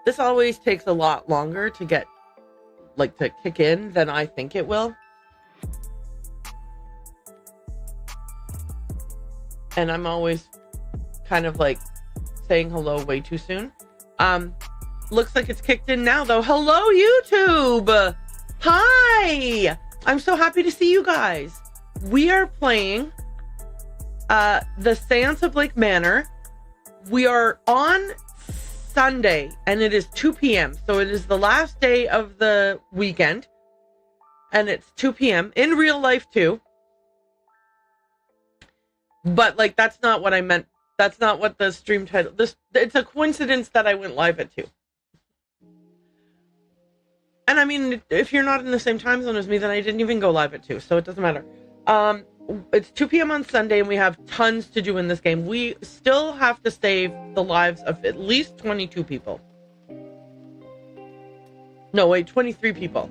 This always takes a lot longer to get, like, to kick in than I think it will. And I'm always kind of like saying hello way too soon. Looks like it's kicked in now though. Hello, YouTube. Hi. I'm so happy to see you guys. We are playing the Séance of Lake Manor. We are on Sunday and it is 2 p.m. So it is the last day of the weekend and it's 2 p.m. in real life too. But like, that's not what I meant. That's not what the stream title, it's a coincidence that I went live at 2. And I mean, if you're not in the same time zone as me, then I didn't even go live at 2. So it doesn't matter. It's 2 p.m. on Sunday and we have tons to do in this game. We still have to save the lives of at least 22 people. No, wait, 23 people.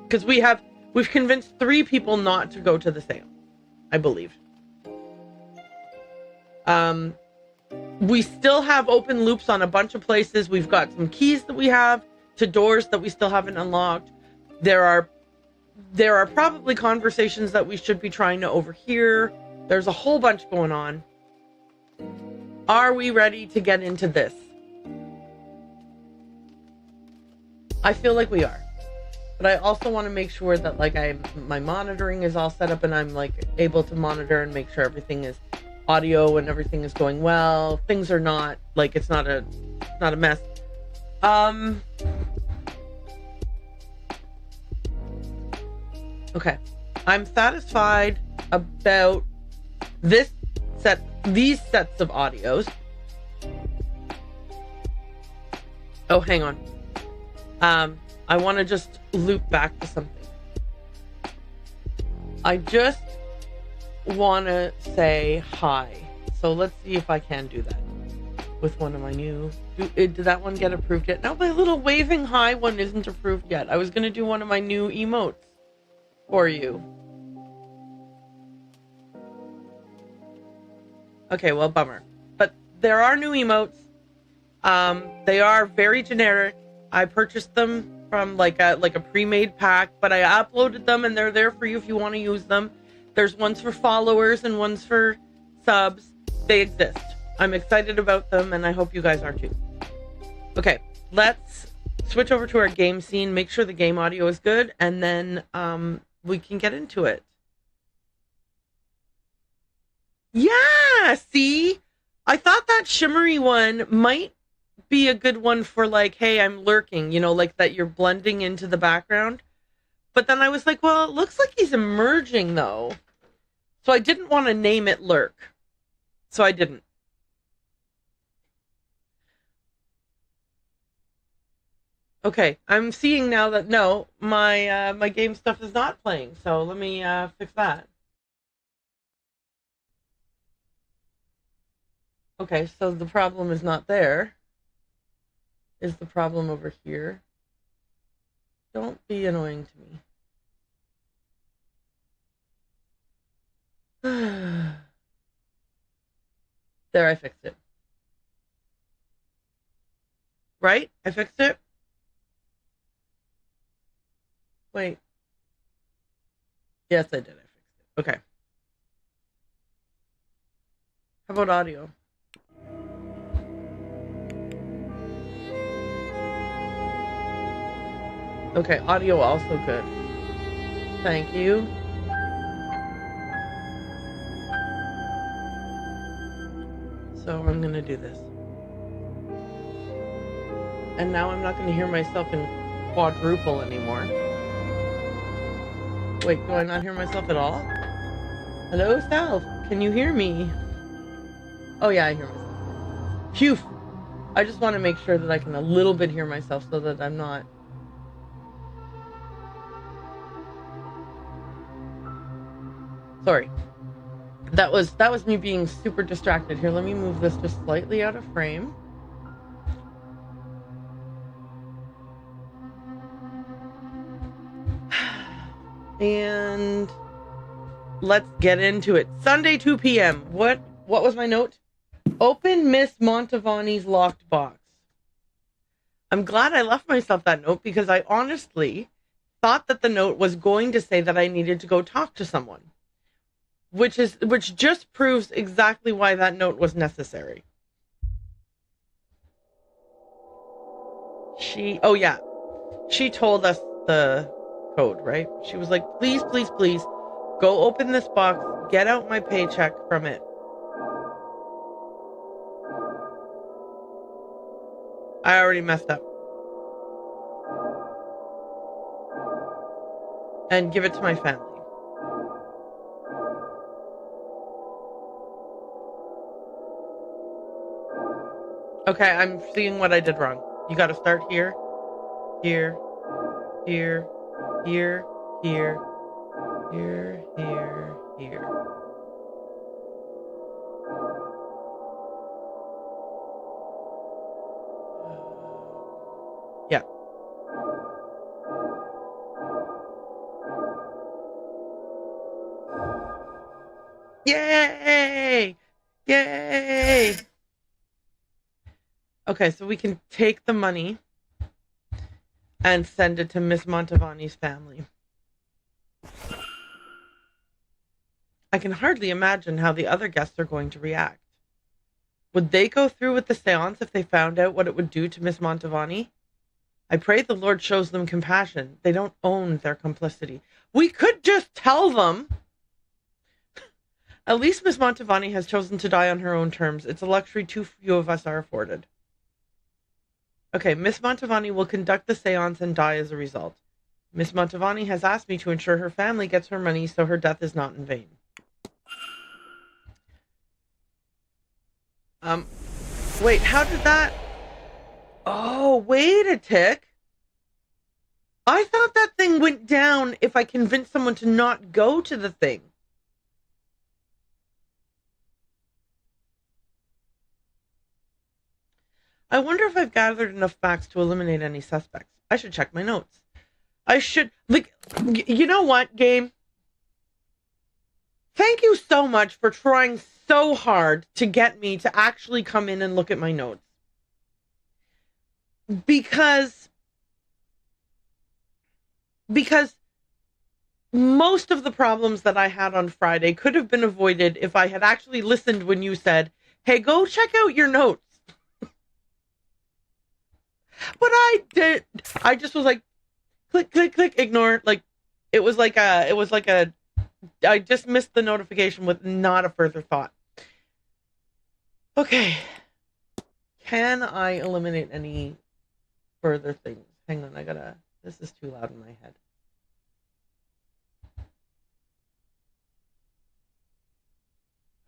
Because we've convinced 3 people not to go to the seance, I believe. We still have open loops on a bunch of places. We've got some keys that we have to doors that we still haven't unlocked. There are probably conversations that we should be trying to overhear. There's a whole bunch going on. Are we ready to get into this? I feel like we are. But I also want to make sure that like my monitoring is all set up and I'm like able to monitor and make sure everything is audio and everything is going well. Things are not like it's not a mess. Okay. I'm satisfied about these sets of audios. Oh, hang on. I want to just loop back to something. I just want to say hi. So let's see if I can do that with one of my new... Did that one get approved yet? No, my little waving hi one isn't approved yet. I was going to do one of my new emotes for you. Okay, well, bummer. But there are new emotes. They are very generic. I purchased them from like a pre-made pack, but I uploaded them and they're there for you if you want to use them. There's ones for followers and ones for subs. They exist. I'm excited about them and I hope you guys are too. Okay, let's switch over to our game scene, make sure the game audio is good, and then we can get into it. Yeah, see? I thought that shimmery one might be a good one for like, hey, I'm lurking, you know, like that you're blending into the background. But then I was like, well, it looks like he's emerging though. So I didn't want to name it lurk. So I didn't. Okay, I'm seeing now that no, my game stuff is not playing. So let me fix that. Okay, so the problem is not there. Is the problem over here? Don't be annoying to me. There, I fixed it. Right? I fixed it? Wait. Yes, I did. I fixed it. Okay. How about audio? Okay, audio also good. Thank you. So I'm gonna do this. And now I'm not gonna hear myself in quadruple anymore. Wait, do I not hear myself at all? Hello, self. Can you hear me? Oh yeah, I hear myself. Phew. I just want to make sure that I can a little bit hear myself so that I'm not... Sorry. That was me being super distracted. Here, let me move this just slightly out of frame. And let's get into it. Sunday, 2 p.m. What was my note? Open Miss Montavani's locked box. I'm glad I left myself that note because I honestly thought that the note was going to say that I needed to go talk to someone, which just proves exactly why that note was necessary. Oh yeah, she told us the code, right? She was like, please, please, please, go open this box, get out my paycheck from it. I already messed up. And give it to my family. Okay, I'm seeing what I did wrong. You gotta start here, here, here, here, here, here, here, here. Yeah. Yay! Yay! Okay, so we can take the money and send it to Miss Montavani's family. I can hardly imagine how the other guests are going to react. Would they go through with the seance if they found out what it would do to Miss Montavani? I pray the Lord shows them compassion. They don't own their complicity. We could just tell them. At least Miss Montavani has chosen to die on her own terms. It's a luxury too few of us are afforded. Okay, Miss Montavani will conduct the seance and die as a result. Miss Montavani has asked me to ensure her family gets her money so her death is not in vain. Wait, how did that... Oh, wait a tick. I thought that thing went down if I convinced someone to not go to the thing. I wonder if I've gathered enough facts to eliminate any suspects. I should check my notes. I should... Like, you know what, game? Thank you so much for trying so hard to get me to actually come in and look at my notes. Because most of the problems that I had on Friday could have been avoided if I had actually listened when you said, hey, go check out your notes. But I did. I just was like, click, click, click, ignore. Like, it was like a, I just missed the notification with not a further thought. Okay. Can I eliminate any further things? Hang on, this is too loud in my head.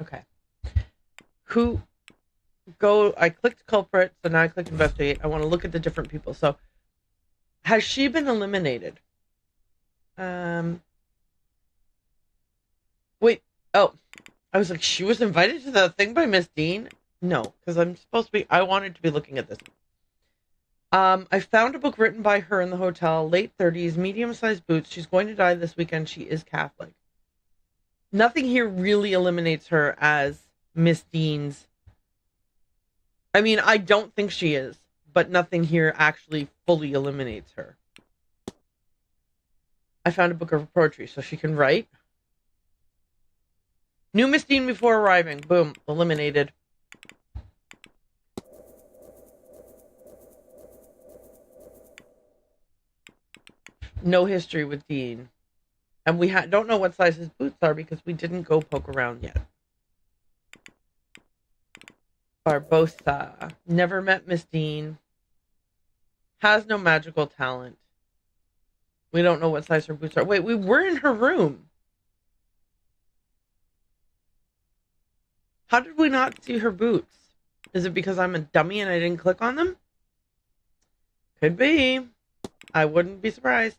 Okay. I clicked culprit, so now I click investigate. I want to look at the different people. So, has she been eliminated? Wait, oh, I was like, she was invited to the thing by Miss Dean? No, because I wanted to be looking at this. I found a book written by her in the hotel, late 30s, medium-sized boots. She's going to die this weekend. She is Catholic. Nothing here really eliminates her as Miss Dean's. I mean, I don't think she is, but nothing here actually fully eliminates her. I found a book of poetry, so she can write. Knew Miss Dean before arriving. Boom, eliminated. No history with Dean. And we don't know what size his boots are because we didn't go poke around yet. Barbosa. Never met Miss Dean. Has no magical talent. We don't know what size her boots are. Wait, we were in her room. How did we not see her boots? Is it because I'm a dummy and I didn't click on them? Could be. I wouldn't be surprised.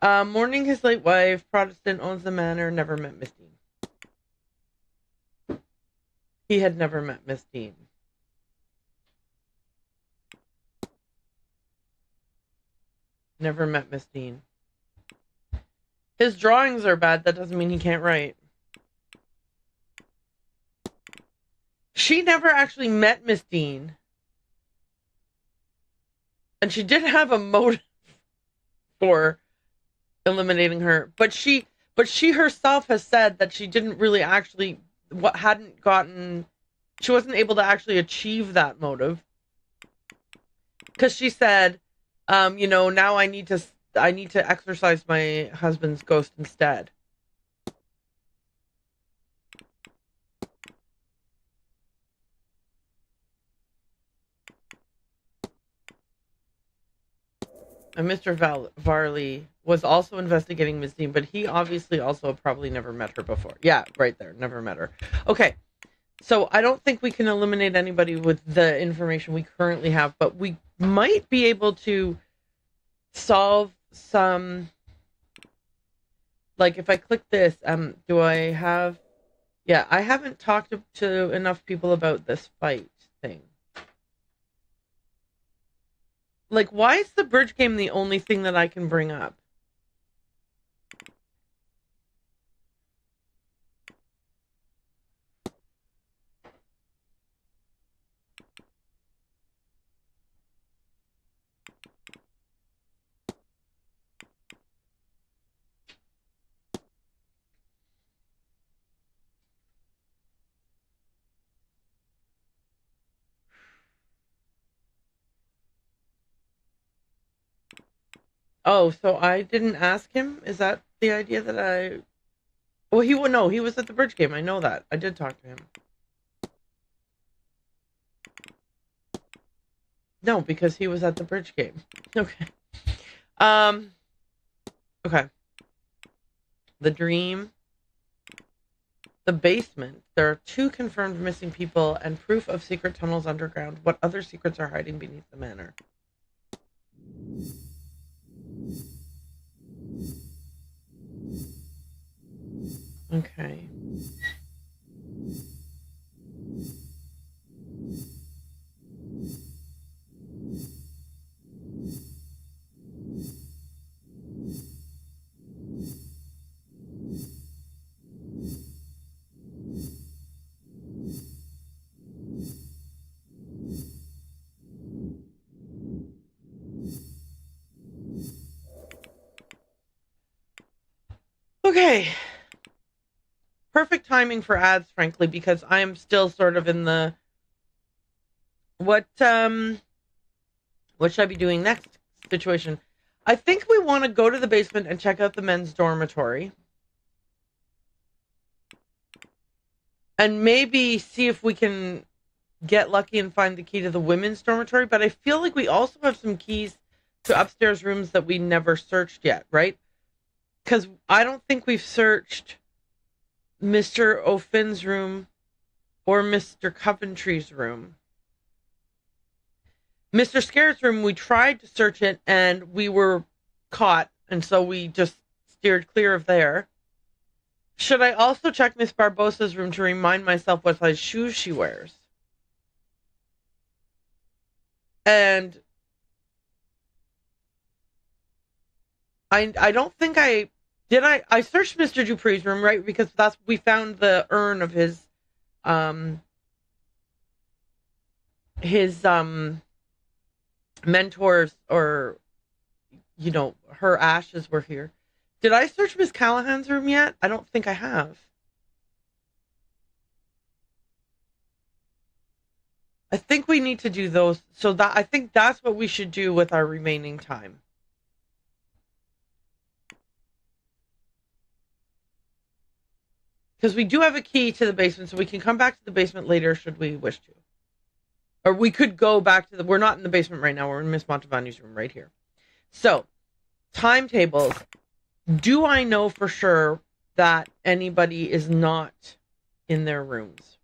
Mourning his late wife. Protestant, owns the manor. Never met Miss Dean. He had never met Miss Dean. Never met Miss Dean. His drawings are bad. That doesn't mean he can't write. She never actually met Miss Dean. And she did have a motive for eliminating her, but she herself has said that she didn't really actually she wasn't able to actually achieve that motive, because she said, now I need to exorcise my husband's ghost instead. And Mr. Varley was also investigating Ms. Dean, but he obviously also probably never met her before. Yeah, right there. Never met her. Okay. So I don't think we can eliminate anybody with the information we currently have, but we might be able to solve some, like if I click this, do I have, yeah, I haven't talked to enough people about this fight thing. Like, why is the bridge game the only thing that I can bring up? Oh, so I didn't ask him? Is that the idea that I... Well, he would know. He was at the bridge game. I know that. I did talk to him. No, because he was at the bridge game. Okay. Okay. The dream. The basement. There are 2 confirmed missing people and proof of secret tunnels underground. What other secrets are hiding beneath the manor? Okay. Okay. Perfect timing for ads, frankly, because I am still sort of in the what should I be doing next situation. I think we want to go to the basement and check out the men's dormitory. And maybe see if we can get lucky and find the key to the women's dormitory. But I feel like we also have some keys to upstairs rooms that we never searched yet, right? Because I don't think we've searched Mr. O'Finn's room or Mr. Coventry's room. Mr. Scared's room, we tried to search it and we were caught, and so we just steered clear of there. Should I also check Miss Barbosa's room to remind myself what size shoes she wears? And I don't think I searched Mr. Dupree's room, right? Because we found the urn of his mentors, or her ashes were here. Did I search Miss Callahan's room yet? I don't think I have. I think we need to do those. So I think that's what we should do with our remaining time. Because we do have a key to the basement, so we can come back to the basement later should we wish to. Or we could go back to we're not in the basement right now. We're in Miss Montavani's room right here. So, timetables. Do I know for sure that anybody is not in their rooms?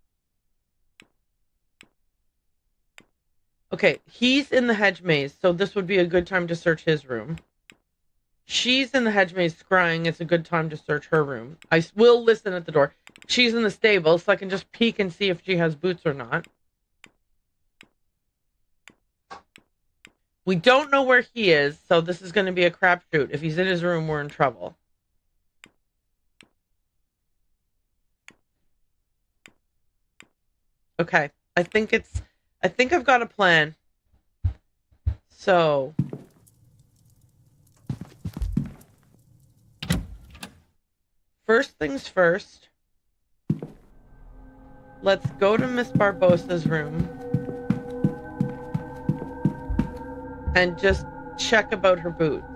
Okay, he's in the hedge maze, so this would be a good time to search his room. She's in the hedge maze scrying. It's a good time to search her room. I will listen at the door. She's in the stable, so I can just peek and see if she has boots or not. We don't know where he is, so this is going to be a crapshoot. If he's in his room, we're in trouble. Okay, I think I've got a plan. So first things first, let's go to Miss Barbosa's room and just check about her boots.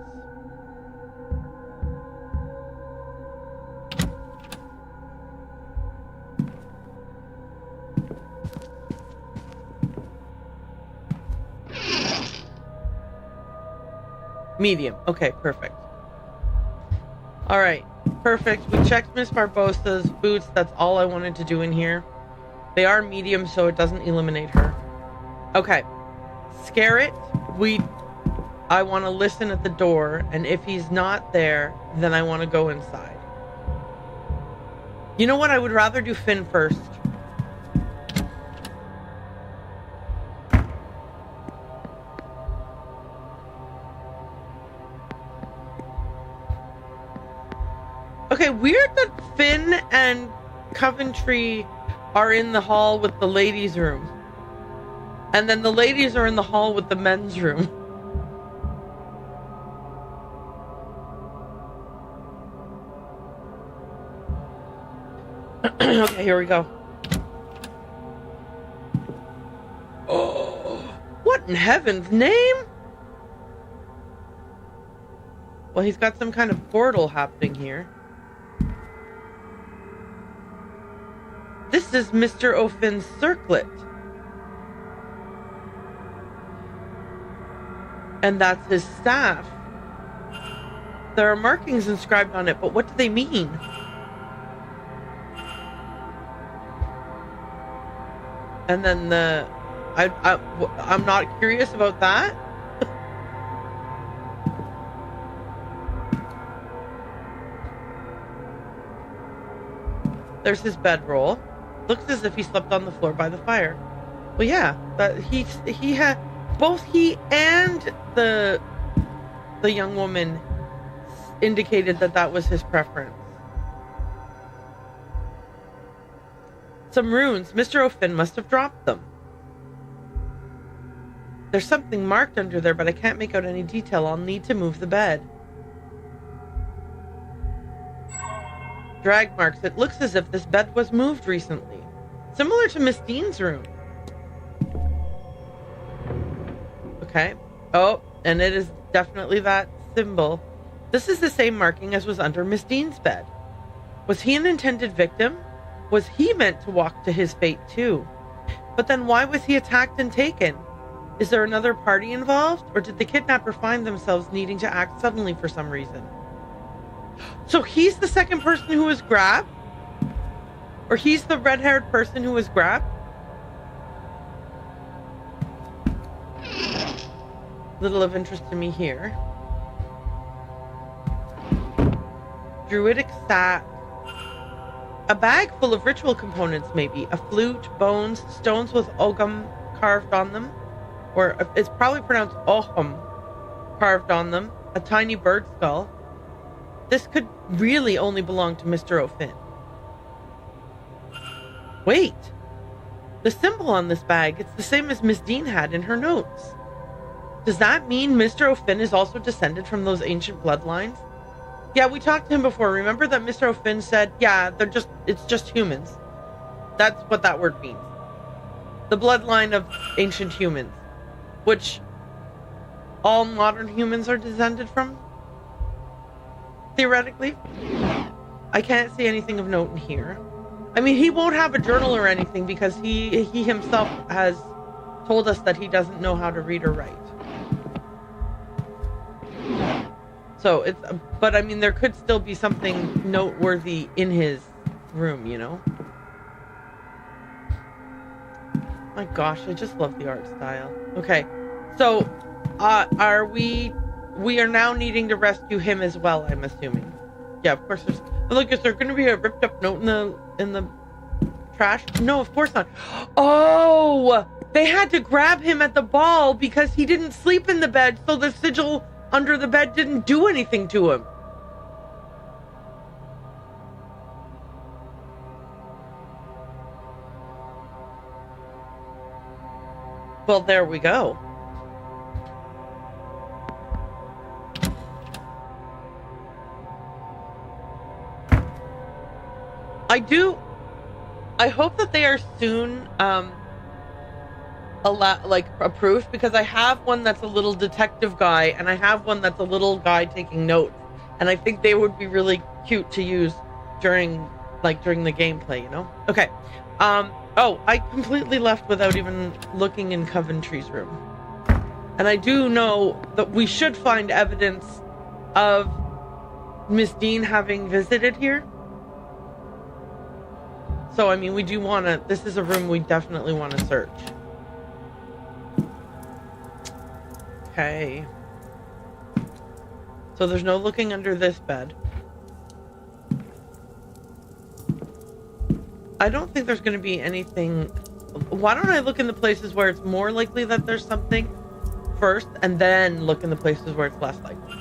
Medium. Okay, perfect. All right, perfect. We checked Miss Barbosa's boots. That's all I wanted to do in here. They are medium, so it doesn't eliminate her. Okay. Scare it. I want to listen at the door, and if he's not there, then I want to go inside. You know what? I would rather do Finn first. Okay, weird that Finn and Coventry are in the hall with the ladies' room. And then the ladies are in the hall with the men's room. Okay, here we go. Oh, what in heaven's name? Well, he's got some kind of portal happening here. This is Mr. O'Finn's circlet. And that's his staff. There are markings inscribed on it, but what do they mean? And then I'm not curious about that. There's his bedroll. Looks as if he slept on the floor by the fire. Well, yeah, that he had both he and the young woman indicated that was his preference. Some runes. Mr. O'Finn must have dropped them. There's something marked under there, but I can't make out any detail. I'll need to move the bed. Drag marks. It looks as if this bed was moved recently. Similar to Miss Dean's room. Okay. Oh, and it is definitely that symbol. This is the same marking as was under Miss Dean's bed. Was he an intended victim? Was he meant to walk to his fate too? But then why was he attacked and taken? Is there another party involved? Or did the kidnapper find themselves needing to act suddenly for some reason? So he's the second person who was grabbed? Or he's the red-haired person who was grabbed? Little of interest to me here. Druidic sack. A bag full of ritual components, maybe. A flute, bones, stones with Ogum carved on them. Or it's probably pronounced Ohum carved on them. A tiny bird skull. This could really only belong to Mr. O'Finn. Wait. The symbol on this bag, it's the same as Miss Dean had in her notes. Does that mean Mr. O'Finn is also descended from those ancient bloodlines? Yeah, we talked to him before. Remember that Mr. O'Finn said, yeah, it's just humans. That's what that word means. The bloodline of ancient humans. Which all modern humans are descended from? Theoretically. I can't see anything of note in here. I mean, he won't have a journal or anything because he himself has told us that he doesn't know how to read or write. So but I mean, there could still be something noteworthy in his room, you know? My gosh, I just love the art style. Okay, so we are now needing to rescue him as well, I'm assuming. Yeah, of course there's, look, is there going to be a ripped up note in the trash? No, of course not. Oh, they had to grab him at the ball because he didn't sleep in the bed, so the sigil under the bed didn't do anything to him. Well, there we go. I hope that they are soon approved, because I have one that's a little detective guy and I have one that's a little guy taking notes, and I think they would be really cute to use during the gameplay, you know? Okay. Oh, I completely left without even looking in Coventry's room. And I do know that we should find evidence of Miss Dean having visited here. So, I mean, we do want to... This is a room we definitely want to search. Okay. So there's no looking under this bed. I don't think there's going to be anything... Why don't I look in the places where it's more likely that there's something first, and then look in the places where it's less likely.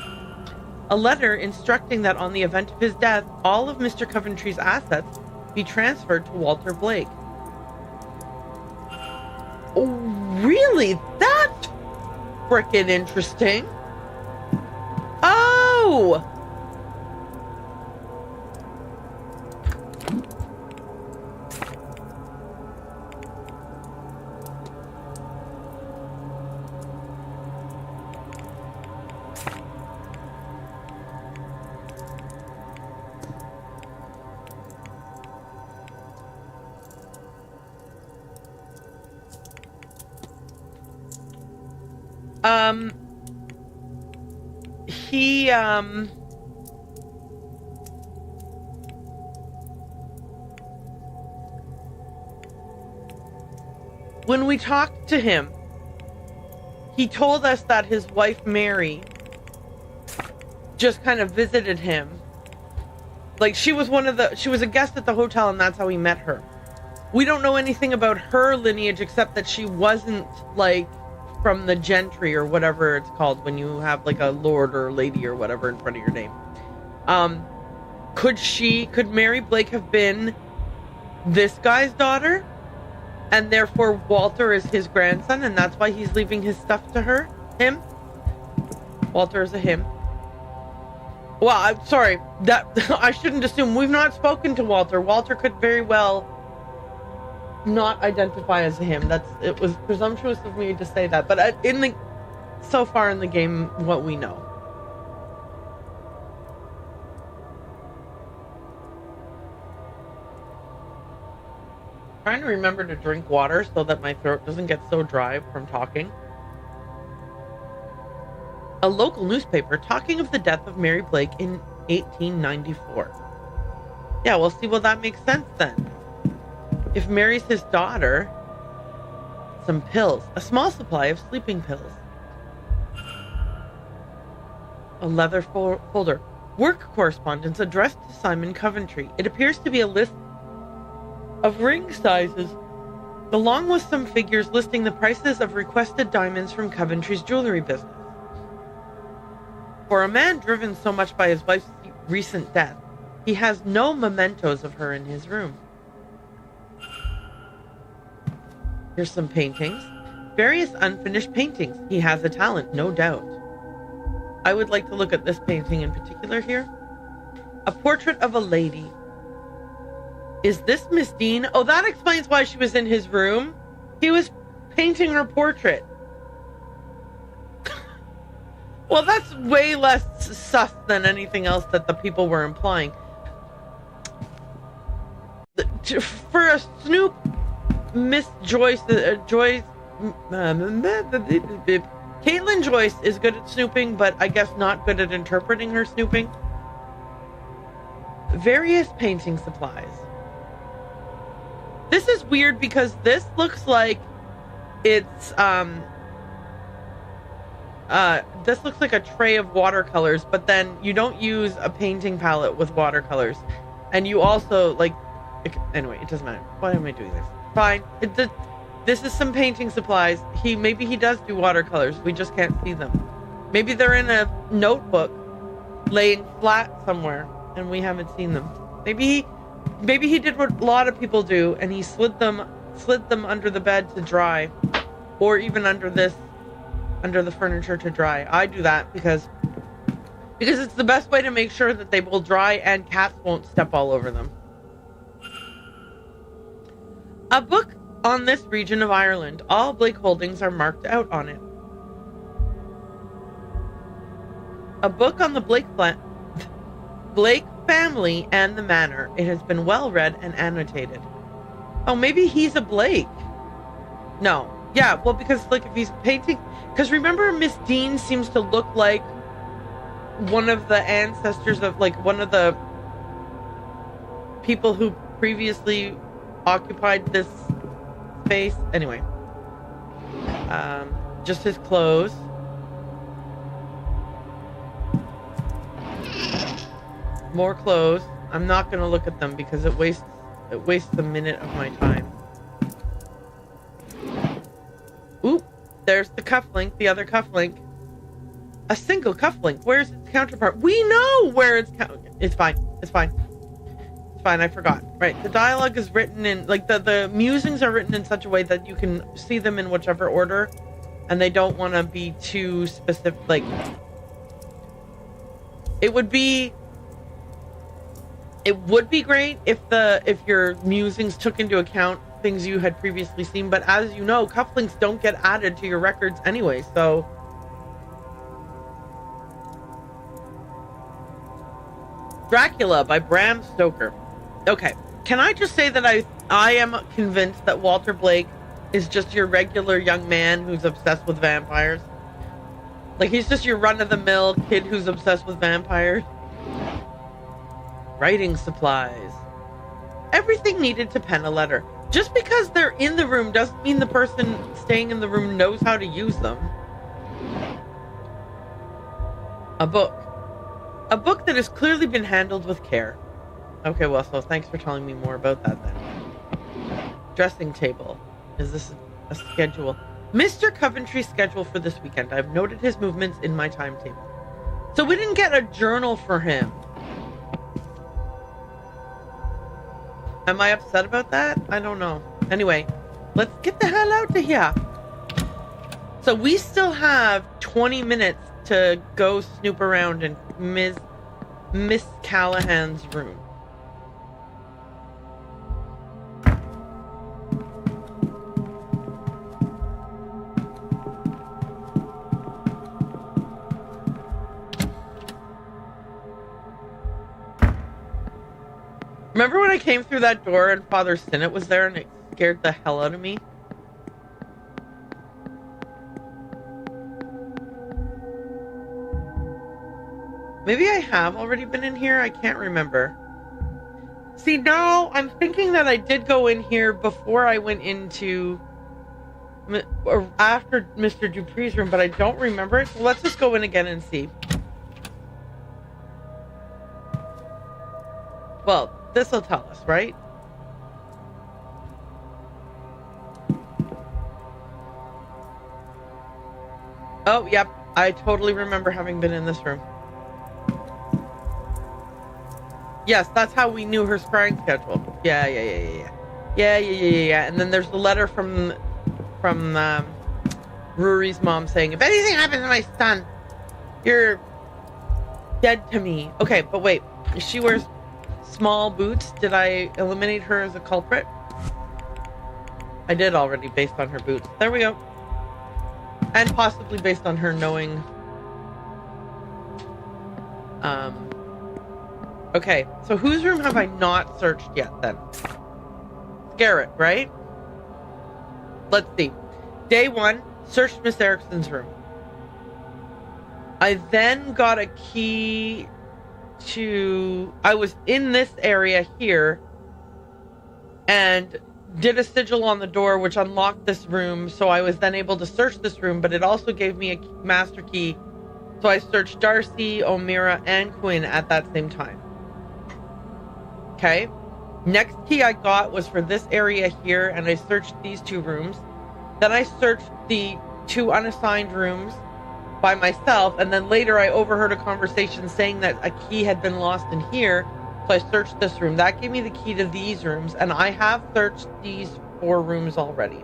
A letter instructing that on the event of his death, all of Mr. Coventry's assets be transferred to Walter Blake. Oh, really? That's frickin' interesting. Oh! When we talked to him, he told us that his wife Mary just kind of visited him. Like, she was a guest at the hotel, and that's how he met her. We don't know anything about her lineage except that she wasn't like from the gentry or whatever it's called when you have like a lord or lady or whatever in front of your name. Could Mary Blake have been this guy's daughter? And therefore Walter is his grandson, and that's why he's leaving his stuff to him? Walter is a him. Well, I'm sorry. That I shouldn't assume. We've not spoken to Walter. Walter could very well not identify as a him. It was presumptuous of me to say that. But so far in the game, what we know. Trying to remember to drink water so that my throat doesn't get so dry from talking. A local newspaper talking of the death of Mary Blake in 1894. Yeah, well, see, well, that makes sense then. If Mary's his daughter, some pills, a small supply of sleeping pills. A leather folder. Work correspondence addressed to Simon Coventry. It appears to be a list of ring sizes, along with some figures listing the prices of requested diamonds from Coventry's jewelry business. For a man driven so much by his wife's recent death, he has no mementos of her in his room. Here's some paintings. Various unfinished paintings. He has a talent, no doubt. I would like to look at this painting in particular here. A portrait of a lady. Is this Miss Dean? Oh, that explains why she was in his room. He was painting her portrait. Well, that's way less sus than anything else that the people were implying. For a snoop, Miss Joyce, Caitlin Joyce is good at snooping, but I guess not good at interpreting her snooping. Various painting supplies. This is weird because this looks like it's this looks like a tray of watercolors, but then you don't use a painting palette with watercolors, and you also anyway, it doesn't matter. Why am I doing this? Fine. This is some painting supplies. Maybe he does do watercolors. We just can't see them. Maybe they're in a notebook laying flat somewhere and we haven't seen them. Maybe he did what a lot of people do and he slid them under the bed to dry, or even under the furniture to dry. I do that because it's the best way to make sure that they will dry and cats won't step all over them. A book on this region of Ireland. All Blake holdings are marked out on it. A book on the Blake family and the manor. It has been well read and annotated. Oh, maybe he's a Blake. No. Yeah, well, because like if he's painting... Because remember, Miss Dean seems to look like one of the ancestors of, like, one of the people who previously occupied this space. Anyway. Just his clothes. More clothes. I'm not going to look at them because it wastes a minute of my time. Oop. There's the cufflink, the other cufflink. A single cufflink. Where's its counterpart? We know where it's... It's fine. It's fine. It's fine. I forgot. Right. The dialogue is written in... Like, the musings are written in such a way that you can see them in whichever order. And they don't want to be too specific. Like... It would be great if your musings took into account things you had previously seen, but as you know, cufflinks don't get added to your records anyway, so... Dracula by Bram Stoker. Okay, can I just say that I am convinced that Walter Blake is just your regular young man who's obsessed with vampires? Like, he's just your run-of-the-mill kid who's obsessed with vampires. Writing supplies. Everything needed to pen a letter. Just because they're in the room doesn't mean the person staying in the room knows how to use them. A book. A book that has clearly been handled with care. Okay, well, so thanks for telling me more about that then. Dressing table. Is this a schedule? Mr. Coventry's schedule for this weekend. I've noted his movements in my timetable. So we didn't get a journal for him. Am I upset about that? I don't know. Anyway, let's get the hell out of here. So we still have 20 minutes to go snoop around in Miss Callahan's room. Remember when I came through that door and Father Sinnott was there and it scared the hell out of me? Maybe I have already been in here. I can't remember. See, no, I'm thinking that I did go in here before I went into... or after Mr. Dupree's room, but I don't remember it. So let's just go in again and see. Well... This will tell us, right? Oh, yep. I totally remember having been in this room. Yes, that's how we knew her scrying schedule. Yeah. And then there's the letter from Rory's mom saying, if anything happens to my son, you're dead to me. Okay, but wait. She wears... small boots. Did I eliminate her as a culprit? I did already, based on her boots. There we go. And possibly based on her knowing... Okay, so whose room have I not searched yet, then? Garrett, right? Let's see. Day 1, searched Miss Erickson's room. I then got a key... I was in this area here and did a sigil on the door which unlocked this room, so I was then able to search this room, but it also gave me a master key, so I searched Darcy, O'Meara, and Quinn at that same time. Okay, next key I got was for this area here, and I searched these 2 rooms. Then I searched the 2 unassigned rooms by myself, and then later I overheard a conversation saying that a key had been lost in here, so I searched this room. That gave me the key to these rooms, and I have searched these 4 rooms already.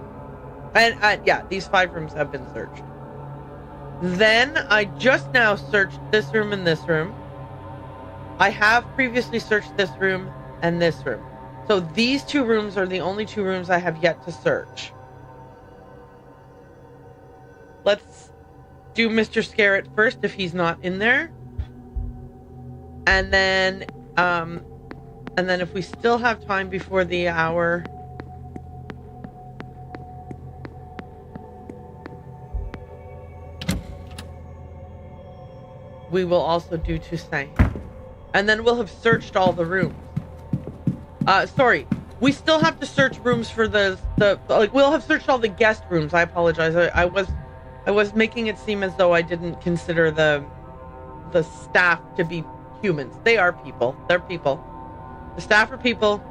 And yeah, these 5 rooms have been searched. Then I just now searched this room and this room. I have previously searched this room and this room. So these 2 rooms are the only 2 rooms I have yet to search. Let's do Mr. Scarrett first if he's not in there. And then if we still have time before the hour, we will also do Toussaint. And then we'll have searched all the rooms. Sorry. We still have to search rooms for the we'll have searched all the guest rooms. I apologize. I was making it seem as though I didn't consider the staff to be humans. They are people. They're people. The staff are people.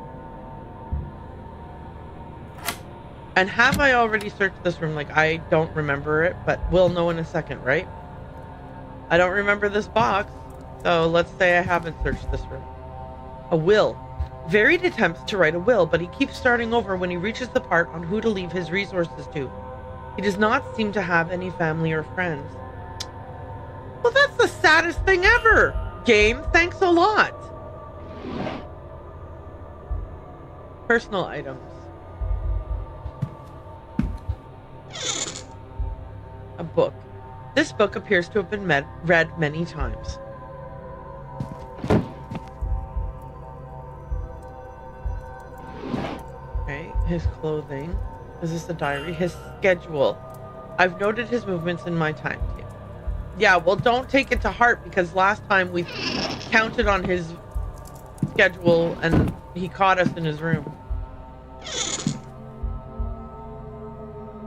And have I already searched this room? Like, I don't remember it, but we'll know in a second, right? I don't remember this box, so let's say I haven't searched this room. A will. Varied attempts to write a will, but he keeps starting over when he reaches the part on who to leave his resources to. He does not seem to have any family or friends. Well, that's the saddest thing ever! Game, thanks a lot! Personal items. A book. This book appears to have been read many times. Okay, his clothing. Is this a diary? His schedule. I've noted his movements in my timetable. Yeah, well, don't take it to heart, because last time we counted on his schedule and he caught us in his room.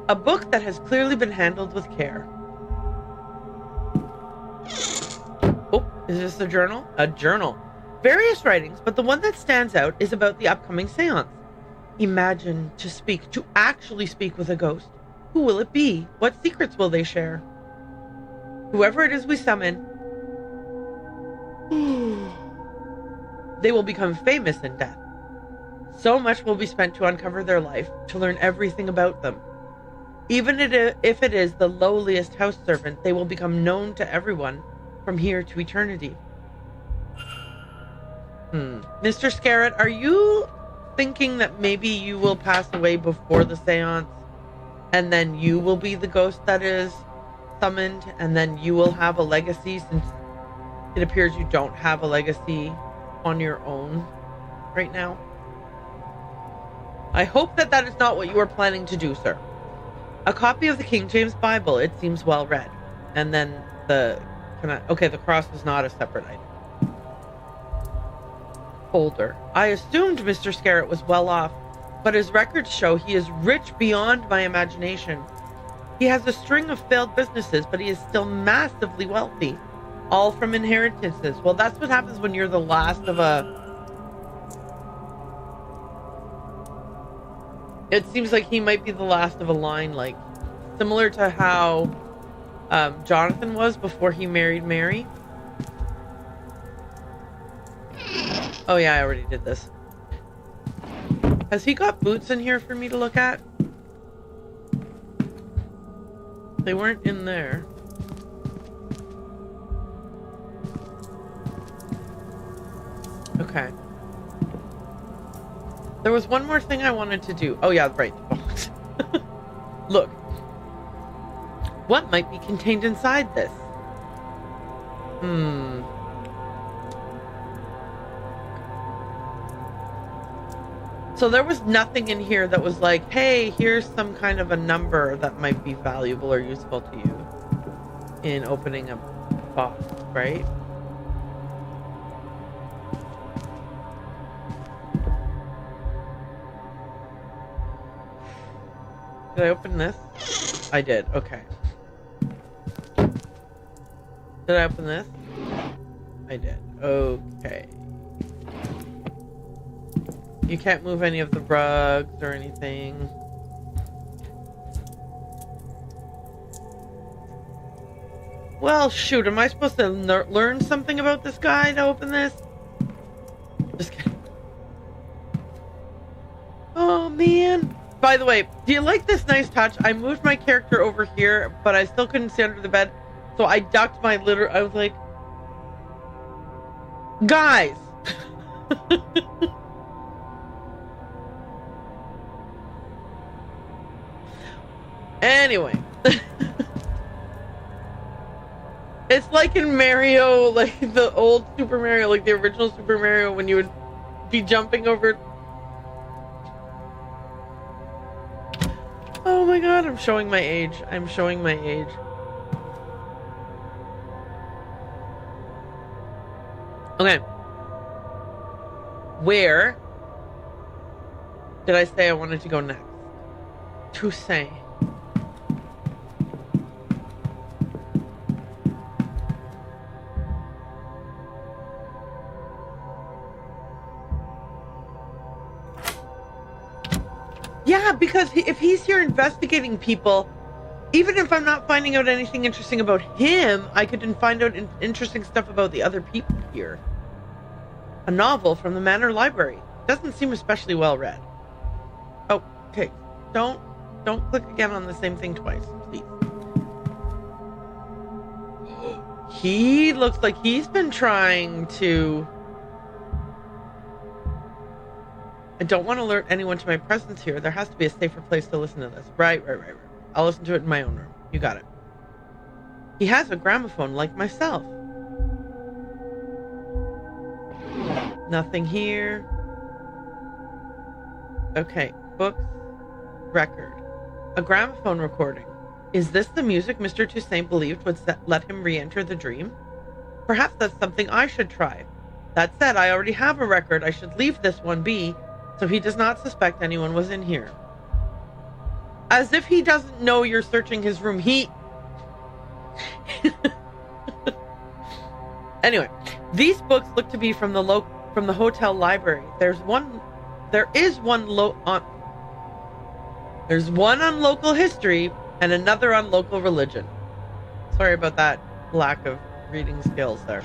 A book that has clearly been handled with care. Oh, is this a journal? A journal. Various writings, but the one that stands out is about the upcoming séance. Imagine to actually speak with a ghost. Who will it be? What secrets will they share? Whoever it is we summon, they will become famous in death. So much will be spent to uncover their life, to learn everything about them. Even if it is the lowliest house servant, they will become known to everyone from here to eternity. Mr. Scarrett, are you thinking that maybe you will pass away before the séance, and then you will be the ghost that is summoned, and then you will have a legacy, since it appears you don't have a legacy on your own right now? I hope that that is not what you are planning to do, sir. A copy of the King James Bible, it seems well read. And then the cross is not a separate item. Folder. I assumed Mr. Scarrett was well off, but his records show he is rich beyond my imagination. He has a string of failed businesses, but he is still massively wealthy, all from inheritances. Well, that's what happens when you're the last of a... It seems like he might be the last of a line, like, similar to how Jonathan was before he married Mary. Oh yeah, I already did this. Has he got boots in here for me to look at? They weren't in there. Okay. There was one more thing I wanted to do. Oh yeah, right. Look. What might be contained inside this? So there was nothing in here that was like, hey, here's some kind of a number that might be valuable or useful to you in opening a box, right? Did I open this? I did, okay. Did I open this? I did, okay. You can't move any of the rugs or anything. Well, shoot, am I supposed to learn something about this guy to open this? Just kidding. Oh, man. By the way, do you like this nice touch? I moved my character over here, but I still couldn't see under the bed. So I ducked my I was like... Guys! Anyway. It's like in Mario, like the old Super Mario, like the original Super Mario, when you would be jumping over. Oh my god, I'm showing my age. I'm showing my age. Okay. Where did I say I wanted to go next? Toussaint. Yeah, because if he's here investigating people, even if I'm not finding out anything interesting about him, I could find out interesting stuff about the other people here. A novel from the Manor library. Doesn't seem especially well read. Oh, okay. Don't click again on the same thing twice, please. He looks like he's been trying to... I don't want to alert anyone to my presence here. There has to be a safer place to listen to this. Right. I'll listen to it in my own room. You got it. He has a gramophone like myself. Nothing here. Okay. Books. Record. A gramophone recording. Is this the music Mr. Toussaint believed would let him re-enter the dream? Perhaps that's something I should try. That said, I already have a record. I should leave this one be, so he does not suspect anyone was in here. As if he doesn't know you're searching his room. Anyway, these books look to be from the hotel library. There's one on local history and another on local religion. Sorry about that lack of reading skills there.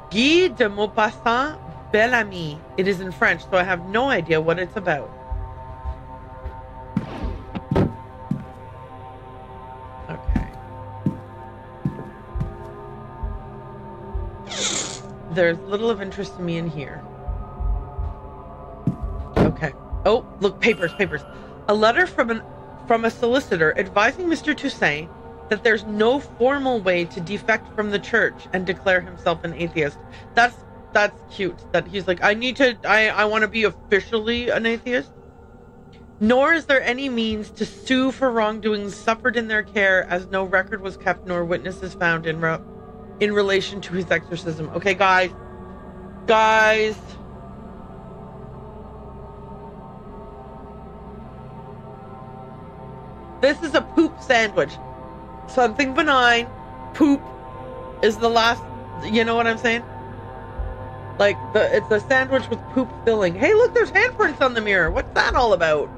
Guy de Maupassant Bel-Ami. It is in French, so I have no idea what it's about. Okay. There's little of interest to me in here. Okay. Oh, look, papers. A letter from a solicitor advising Mr. Toussaint that there's no formal way to defect from the church and declare himself an atheist. That's cute. That he's like, I want to be officially an atheist. Nor is there any means to sue for wrongdoings suffered in their care, as no record was kept nor witnesses found in relation to his exorcism. Okay, guys. This is a poop sandwich. Something benign. Poop is the last, you know what I'm saying? Like, it's a sandwich with poop filling. Hey, look, there's handprints on the mirror. What's that all about?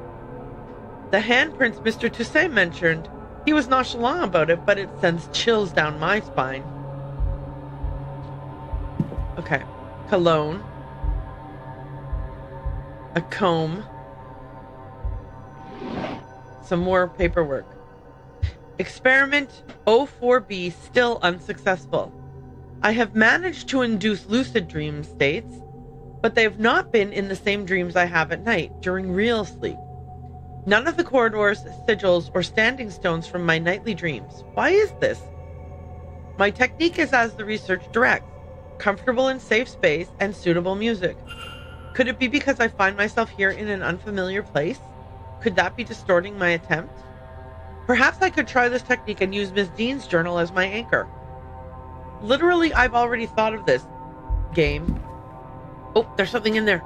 The handprints Mr. Toussaint mentioned. He was nonchalant about it, but it sends chills down my spine. Okay. Cologne. A comb. Some more paperwork. Experiment 04B still unsuccessful. I have managed to induce lucid dream states, but they have not been in the same dreams I have at night during real sleep. None of the corridors, sigils, or standing stones from my nightly dreams. Why is this? My technique is as the research directs: comfortable and safe space and suitable music. Could it be because I find myself here in an unfamiliar place? Could that be distorting my attempt? Perhaps I could try this technique and use Miss Dean's journal as my anchor. Literally, I've already thought of this game. Oh, there's something in there.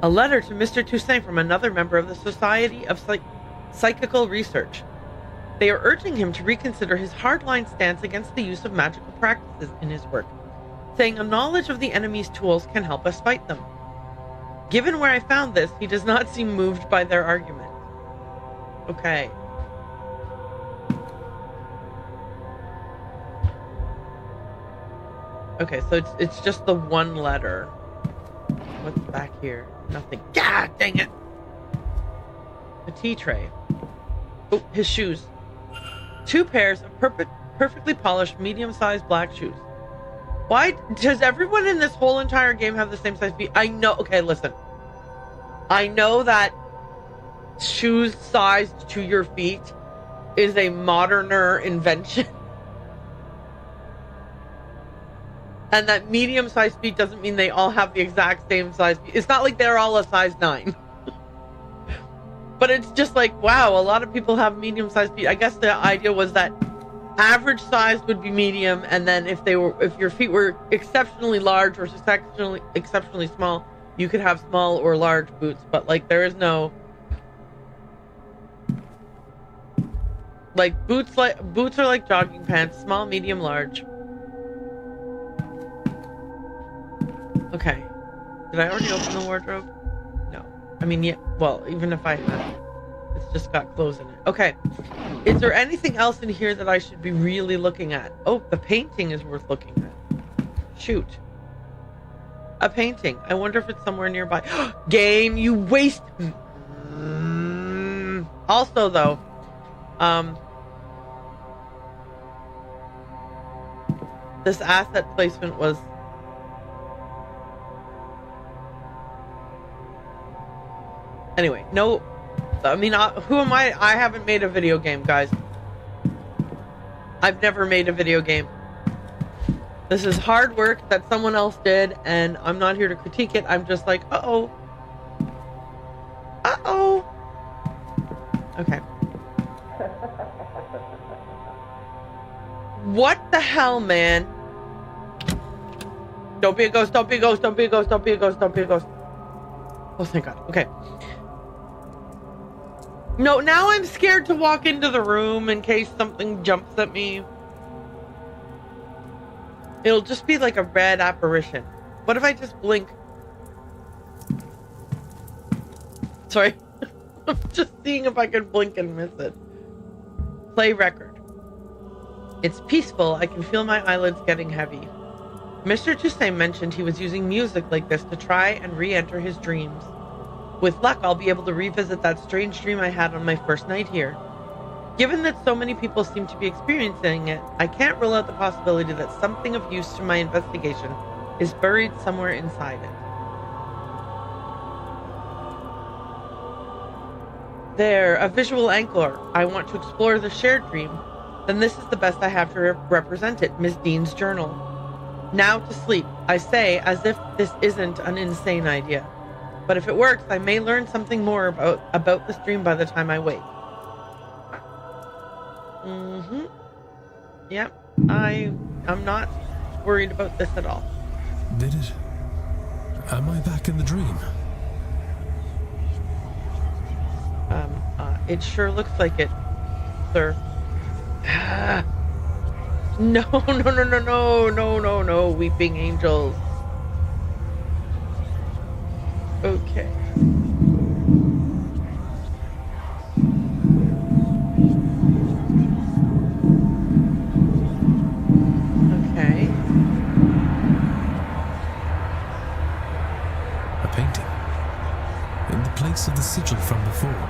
A letter to Mr. Toussaint from another member of the Society of Psychical Research. They are urging him to reconsider his hardline stance against the use of magical practices in his work, saying a knowledge of the enemy's tools can help us fight them. Given where I found this, he does not seem moved by their argument. Okay. Okay, so it's just the one letter. What's back here? Nothing. God dang it! The tea tray. Oh, his shoes. 2 pairs of perfectly polished, medium-sized black shoes. Why does everyone in this whole entire game have the same size feet? I know. Okay, listen. I know that shoes sized to your feet is a moderner invention. And that medium-sized feet doesn't mean they all have the exact same size feet. It's not like they're all a size 9. But it's just like, wow, a lot of people have medium-sized feet. I guess the idea was that average size would be medium, and then if your feet were exceptionally large or exceptionally small, you could have small or large boots. But like, there is no like boots are like jogging pants, small, medium, large. Okay. Did I already open the wardrobe? No. I mean, yeah, well, even if I had, it's just got clothes in it. Okay. Is there anything else in here that I should be really looking at? Oh, the painting is worth looking at. Shoot. A painting. I wonder if it's somewhere nearby. Game, you waste. Also, though, this asset placement was... Anyway, no, I mean, who am I? I haven't made a video game, guys. I've never made a video game. This is hard work that someone else did, and I'm not here to critique it. I'm just like, uh-oh. Uh-oh. Okay. What the hell, man? Don't be a ghost, don't be a ghost, don't be a ghost, don't be a ghost, don't be a ghost. Oh, thank God. Okay. No, now I'm scared to walk into the room in case something jumps at me. It'll just be like a red apparition. What if I just blink? Sorry. I'm just seeing if I can blink and miss it. Play record. It's peaceful. I can feel my eyelids getting heavy. Mr. Toussaint mentioned he was using music like this to try and re-enter his dreams. With luck, I'll be able to revisit that strange dream I had on my first night here. Given that so many people seem to be experiencing it, I can't rule out the possibility that something of use to my investigation is buried somewhere inside it. There, a visual anchor. I want to explore the shared dream. Then this is the best I have to represent it, Miss Dean's journal. Now to sleep, I say, as if this isn't an insane idea. But if it works, I may learn something more about this dream by the time I wake. Yep, I'm not worried about this at all. Did it? Am I back in the dream? It sure looks like it, sir. No, weeping angels. Okay. Okay. A painting. In the place of the sigil from before.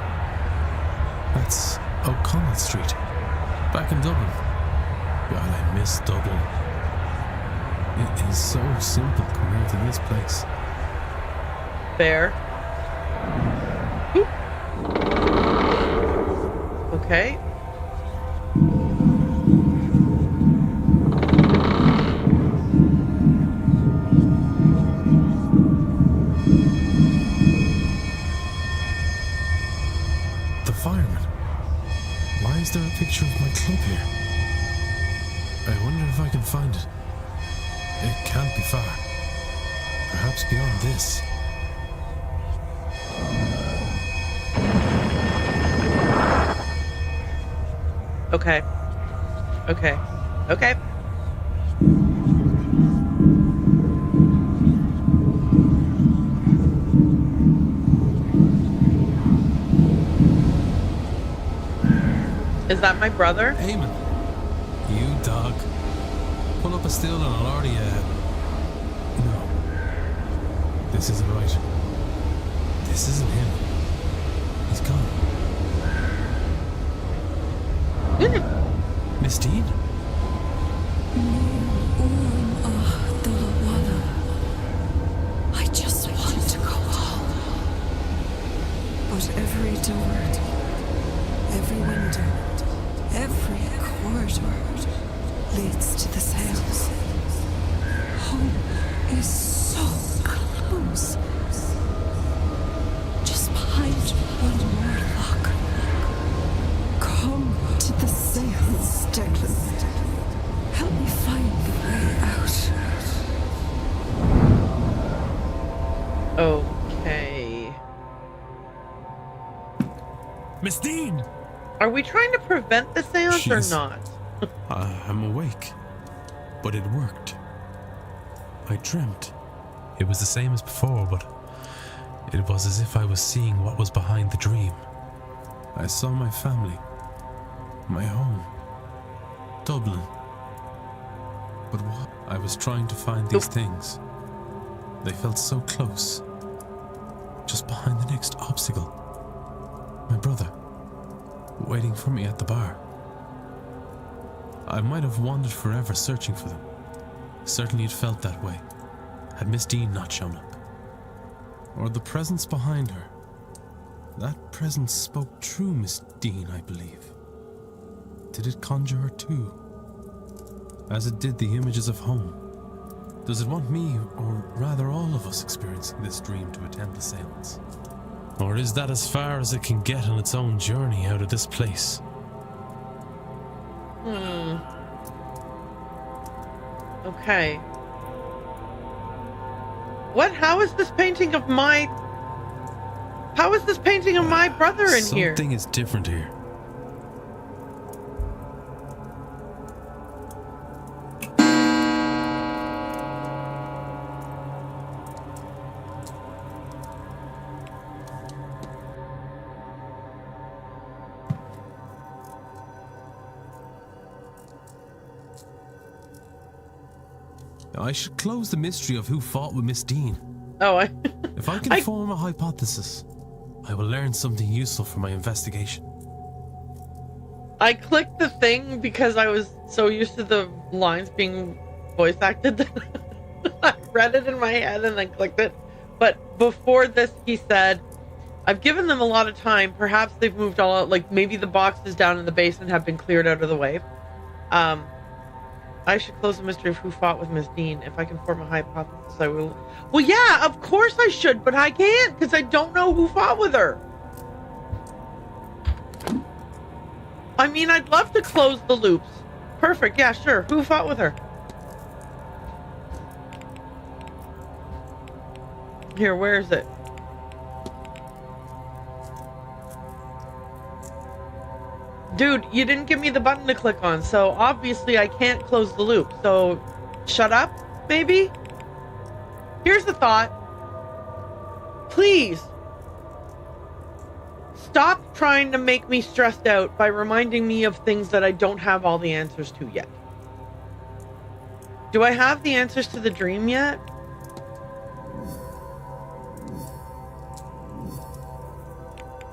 That's O'Connell Street. Back in Dublin. God, I miss Dublin. It is so simple compared to this place. Fair. Oop. Okay. The fireman. Why is there a picture of my club here? I wonder if I can find it. It can't be far. Perhaps beyond this. Okay. Is that my brother? Eamon, you dog. Pull up a stool and I'll already, No. This isn't right. This isn't him. He's gone. Miss Dean? I just want to go home. But every door leads to the Séance. Home is so close. Just behind one more lock. Come to the Séance, Declan. Help me find the way out. Okay. Miss Dean! Are we trying to prevent the seance or She's- not? I'm awake, but it worked. I dreamt. It was the same as before, but it was as if I was seeing what was behind the dream. I saw my family, my home, Dublin. But what? I was trying to find these things. They felt so close, just behind the next obstacle. My brother, waiting for me at the bar. I might have wandered forever searching for them. Certainly it felt that way, had Miss Dean not shown up. Or the presence behind her. That presence spoke true, Miss Dean, I believe. Did it conjure her too? As it did the images of home. Does it want me, or rather all of us, experiencing this dream to attend the seance? Or is that as far as it can get on its own journey out of this place? Okay. What? How is this painting of my... How is this painting of my brother in here? Something is different here. I should close the mystery of who fought with Miss Dean. Oh, If I can form a hypothesis, I will learn something useful for my investigation. I clicked the thing because I was so used to the lines being voice acted that I read it in my head and then clicked it. But before this, he said, I've given them a lot of time. Perhaps they've moved all out. Like maybe the boxes down in the basement have been cleared out of the way. I should close the mystery of who fought with Miss Dean. If I can form a hypothesis, I will. Well, yeah, of course I should, but I can't because I don't know who fought with her. I mean, I'd love to close the loops. Perfect, yeah, sure. Who fought with her? Here, where is it? Dude, you didn't give me the button to click on, so obviously I can't close the loop. So, shut up, maybe? Here's the thought. Please, stop trying to make me stressed out by reminding me of things that I don't have all the answers to yet. Do I have the answers to the dream yet?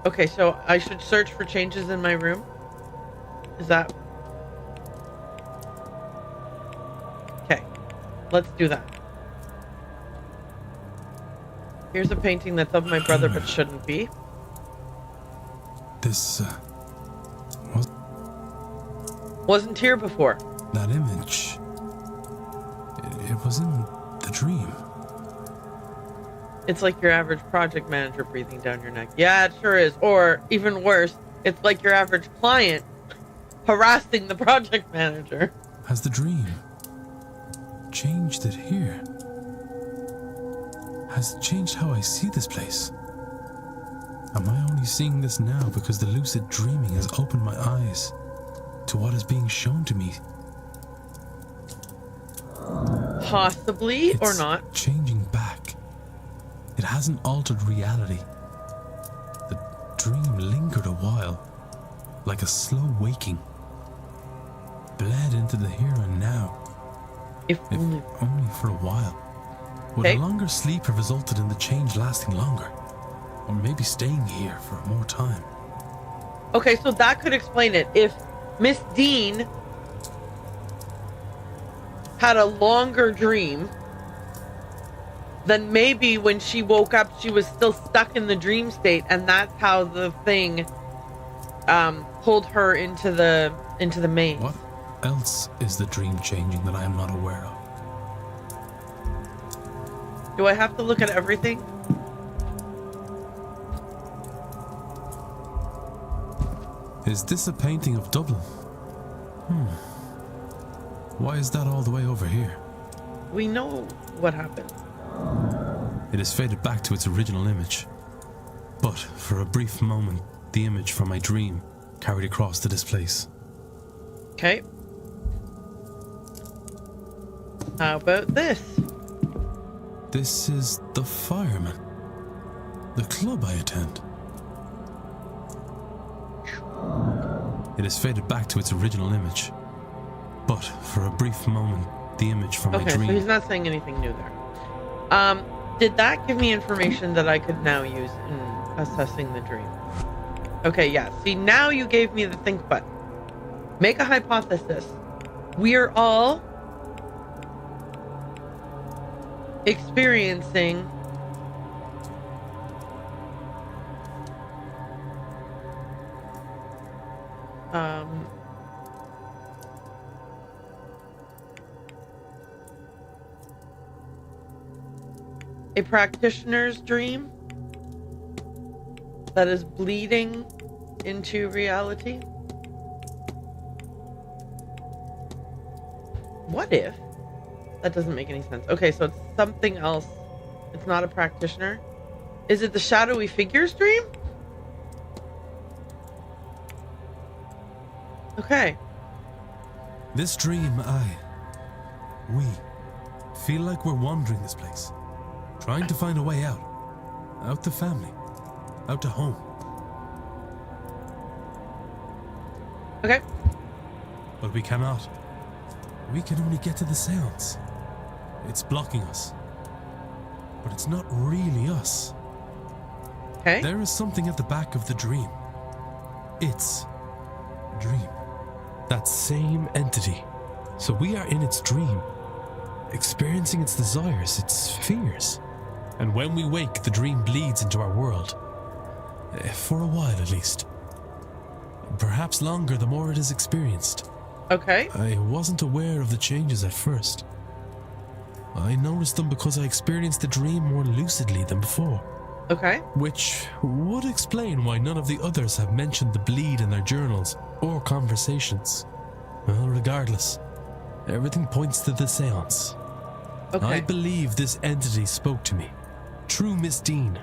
Okay, so I should search for changes in my room? Is that... Okay, let's do that. Here's a painting that's of my brother but shouldn't be. This, Wasn't here before. that image, it was in the dream. It's like your average project manager breathing down your neck. Yeah, it sure is. Or, even worse, it's like your average client harassing the project manager. Has the dream changed it here? Has it changed how I see this place? Am I only seeing this now because the lucid dreaming has opened my eyes to what is being shown to me? Possibly, or It's not. changing back. It hasn't altered reality. The dream lingered a while, like a slow waking. Bled into the here and now, If if only. only for a while. Would Okay. a longer sleep have resulted in the change lasting longer? Or maybe staying here for more time? Okay, so that could explain it. If Miss Dean had a longer dream, then maybe when she woke up, she was still stuck in the dream state, and that's how the thing pulled her into the maze. What? else is the dream changing that I am not aware of? Do I have to look at everything? Is this a painting of Dublin? Why is that all the way over here? We know what happened. It has faded back to its original image. But for a brief moment, the image from my dream carried across to this place. Okay. How about this? This is the fireman. The club I attend. It has faded back to its original image. But for a brief moment, the image from my dream... Okay, so he's not saying anything new there. Did that give me information that I could now use in assessing the dream? Okay, yeah. See, now you gave me the think button. Make a hypothesis. We are all experiencing a practitioner's dream that is bleeding into reality. What if? That doesn't make any sense. Okay, so it's something else. It's not a practitioner. Is it the shadowy figure's dream? Okay. This dream, we feel like we're wandering this place, trying to find a way out. Out to family. Out to home. Okay. But we cannot. We can only get to the Séance. It's blocking us. But it's not really us. Okay. There is something at the back of the dream. It's dream. That same entity. So we are in its dream, experiencing its desires, its fears. And when we wake, the dream bleeds into our world. For a while, at least. Perhaps longer the more it is experienced. Okay. I wasn't aware of the changes at first. I noticed them because I experienced the dream more lucidly than before. Okay. Which would explain why none of the others have mentioned the bleed in their journals or conversations. Well, regardless, everything points to the Séance. Okay. I believe this entity spoke to me. True Miss Dean.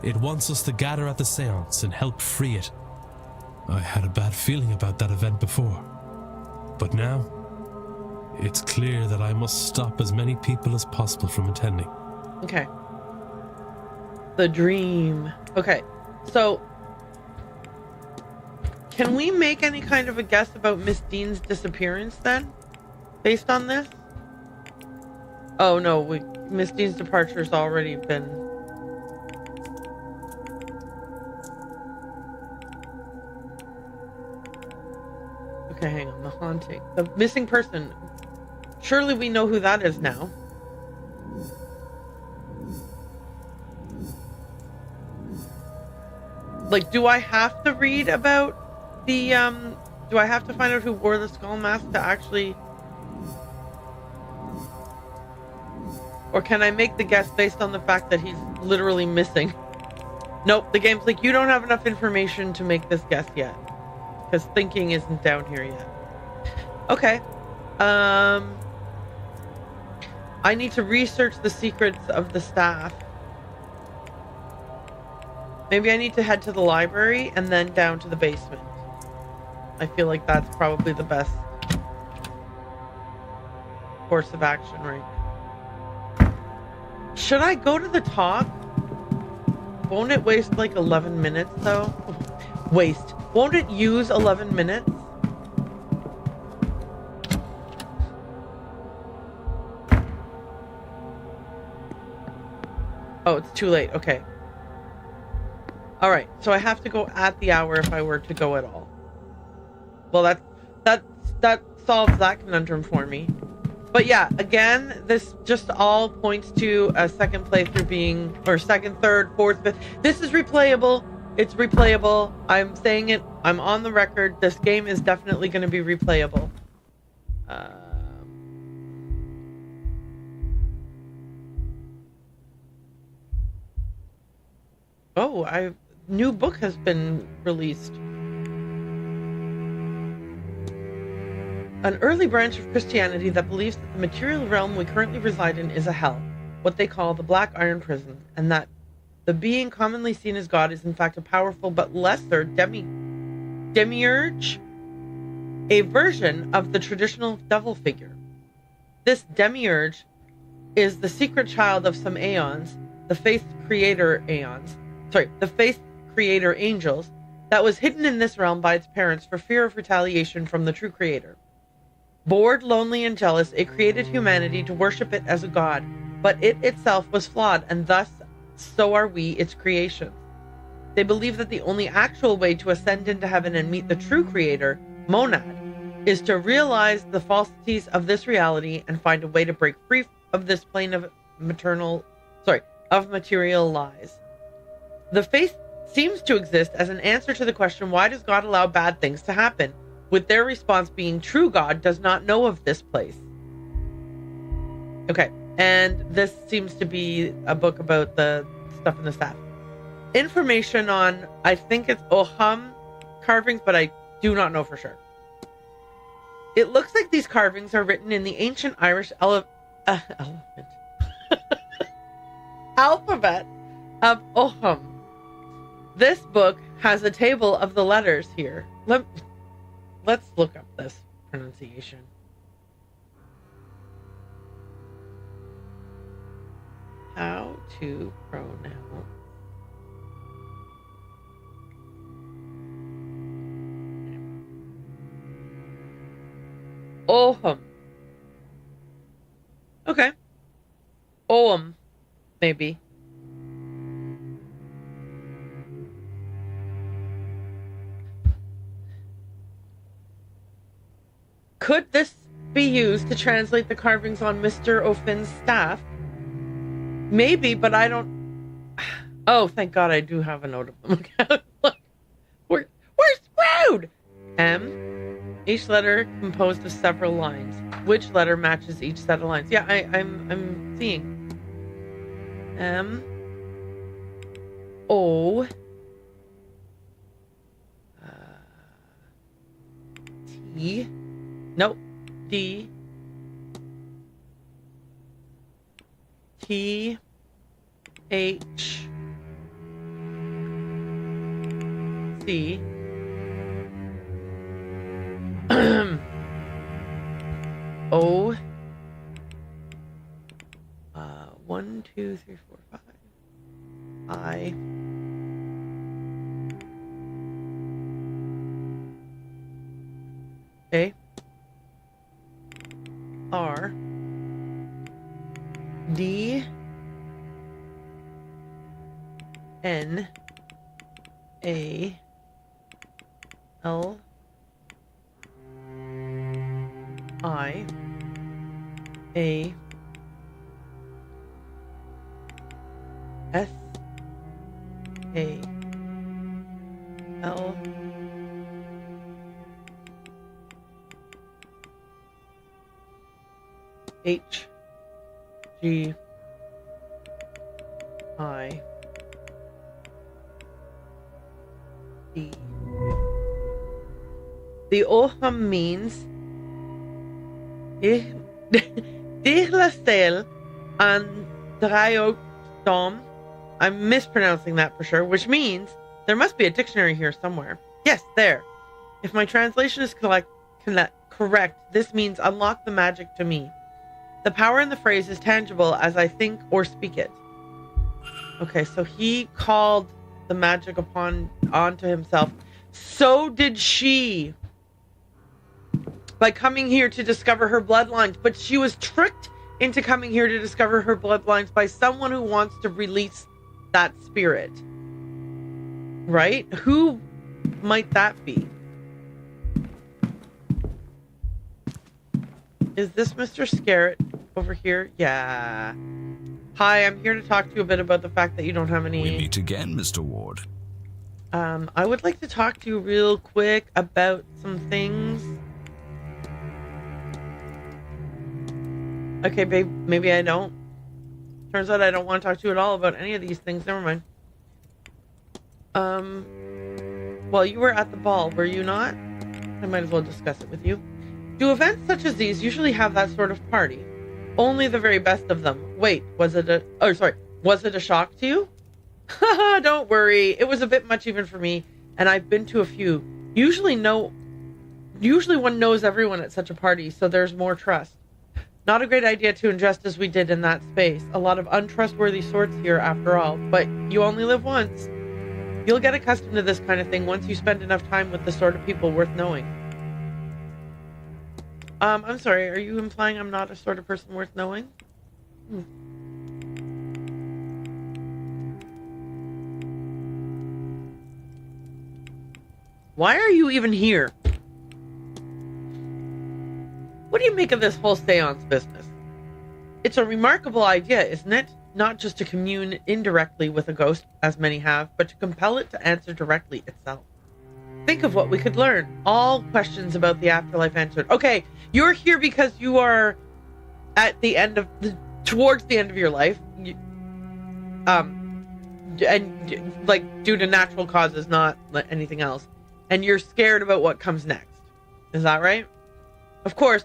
It wants us to gather at the Séance and help free it. I had a bad feeling about that event before. But now, it's clear that I must stop as many people as possible from attending. Okay. The dream. Okay. So, can we make any kind of a guess about Miss Dean's disappearance then? Based on this? Oh no, Miss Dean's departure's already been... Okay, hang on. The haunting. The missing person. Surely we know who that is now. Like, do I have to read about the, do I have to find out who wore the skull mask to actually... Or can I make the guess based on the fact that he's literally missing? Nope, the game's like, you don't have enough information to make this guess yet. Because thinking isn't down here yet. Okay. I need to research the secrets of the staff. Maybe I need to head to the library and then down to the basement. I feel like that's probably the best course of action right now. Should I go to the top? Won't it waste like 11 minutes though? Waste. Won't it use 11 minutes? Oh, it's too late. Okay. All right. So I have to go at the hour if I were to go at all. Well, that solves that conundrum for me. But yeah, again, this just all points to a second playthrough being, or second, third, fourth, fifth. This is replayable. It's replayable. I'm saying it. I'm on the record. This game is definitely going to be replayable. Oh, new book has been released. An early branch of Christianity that believes that the material realm we currently reside in is a hell, what they call the Black Iron Prison, and that the being commonly seen as God is in fact a powerful but lesser demiurge, a version of the traditional devil figure. This demiurge is the secret child of some aeons, the faith creator angels, that was hidden in this realm by its parents for fear of retaliation from the true creator. Bored, lonely, and jealous, it created humanity to worship it as a god, but it itself was flawed, and thus so are we, its creations. They believe that the only actual way to ascend into heaven and meet the true creator, Monad, is to realize the falsities of this reality and find a way to break free of this plane of material lies. The faith seems to exist as an answer to the question, why does God allow bad things to happen? With their response being, true God does not know of this place. Okay, and this seems to be a book about the stuff in the staff. Information on, I think it's Oham carvings, but I do not know for sure. It looks like these carvings are written in the ancient Irish alphabet of Oham. This book has a table of the letters here. Let's look up this pronunciation. How to pronounce Oham. Okay. Ohm, maybe. Could this be used to translate the carvings on Mr. O'Finn's staff? Maybe, but I don't... Oh, thank God I do have a note of them. Look, we're screwed! M. Each letter composed of several lines. Which letter matches each set of lines? Yeah, I'm seeing. M. O. T. Nope. D. T. H. C. O. 1, 2, 3, 4, 5. I. A. R. D. N. A. L. I. A. S. A. L. H. G. I. D. The Oham means Dihlasel and Dryokdom. I'm mispronouncing that for sure, which means there must be a dictionary here somewhere. Yes, there. If my translation is correct, this means unlock the magic to me. The power in the phrase is tangible as I think or speak it. Okay, so he called the magic onto himself. So did she. By coming here to discover her bloodlines. But she was tricked into coming here to discover her bloodlines by someone who wants to release that spirit. Right? Who might that be? Is this Mr. Scarrett over here? Yeah. Hi, I'm here to talk to you a bit about the fact that you don't have any... We meet again, Mr. Ward. I would like to talk to you real quick about some things. Okay, babe, maybe I don't. Turns out I don't want to talk to you at all about any of these things. Never mind. Well, you were at the ball, were you not? I might as well discuss it with you. Do events such as these usually have that sort of party? Only the very best of them. Wait, was it a shock to you? Haha, don't worry. It was a bit much even for me, and I've been to a few. Usually one knows everyone at such a party, so there's more trust. Not a great idea to ingest as we did in that space. A lot of untrustworthy sorts here after all, but you only live once. You'll get accustomed to this kind of thing once you spend enough time with the sort of people worth knowing. I'm sorry, are you implying I'm not a sort of person worth knowing? Why are you even here? What do you make of this whole seance business? It's a remarkable idea, isn't it? Not just to commune indirectly with a ghost, as many have, but to compel it to answer directly itself. Think of what we could learn. All questions about the afterlife answered. Okay, you're here because you are at the end of towards the end of your life. And like due to natural causes, not anything else. And you're scared about what comes next. Is that right? Of course,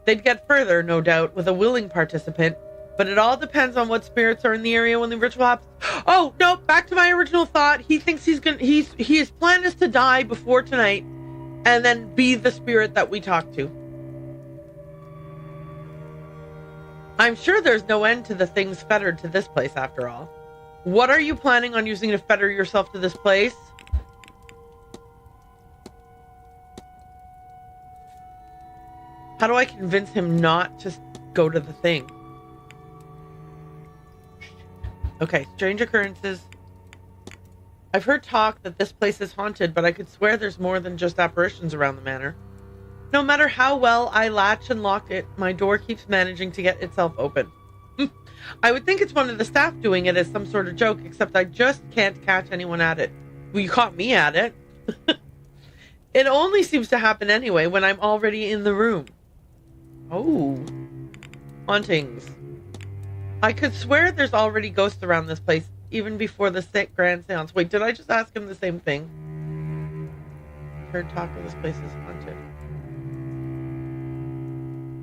they'd get further, no doubt, with a willing participant, but it all depends on what spirits are in the area when the ritual happens. Oh, no, back to my original thought. He thinks his plan is to die before tonight and then be the spirit that we talk to. I'm sure there's no end to the things fettered to this place after all. What are you planning on using to fetter yourself to this place? How do I convince him not to go to the thing? Okay, strange occurrences. I've heard talk that this place is haunted, but I could swear there's more than just apparitions around the manor. No matter how well I latch and lock it, my door keeps managing to get itself open. I would think it's one of the staff doing it as some sort of joke, except I just can't catch anyone at it. Well, you caught me at it. It only seems to happen anyway when I'm already in the room. Oh. Hauntings. I could swear there's already ghosts around this place, even before the grand seance. Wait, did I just ask him the same thing? Heard talk of this place is haunted.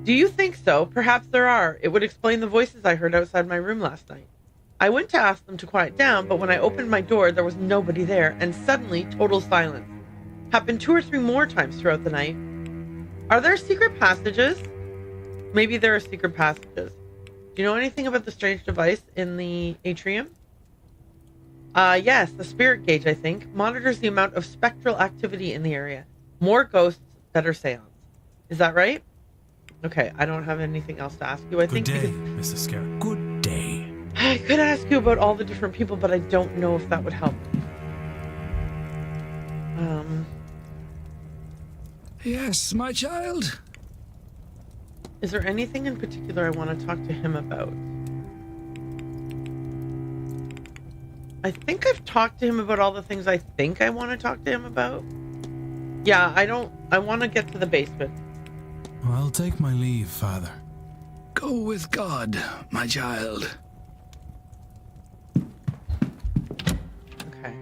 Do you think so? Perhaps there are. It would explain the voices I heard outside my room last night. I went to ask them to quiet down, but when I opened my door, there was nobody there, and suddenly, total silence. Happened 2 or 3 more times throughout the night. Are there secret passages? Maybe there are secret passages. Do you know anything about the strange device in the atrium? Yes, the spirit gauge, I think, monitors the amount of spectral activity in the area. More ghosts, better seance. Is that right? Okay, I don't have anything else to ask you. Good day, Mrs. Scarab. Good day. I could ask you about all the different people, but I don't know if that would help. Yes, my child? Is there anything in particular I want to talk to him about? I think I've talked to him about all the things I think I want to talk to him about. Yeah, I want to get to the basement. I'll take my leave, Father. Go with God, my child. Okay.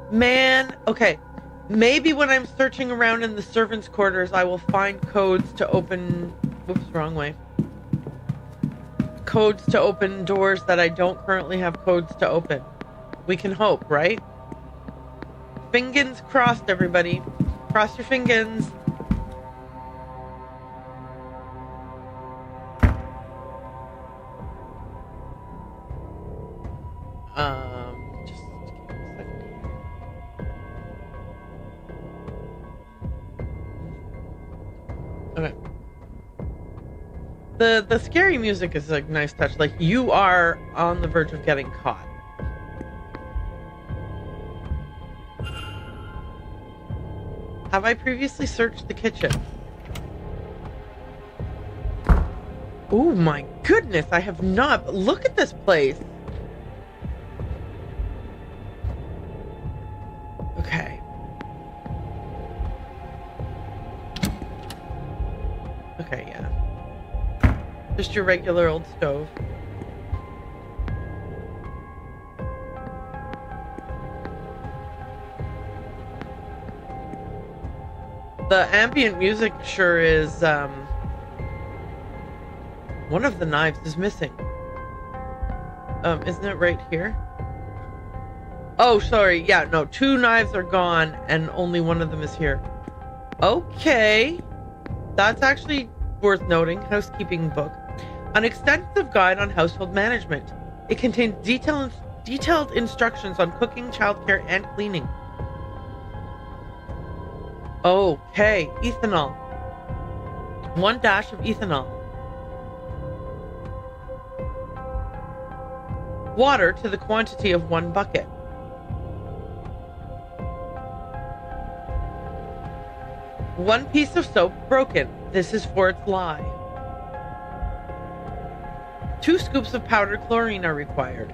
Man, okay. Maybe when I'm searching around in the servants' quarters, I will find codes to open... Whoops, wrong way. Codes to open doors that I don't currently have codes to open. We can hope, right? Fingers crossed, everybody. Cross your fingers. Just give me a second here. Okay. The scary music is a nice touch. Like, you are on the verge of getting caught. Have I previously searched the kitchen? Oh my goodness, I have not. Look at this place. Okay. Okay, yeah. Just your regular old stove. The ambient music sure is, one of the knives is missing. Isn't it right here? Oh, sorry. Yeah, no, 2 knives are gone and only one of them is here. Okay. That's actually worth noting. Housekeeping book. An extensive guide on household management. It contains detailed instructions on cooking, childcare, and cleaning. Okay. Ethanol. 1 dash of ethanol. Water to the quantity of 1 bucket. One piece of soap broken. This is for its lye. 2 scoops of powdered chlorine are required.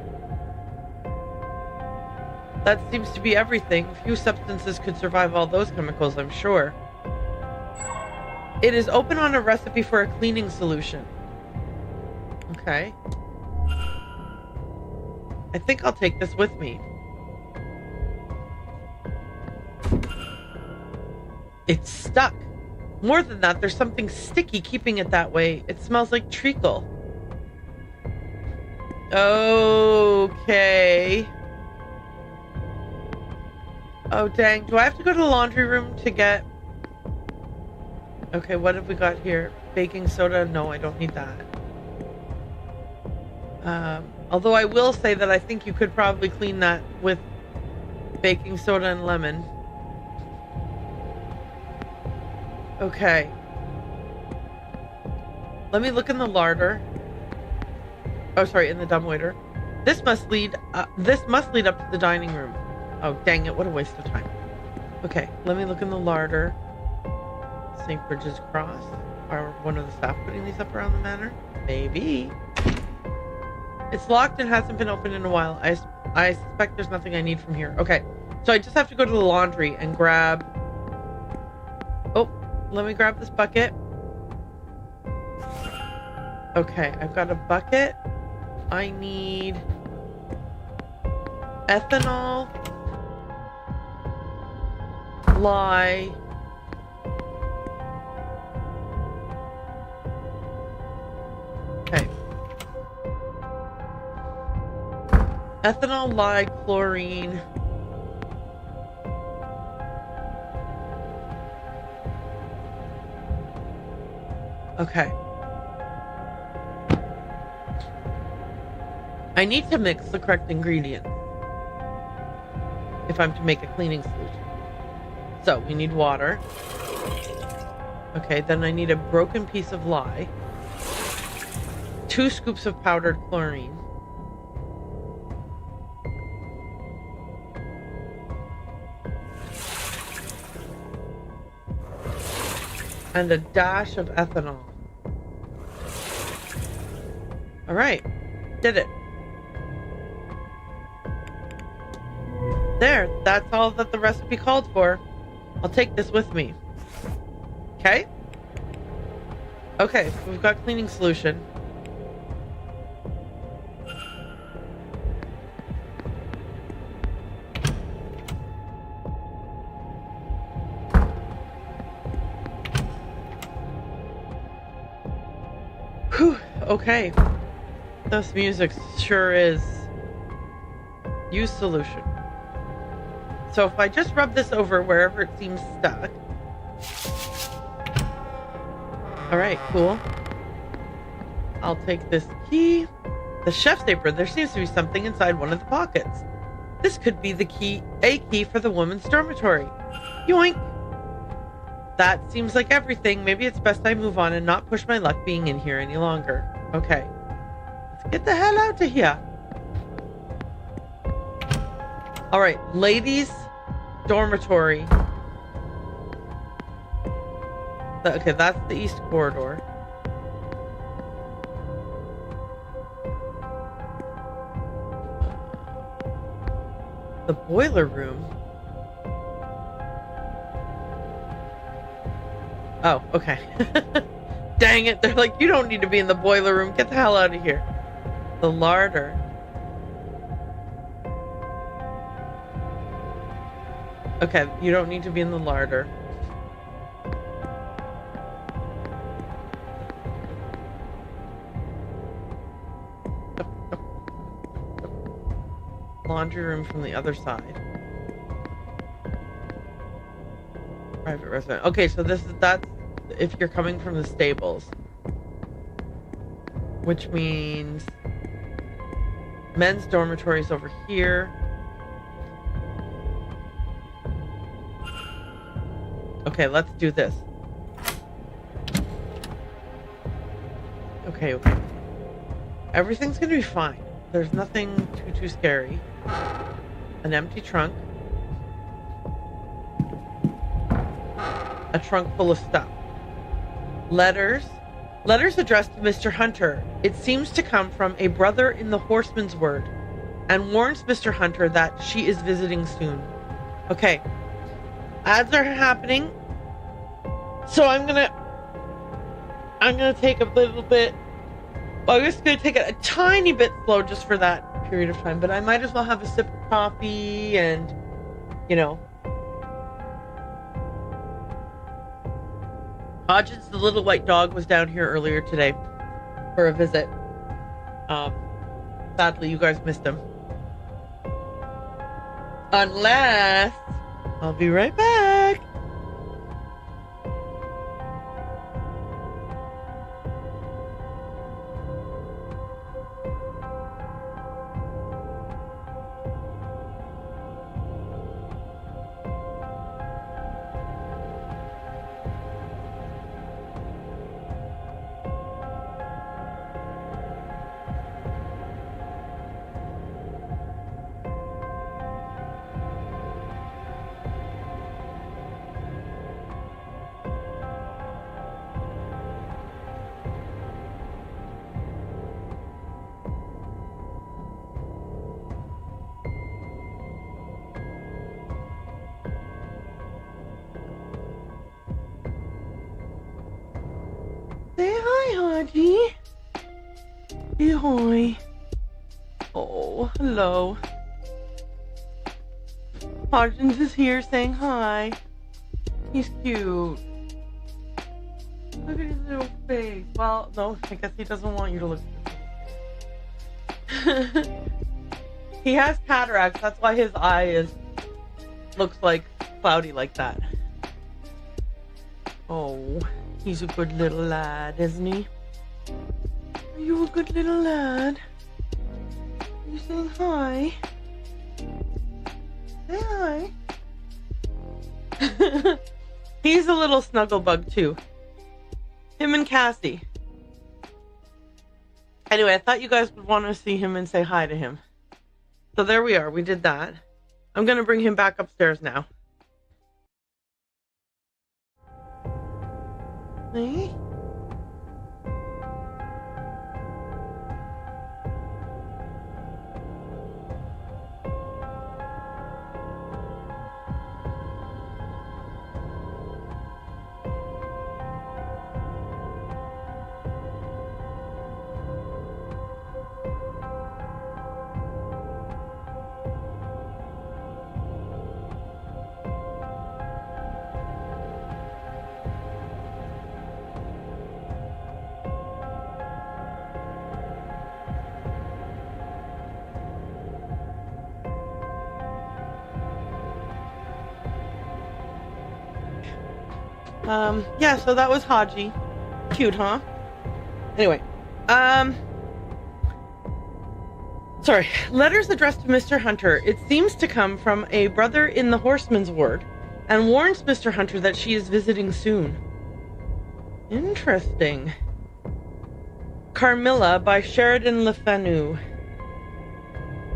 That seems to be everything. Few substances could survive all those chemicals, I'm sure. It is open on a recipe for a cleaning solution. Okay. I think I'll take this with me. It's stuck. More than that, there's something sticky keeping it that way. It smells like treacle. Okay. Oh, dang. Do I have to go to the laundry room to get... Okay, what have we got here? Baking soda? No, I don't need that. Although I will say that I think you could probably clean that with baking soda and lemon. Okay. Let me look in the larder. Oh, sorry, in the dumbwaiter. This must lead up to the dining room. Oh, dang it, what a waste of time. Okay, let me look in the larder. St. Bridget's Cross. Are one of the staff putting these up around the manor? Maybe. It's locked and hasn't been opened in a while. I suspect there's nothing I need from here. Okay, so I just have to go to the laundry and grab... Oh, let me grab this bucket. Okay, I've got a bucket. I need ethanol, lye, okay. Ethanol, lye, chlorine. Okay. I need to mix the correct ingredients if I'm to make a cleaning solution. So we need water. Okay, then I need a broken piece of lye, 2 scoops of powdered chlorine, and a dash of ethanol. All right, did it. There, that's all that the recipe called for. I'll take this with me. Okay? Okay, so we've got cleaning solution. Whew, okay. This music sure is... Use solution. So if I just rub this over wherever it seems stuck. All right, cool. I'll take this key. The chef's apron. There seems to be something inside one of the pockets. This could be the key, a key for the woman's dormitory. Yoink. That seems like everything. Maybe it's best I move on and not push my luck being in here any longer. Okay. Let's get the hell out of here. All right, ladies' dormitory. Okay, that's the east corridor. The boiler room. Oh, okay. Dang it. They're like, you don't need to be in the boiler room. Get the hell out of here. The larder. Okay, you don't need to be in the larder. Laundry room from the other side. Private resident. Okay, so that's if you're coming from the stables. Which means men's dormitory is over here. Okay, let's do this. Okay. Everything's gonna be fine. There's nothing too scary. An empty trunk. A trunk full of stuff. Letters. Letters addressed to Mr. Hunter. It seems to come from a brother in the Horseman's Word and warns Mr. Hunter that she is visiting soon. Okay. Ads are happening. So I'm gonna take a little bit. Well, I'm just gonna take it a tiny bit slow just for that period of time, but I might as well have a sip of coffee and, you know. Hodges, the little white dog, was down here earlier today for a visit. Sadly, you guys missed him. Unless... I'll be right back. Say hi, Haji. Say hi. Oh, hello. Hodgins is here saying hi. He's cute. Look at his little face. Well, no, I guess he doesn't want you to look at his face. He has cataracts. That's why his eye looks like cloudy like that. Oh, he's a good little lad, isn't he? Are you a good little lad? Are you saying hi? Say hi. He's a little snuggle bug too. Him and Cassie. Anyway, I thought you guys would want to see him and say hi to him. So there we are. We did that. I'm going to bring him back upstairs now. See? Yeah, so that was Haji. Cute, huh? Anyway, sorry. Letters addressed to Mr. Hunter. It seems to come from a brother in the Horseman's Word and warns Mr. Hunter that she is visiting soon. Interesting. Carmilla by Sheridan Le Fanu.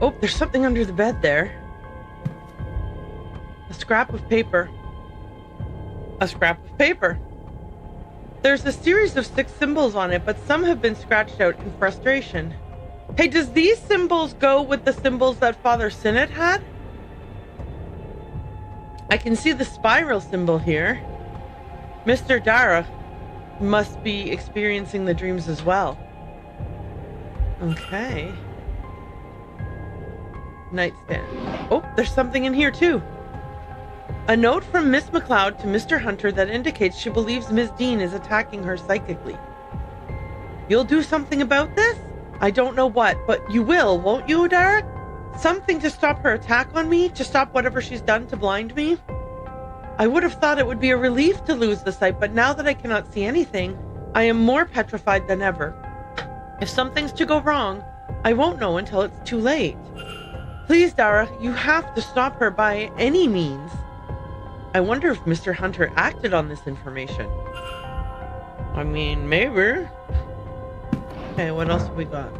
Oh, there's something under the bed there. A scrap of paper. A scrap of paper. There's a series of 6 symbols on it, but some have been scratched out in frustration. Hey, does these symbols go with the symbols that Father Sinnott had? I can see the spiral symbol here. Mr. Dara must be experiencing the dreams as well. Okay. Nightstand. Oh, there's something in here too. A note from Miss McLeod to Mr. Hunter that indicates she believes Miss Dean is attacking her psychically. You'll do something about this? I don't know what, but you will, won't you, Derek? Something to stop her attack on me? To stop whatever she's done to blind me? I would have thought it would be a relief to lose the sight, but now that I cannot see anything, I am more petrified than ever. If something's to go wrong, I won't know until it's too late. Please, Dara, you have to stop her by any means. I wonder if Mr. Hunter acted on this information. I mean, maybe. Okay, what else have we got?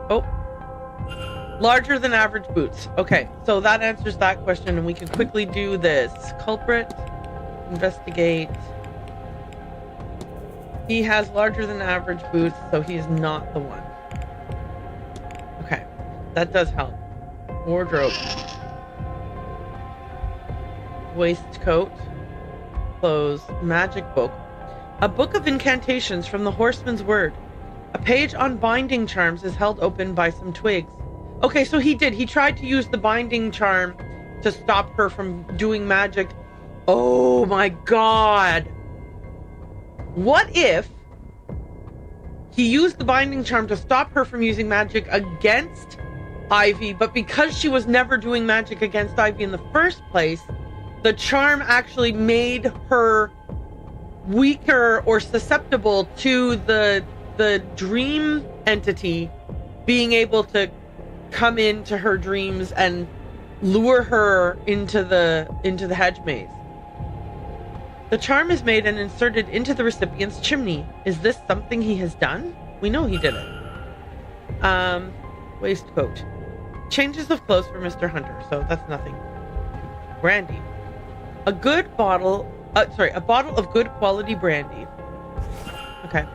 Oh. Larger than average boots. Okay, so that answers that question, and we can quickly do this. Culprit. Investigate. He has larger than average boots, so he is not the one. Okay, that does help. Wardrobe. Waistcoat. Clothes. Magic book. A book of incantations from the Horseman's Word. A page on binding charms is held open by some twigs. Okay, so he tried to use the binding charm to stop her from doing magic. Oh my god. What if he used the binding charm to stop her from using magic against Ivy, but because she was never doing magic against Ivy in the first place, the charm actually made her weaker or susceptible to the dream entity being able to come into her dreams and lure her into the hedge maze. The charm is made and inserted into the recipient's chimney. Is this something he has done? We know he did it. Waistcoat. Changes of clothes for Mr. Hunter, so that's nothing. Brandy. A bottle of good quality brandy. Okay.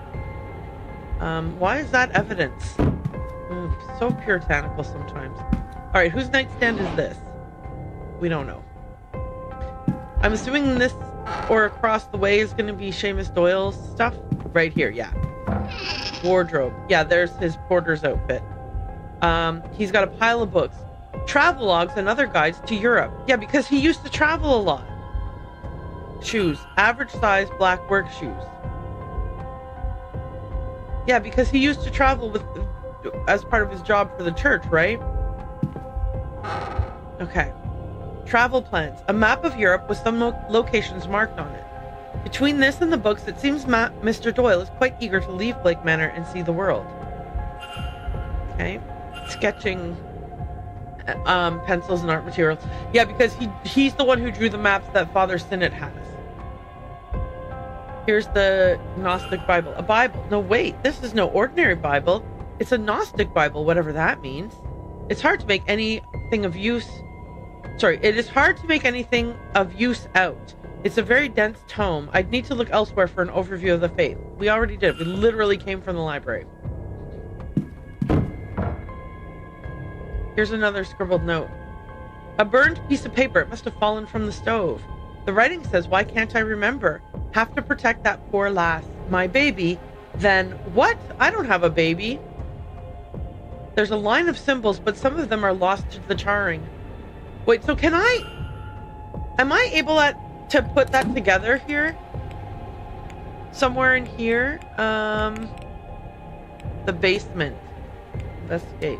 Why is that evidence? So puritanical sometimes. Alright, whose nightstand is this? We don't know. I'm assuming this or across the way is going to be Seamus Doyle's stuff. Right here, yeah. Wardrobe. Yeah, there's his porter's outfit. He's got a pile of books. Travelogues and other guides to Europe. Yeah, because he used to travel a lot. Shoes. Average size black work shoes. Yeah, because he used to travel as part of his job for the church, right? Okay. Travel plans. A map of Europe with some locations marked on it. Between this and the books, it seems Mr. Doyle is quite eager to leave Blake Manor and see the world. Okay. Sketching pencils and art materials. Yeah, because he's the one who drew the maps that Father Sinnott has. Here's the Gnostic Bible. A Bible. No, wait. This is no ordinary Bible. It's a Gnostic Bible, whatever that means. It's hard to make anything of use. Sorry, it is hard to make anything of use out. It's a very dense tome. I'd need to look elsewhere for an overview of the faith. We already did. We literally came from the library. Here's another scribbled note. A burned piece of paper. It must have fallen from the stove. The writing says, why can't I remember? Have to protect that poor lass. My baby. Then, what? I don't have a baby. There's a line of symbols, but some of them are lost to the charring. Wait, so am I able to put that together here? Somewhere in here? The basement. Investigate.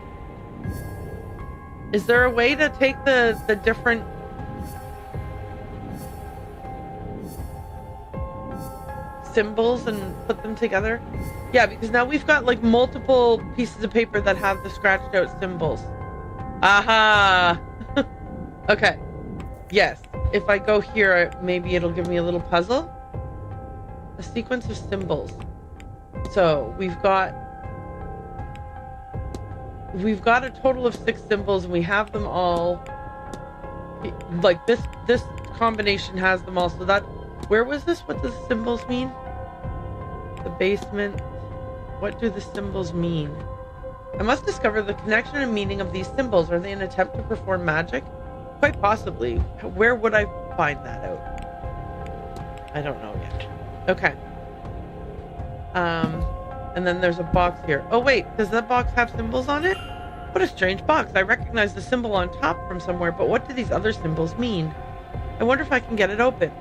Is there a way to take the different symbols and put them together? Yeah, because now we've got like multiple pieces of paper that have the scratched out symbols. Aha! Okay. Yes. If I go here, maybe it'll give me a little puzzle. A sequence of symbols. So we've got a total of 6 symbols, and we have them all. Like this combination has them all. So that, where was this? What does the symbols mean? The basement. What do the symbols mean? I must discover the connection and meaning of these symbols. Are they an attempt to perform magic? Quite possibly. Where would I find that out? I don't know yet. Okay. And then there's a box here. Oh wait, does that box have symbols on it? What a strange box. I recognize the symbol on top from somewhere, but what do these other symbols mean? I wonder if I can get it open.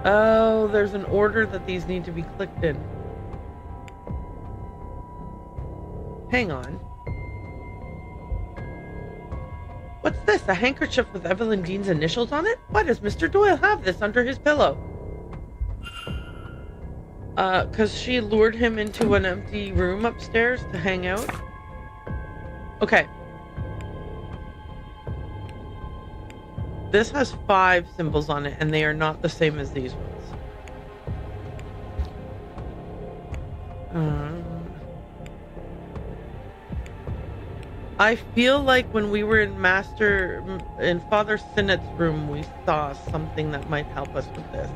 Oh, there's an order that these need to be clicked in. Hang on. What's this? A handkerchief with Evelyn Dean's initials on it? Why does Mr. Doyle have this under his pillow? Because she lured him into an empty room upstairs to hang out. Okay. This has 5 symbols on it, and they are not the same as these ones. I feel like when we were in Father Sinnett's room, we saw something that might help us with this.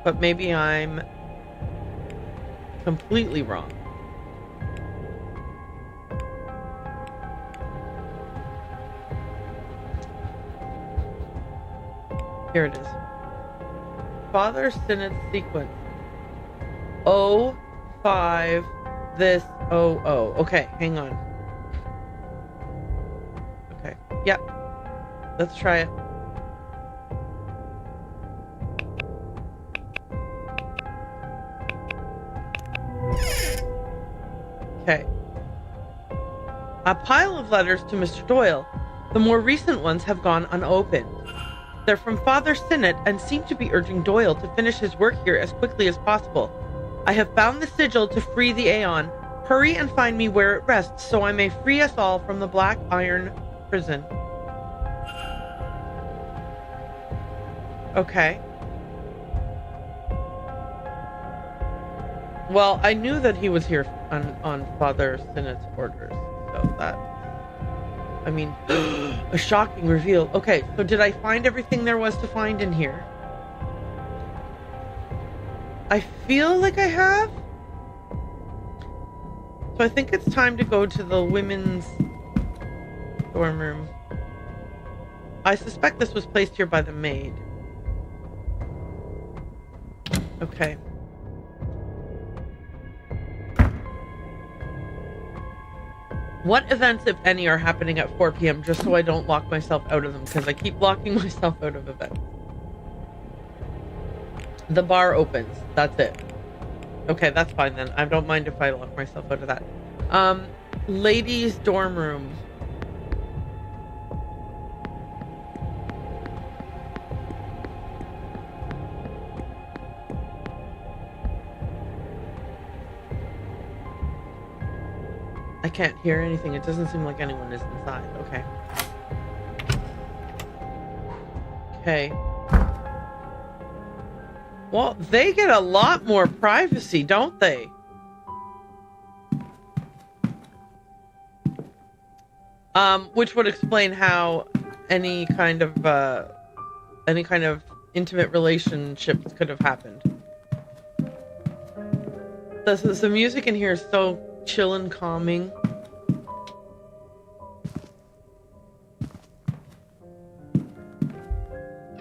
But maybe I'm completely wrong. Here it is. Father Sinnett's sequence. 05 this 00. Okay, hang on. Okay. Yep. Let's try it. Okay. A pile of letters to Mr. Doyle. The more recent ones have gone unopened. They're from Father Sinnett and seem to be urging Doyle to finish his work here as quickly as possible. I have found the sigil to free the Aeon. Hurry and find me where it rests, so I may free us all from the Black Iron prison. Okay. Well, I knew that he was here on Father Sinnett's orders, so that... I mean, a shocking reveal. Okay, so did I find everything there was to find in here? I feel like I have. So I think it's time to go to the women's dorm room. I suspect this was placed here by the maid. Okay. What events, if any, are happening at 4 p.m. just so I don't lock myself out of them, because I keep locking myself out of events. The bar opens. That's it. Okay, that's fine then. I don't mind if I lock myself out of that. Ladies' dorm room. I can't hear anything. It doesn't seem like anyone is inside. Okay. Okay. Well, they get a lot more privacy, don't they? Which would explain how any kind of intimate relationships could have happened. The music in here is so chill and calming.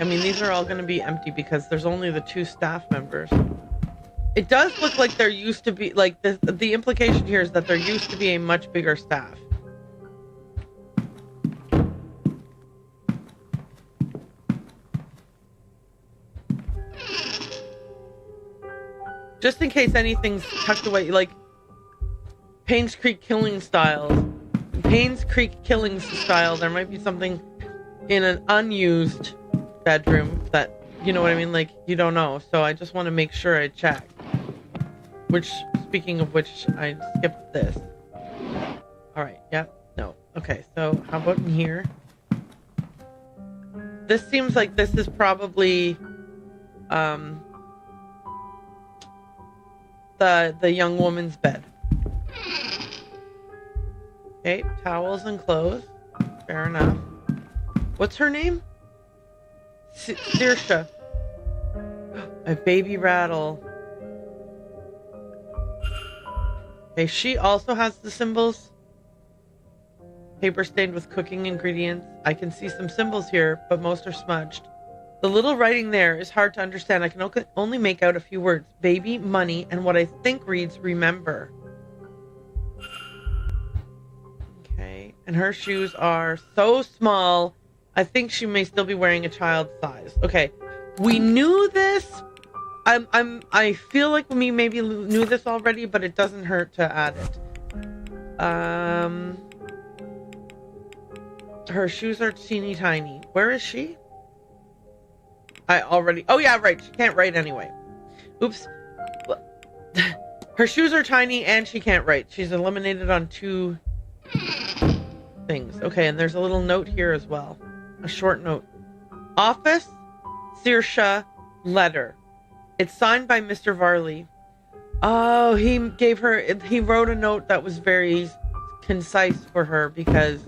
I mean, these are all going to be empty because there's only the 2 staff members. It does look like there used to be, like, the implication here is that there used to be a much bigger staff. Just in case anything's tucked away, like Payne's Creek killing style, there might be something in an unused bedroom that, you know what I mean, like, you don't know. So I just want to make sure I check. Which, speaking of which, I skipped this. Alright, yeah, no. Okay, so how about in here? This seems like this is probably the young woman's bed. Okay, towels and clothes. Fair enough. What's her name? Saoirse. A baby rattle. Okay, she also has the symbols. Paper stained with cooking ingredients. I can see some symbols here, but most are smudged. The little writing there is hard to understand. I can only make out a few words. Baby, money, and what I think reads remember. Okay. And her shoes are so small. I think she may still be wearing a child's size. Okay. We knew this. I feel like we maybe knew this already, but it doesn't hurt to add it. Her shoes are teeny tiny. Where is she? Oh yeah, right. She can't write anyway. Oops. Her shoes are tiny and she can't write. She's eliminated on 2 things. Okay, and there's a little note here as well. A short note. Office, Saoirse, letter. It's signed by Mr. Varley. Oh, he wrote a note that was very concise for her because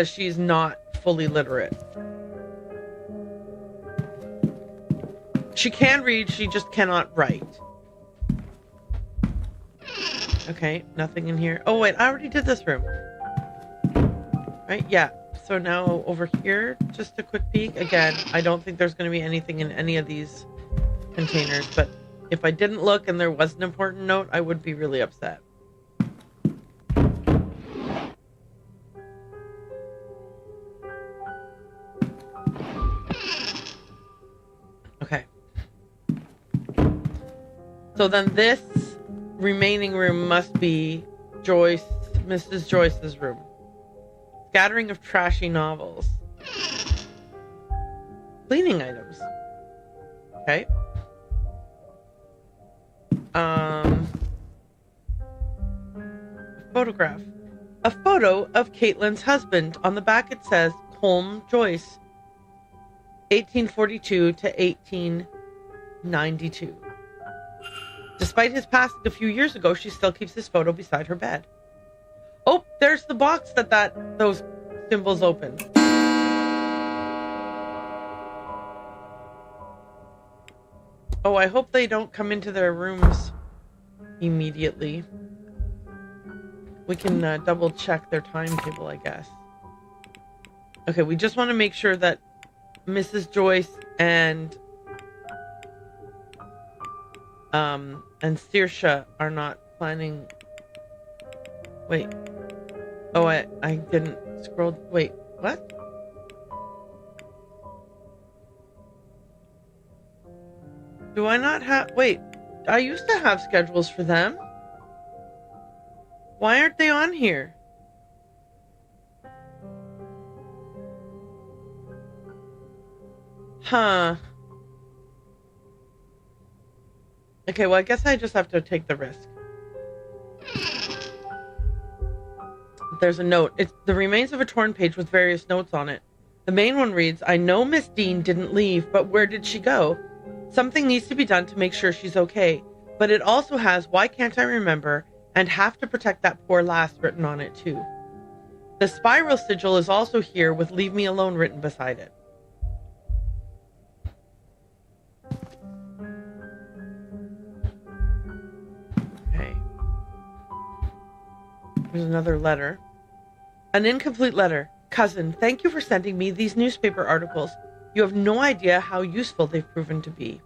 she's not fully literate. She can read, she just cannot write. Okay, nothing in here. Oh wait, I already did this room. Right, yeah. So now over here, just a quick peek. Again, I don't think there's going to be anything in any of these containers, but if I didn't look and there was an important note, I would be really upset. Okay. So then this remaining room must be Mrs. Joyce's room. Scattering of trashy novels. Cleaning items. Okay. Photograph. A photo of Caitlin's husband. On the back it says Colm Joyce, 1842 to 1892. Despite his passing a few years ago, she still keeps his photo beside her bed. Oh, there's the box that those symbols open. Oh, I hope they don't come into their rooms immediately. We can double check their timetable, I guess. Okay, we just want to make sure that Mrs. Joyce and Saoirse are not planning. Wait. Oh, I didn't scroll. Wait, what? Do I not have... Wait, I used to have schedules for them. Why aren't they on here? Huh. Okay, well, I guess I just have to take the risk. There's a note. It's the remains of a torn page with various notes on it. The main one reads, I know Miss Dean didn't leave, but where did she go? Something needs to be done to make sure she's okay. But it also has, why can't I remember, and have to protect that poor lass written on it too. The spiral sigil is also here with leave me alone written beside it. Okay. There's another letter. An incomplete letter. Cousin, thank you for sending me these newspaper articles. You have no idea how useful they've proven to be.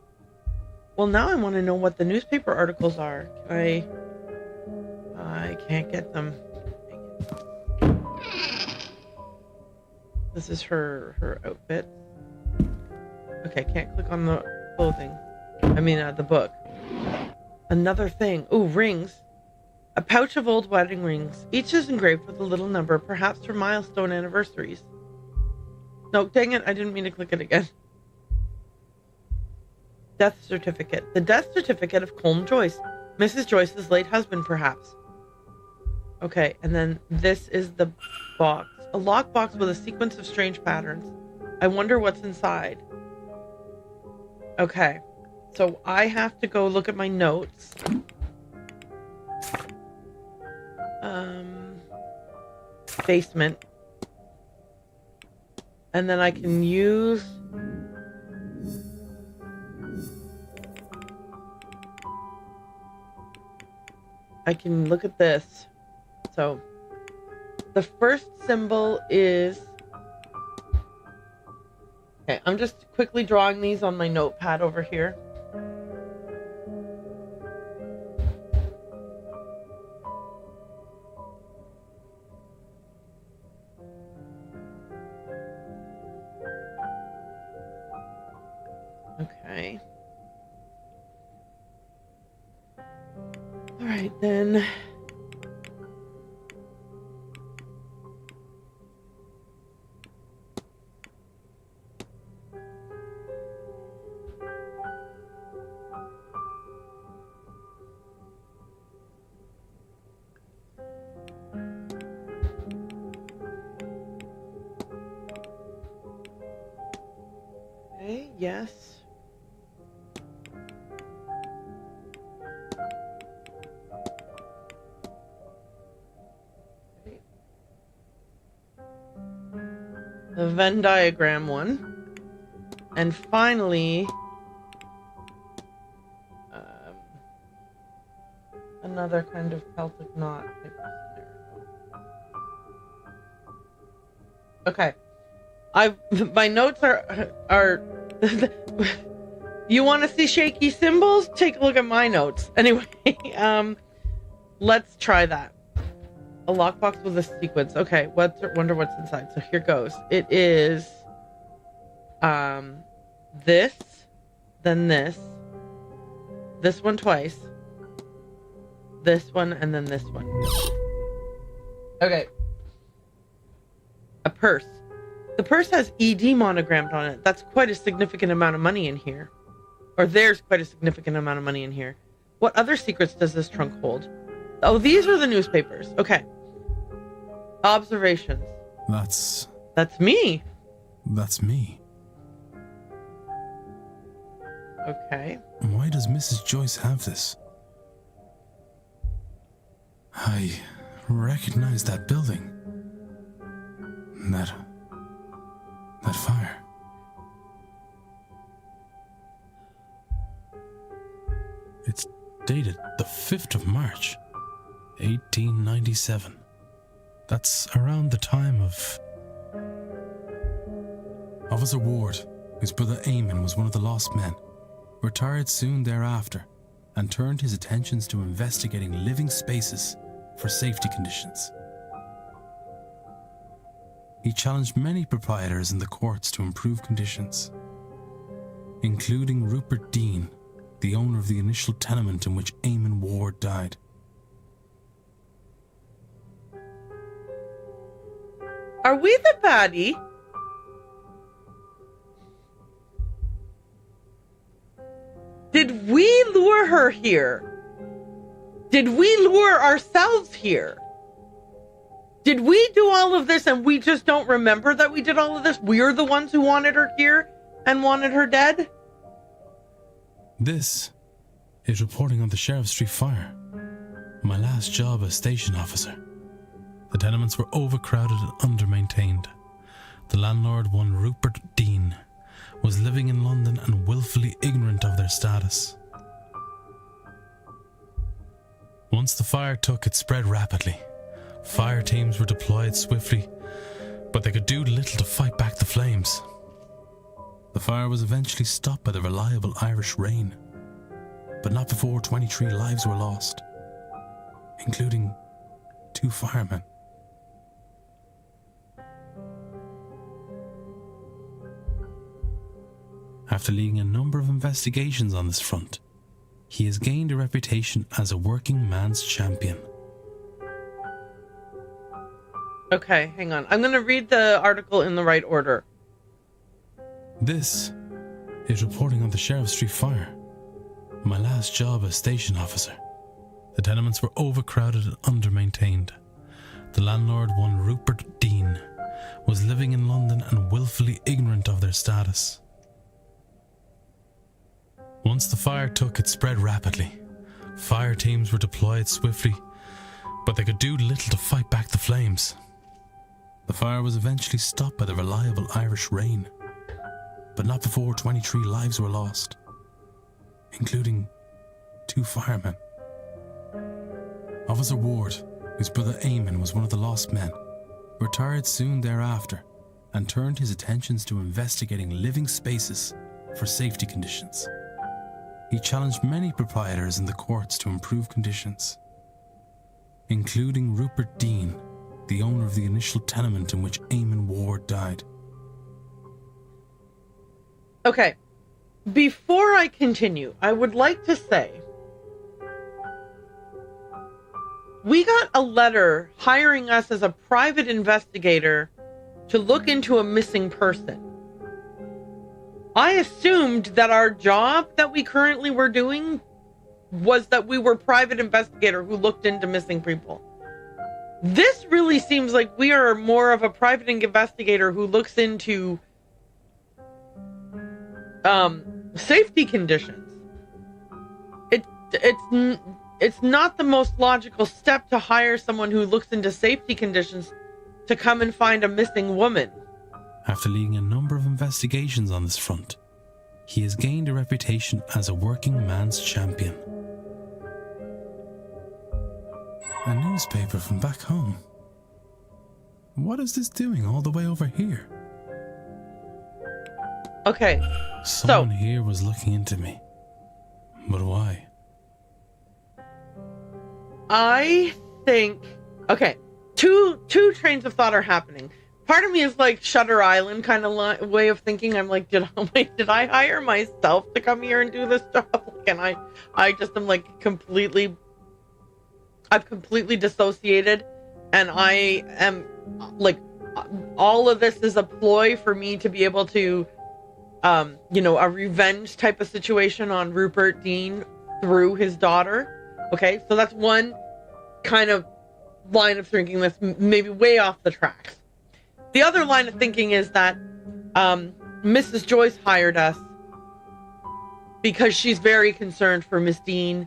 Well, now I want to know what the newspaper articles are. I can't get them. This is her outfit. Okay, can't click on the clothing. I mean, the book. Another thing. Ooh, rings. A pouch of old wedding rings. Each is engraved with a little number, perhaps for milestone anniversaries. No, dang it, I didn't mean to click it again. Death certificate. The death certificate of Colm Joyce. Mrs. Joyce's late husband, perhaps. Okay, and then this is the box. A lockbox with a sequence of strange patterns. I wonder what's inside. Okay, so I have to go look at my notes. Basement. And then I can use... I can look at this. So, The first symbol is... Okay, I'm just quickly drawing these on my notepad over here. Okay. All right, then. Okay, yes. The Venn diagram one. And finally, another kind of Celtic knot type of scenario. Okay. My notes are you want to see shaky symbols? Take a look at my notes. Anyway, let's try that. A lockbox with a sequence. Okay, wonder what's inside. So here goes. It is this, then this one twice, this one, and then this one. Okay. A purse. The purse has ED monogrammed on it. That's quite a significant amount of money in here. Or there's quite a significant amount of money in here. What other secrets does this trunk hold? Oh, these are the newspapers. Okay. Observations. That's me. That's me. Okay. Why does Mrs. Joyce have this? I recognize that building. That fire. It's dated the 5th of March, 1897. That's around the time of Officer Ward, whose brother Eamon was one of the lost men, retired soon thereafter and turned his attentions to investigating living spaces for safety conditions. He challenged many proprietors in the courts to improve conditions, including Rupert Dean, the owner of the initial tenement in which Eamon Ward died. Are we the baddie? Did we lure her here? Did we lure ourselves here? Did we do all of this and we just don't remember that we did all of this? We're the ones who wanted her here and wanted her dead? This is reporting on the Sheriff Street fire. My last job as station officer. The tenements were overcrowded and under-maintained. The landlord, one Rupert Dean, was living in London and willfully ignorant of their status. Once the fire took, it spread rapidly. Fire teams were deployed swiftly, but they could do little to fight back the flames. The fire was eventually stopped by the reliable Irish rain, but not before 23 lives were lost, including 2 firemen. After leading a number of investigations on this front, he has gained a reputation as a working man's champion. Okay, hang on. I'm going to read the article in the right order. This is reporting on the Sheriff Street fire. My last job as station officer. The tenements were overcrowded and under-maintained. The landlord, one Rupert Dean, was living in London and willfully ignorant of their status. Once the fire took, it spread rapidly. Fire teams were deployed swiftly, but they could do little to fight back the flames. The fire was eventually stopped by the reliable Irish rain, but not before 23 lives were lost, including 2 firemen. Officer Ward, whose brother Eamon was one of the lost men, retired soon thereafter and turned his attentions to investigating living spaces for safety conditions. He challenged many proprietors in the courts to improve conditions, including Rupert Dean, the owner of the initial tenement in which Eamon Ward died. Okay, before I continue, I would like to say we got a letter hiring us as a private investigator to look into a missing person. I assumed that our job that we currently were doing was that we were private investigator who looked into missing people. This really seems like we are more of a private investigator who looks into safety conditions. It's not the most logical step to hire someone who looks into safety conditions to come and find a missing woman. After leading a number of investigations on this front, he has gained a reputation as a working man's champion. A newspaper from back home. What is this doing all the way over here? Okay, Someone here was looking into me. But why? I think, okay, two trains of thought are happening. Part of me is like Shutter Island kind of way of thinking. I'm like, did I hire myself to come here and do this job? And I just am like I've completely dissociated, and I am like, all of this is a ploy for me to be able to, a revenge type of situation on Rupert Dean through his daughter. Okay, so that's one kind of line of thinking that's maybe way off the tracks. The other line of thinking is that Mrs. Joyce hired us because she's very concerned for Miss Dean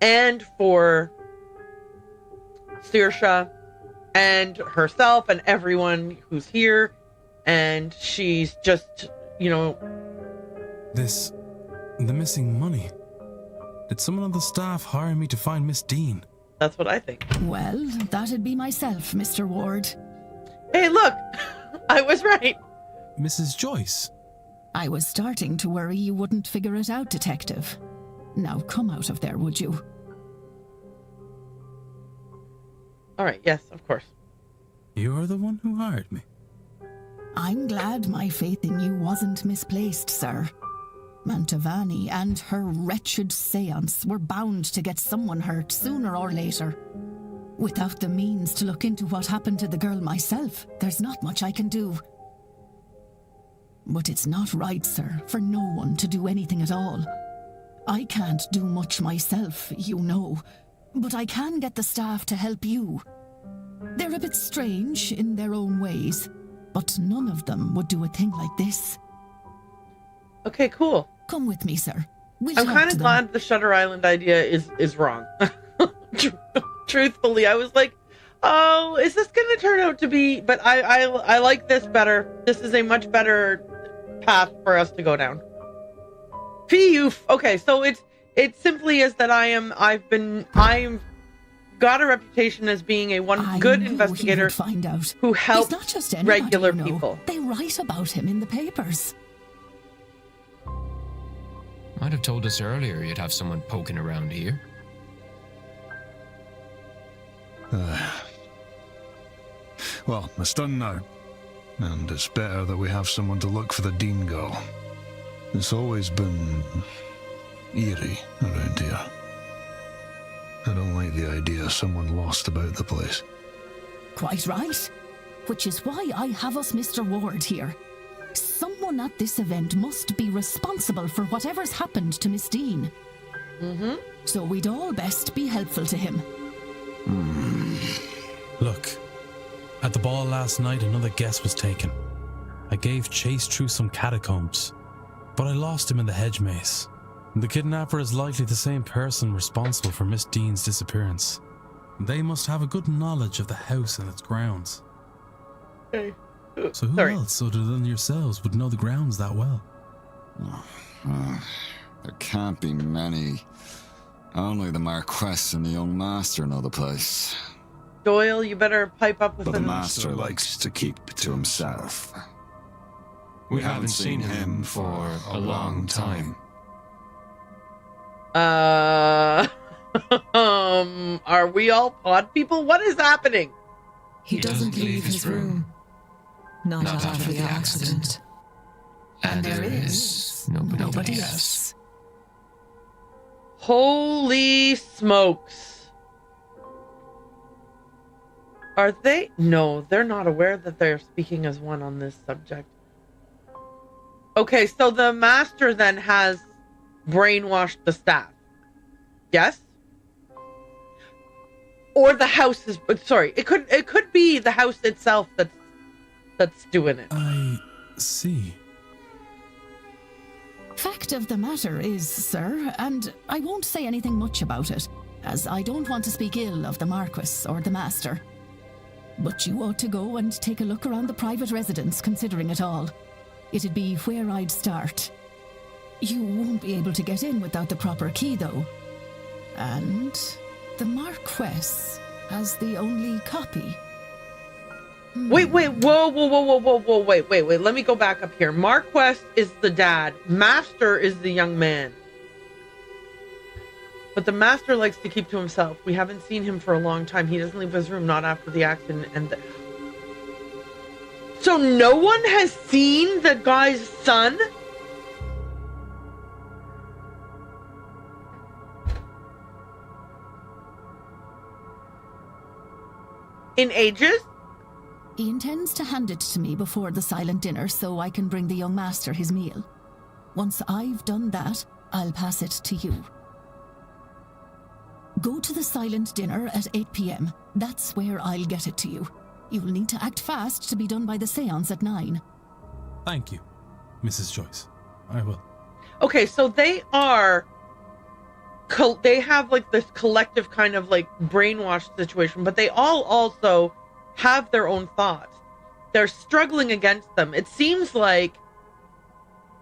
and for Saoirse and herself and everyone who's here, and she's just, The missing money. Did someone on the staff hire me to find Miss Dean? That's what I think. Well, that'd be myself, Mr. Ward. Hey, look, I was right. Mrs. Joyce? I was starting to worry you wouldn't figure it out, Detective. Now come out of there, would you? All right, yes, of course. You're the one who hired me. I'm glad my faith in you wasn't misplaced, sir. Mantovani and her wretched Séance were bound to get someone hurt sooner or later. Without the means to look into what happened to the girl myself, there's not much I can do. But it's not right, sir, for no one to do anything at all. I can't do much myself, but I can get the staff to help you. They're a bit strange in their own ways, but none of them would do a thing like this. Okay, cool. Come with me, sir. I'm kind of glad the Shutter Island idea is wrong. Truthfully, I was like, oh, is this going to turn out to be... But I like this better. This is a much better path for us to go down. Okay, so it simply is that I've got a reputation as being a good investigator find out. who helps not just anybody, regular people. They write about him in the papers. I'd have told us earlier you'd have someone poking around here. Well, it's done now. And it's better that we have someone to look for the Dean girl. It's always been eerie around here. I don't like the idea of someone lost about the place. Quite right. Which is why I have us Mr. Ward here. Someone at this event must be responsible for whatever's happened to Miss Dean. Mm-hmm. So we'd all best be helpful to him. Look, at the ball last night, another guess was taken. I gave chase through some catacombs, but I lost him in the hedge maze. The kidnapper is likely the same person responsible for Miss Dean's disappearance. They must have a good knowledge of the house and its grounds. Okay. So who else other than yourselves would know the grounds that well? There can't be many. Only the Marquess and the young master know the place. Doyle, you better pipe up with But the him. master likes to keep to himself. We haven't seen him for a long time. Are we all pod people? What is happening? He doesn't leave his room. Not after the accident. And there is nobody else. Holy smokes. Are they? No, they're not aware that they're speaking as one on this subject. Okay, so the master then has brainwashed the staff. Yes? Or the house is, sorry, it could be the house itself that's doing it. I see. Fact of the matter is, sir, and I won't say anything much about it, as I don't want to speak ill of the Marquis or the Master. But you ought to go and take a look around the private residence, considering it all. It'd be where I'd start. You won't be able to get in without the proper key, though. And the Marquess has the only copy. Wait, whoa, wait. Let me go back up here. Marquess is the dad. Master is the young man. But the master likes to keep to himself. We haven't seen him for a long time. He doesn't leave his room, not after the accident. So no one has seen the guy's son? In ages? He intends to hand it to me before the silent dinner so I can bring the young master his meal. Once I've done that, I'll pass it to you. Go to the silent dinner at 8 p.m. That's where I'll get it to you. You'll need to act fast to be done by the séance at 9. Thank you, Mrs. Joyce. I will. Okay, so they are... They have like this collective kind of like brainwashed situation, but they all also have their own thoughts. They're struggling against them. It seems like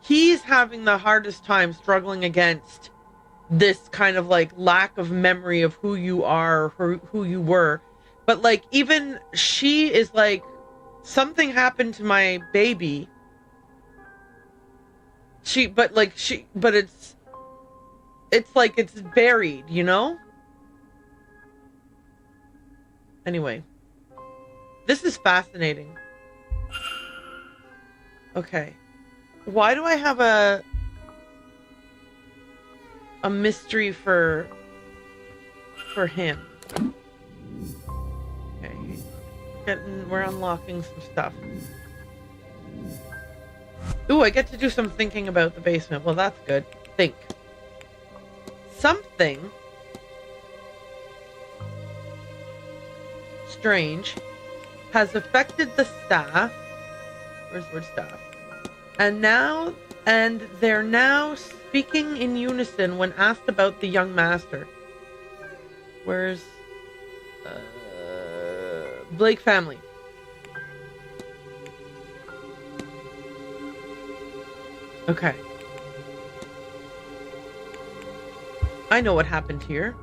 he's having the hardest time struggling against this kind of like lack of memory of who you are, or who you were. But like even she is like, something happened to my baby. But it's like it's buried, you know? Anyway. This is fascinating. Okay. Why do I have a mystery for him? Okay. We're unlocking some stuff. Ooh, I get to do some thinking about the basement. Well, that's good. Think. Something strange has affected the staff. Where's the word staff? And they're now speaking in unison when asked about the young master. Where's Blake family? Okay. I know what happened here.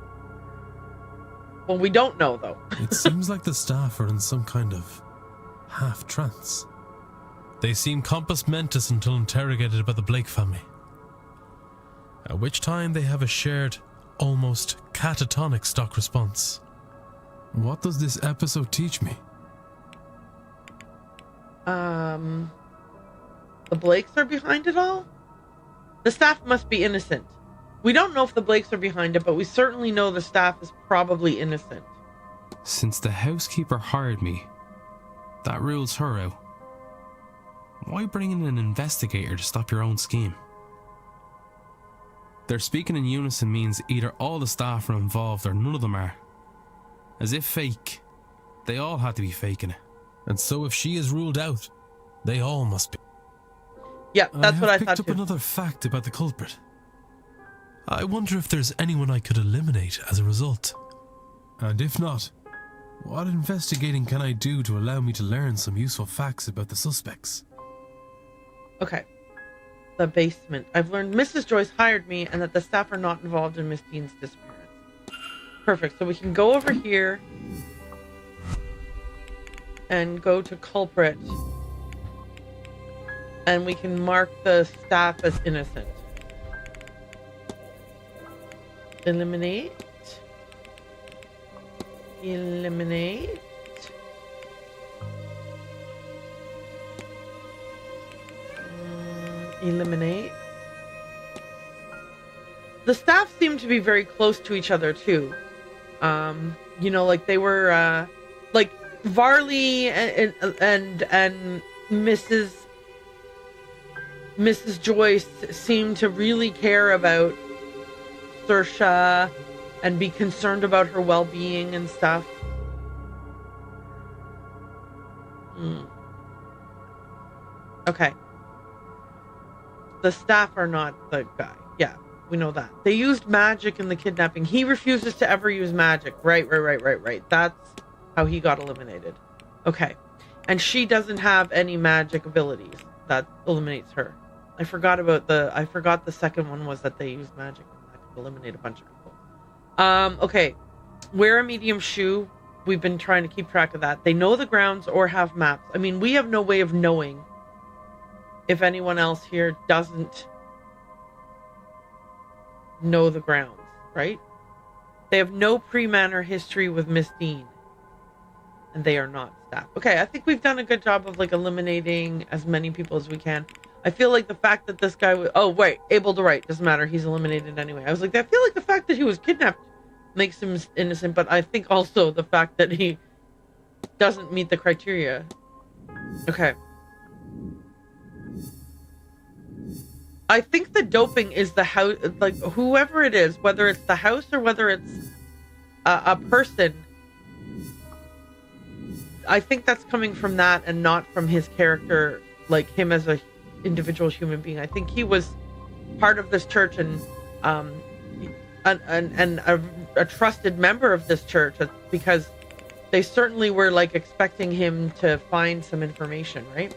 Well, we don't know, though. It seems like the staff are in some kind of half-trance. They seem compos mentis until interrogated by the Blake family. At which time they have a shared, almost catatonic stock response. What does this episode teach me? The Blakes are behind it all? The staff must be innocent. We don't know if the Blakes are behind it, but we certainly know the staff is probably innocent. Since the housekeeper hired me, that rules her out. Why bring in an investigator to stop your own scheme? Their speaking in unison means either all the staff are involved or none of them are. As if fake. They all had to be faking it. And so if she is ruled out, they all must be. Yeah, that's what I thought picked up too. another fact about the culprit. I wonder if there's anyone I could eliminate as a result. And if not, what investigating can I do to allow me to learn some useful facts about the suspects? Okay. The basement. I've learned Mrs. Joyce hired me and that the staff are not involved in Miss Dean's disappearance. Perfect. So we can go over here and go to culprit. And we can mark the staff as innocent. Eliminate. Eliminate. Eliminate. The staff seem to be very close to each other too. You know, like they were like Varley and Mrs. Joyce seemed to really care about Saoirse and be concerned about her well-being and stuff. Okay. The staff are not the guy. Yeah, we know that. They used magic in the kidnapping. He refuses to ever use magic. Right. That's how he got eliminated. Okay. And she doesn't have any magic abilities. That eliminates her. I forgot the second one was that they used magic and that could eliminate a bunch of people. Okay. Wear a medium shoe. We've been trying to keep track of that. They know the grounds or have maps. I mean, we have no way of knowing if anyone else here doesn't know the grounds, right? They have no pre-Manor history with Miss Dean. And they are not staff. Okay, I think we've done a good job of like eliminating as many people as we can. I feel like the fact that this guy was... Oh, wait. Able to write. Doesn't matter. He's eliminated anyway. I was like, I feel like the fact that he was kidnapped makes him innocent, but I think also the fact that he doesn't meet the criteria. Okay. I think the doping is the house... Like, whoever it is, whether it's the house or whether it's a person... I think that's coming from that and not from his character, like him as a individual human being. I think he was part of this church and a trusted member of this church because they certainly were like expecting him to find some information, right?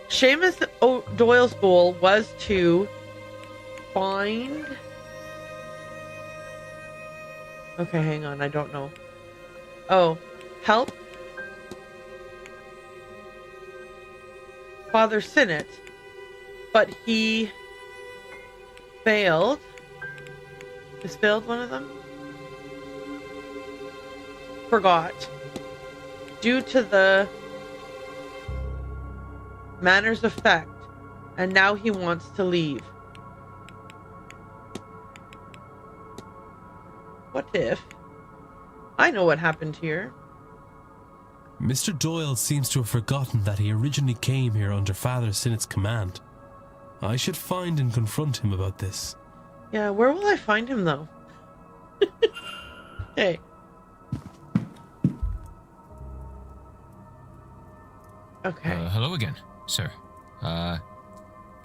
Seamus Doyle's goal was to find... Okay, hang on, I don't know. Oh, help Father Sinnott, but he failed. Is failed one of them? Forgot. Due to the Manor's effect, and now he wants to leave. What if? I know what happened here. Mr. Doyle seems to have forgotten that he originally came here under Father Sinnott's command. I should find and confront him about this. Yeah, where will I find him, though? Hey. Okay. Hello again, sir.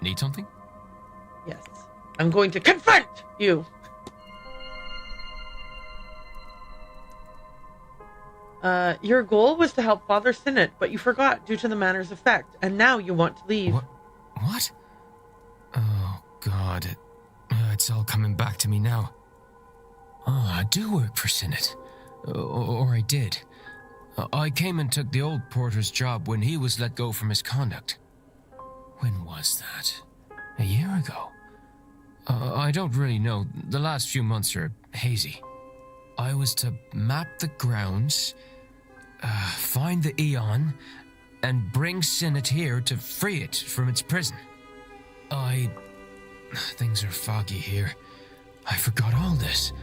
Need something? Yes. I'm going to confront you! Your goal was to help Father Sinnott, but you forgot due to the Manor's effect, and now you want to leave. What? Oh, God. It's all coming back to me now. Oh, I do work for Sinnott. Or I did. I came and took the old porter's job when he was let go for misconduct. When was that? A year ago? I don't really know. The last few months are hazy. I was to map the grounds, find the Eon, and bring Sinnott here to free it from its prison. Things are foggy here. I forgot all this.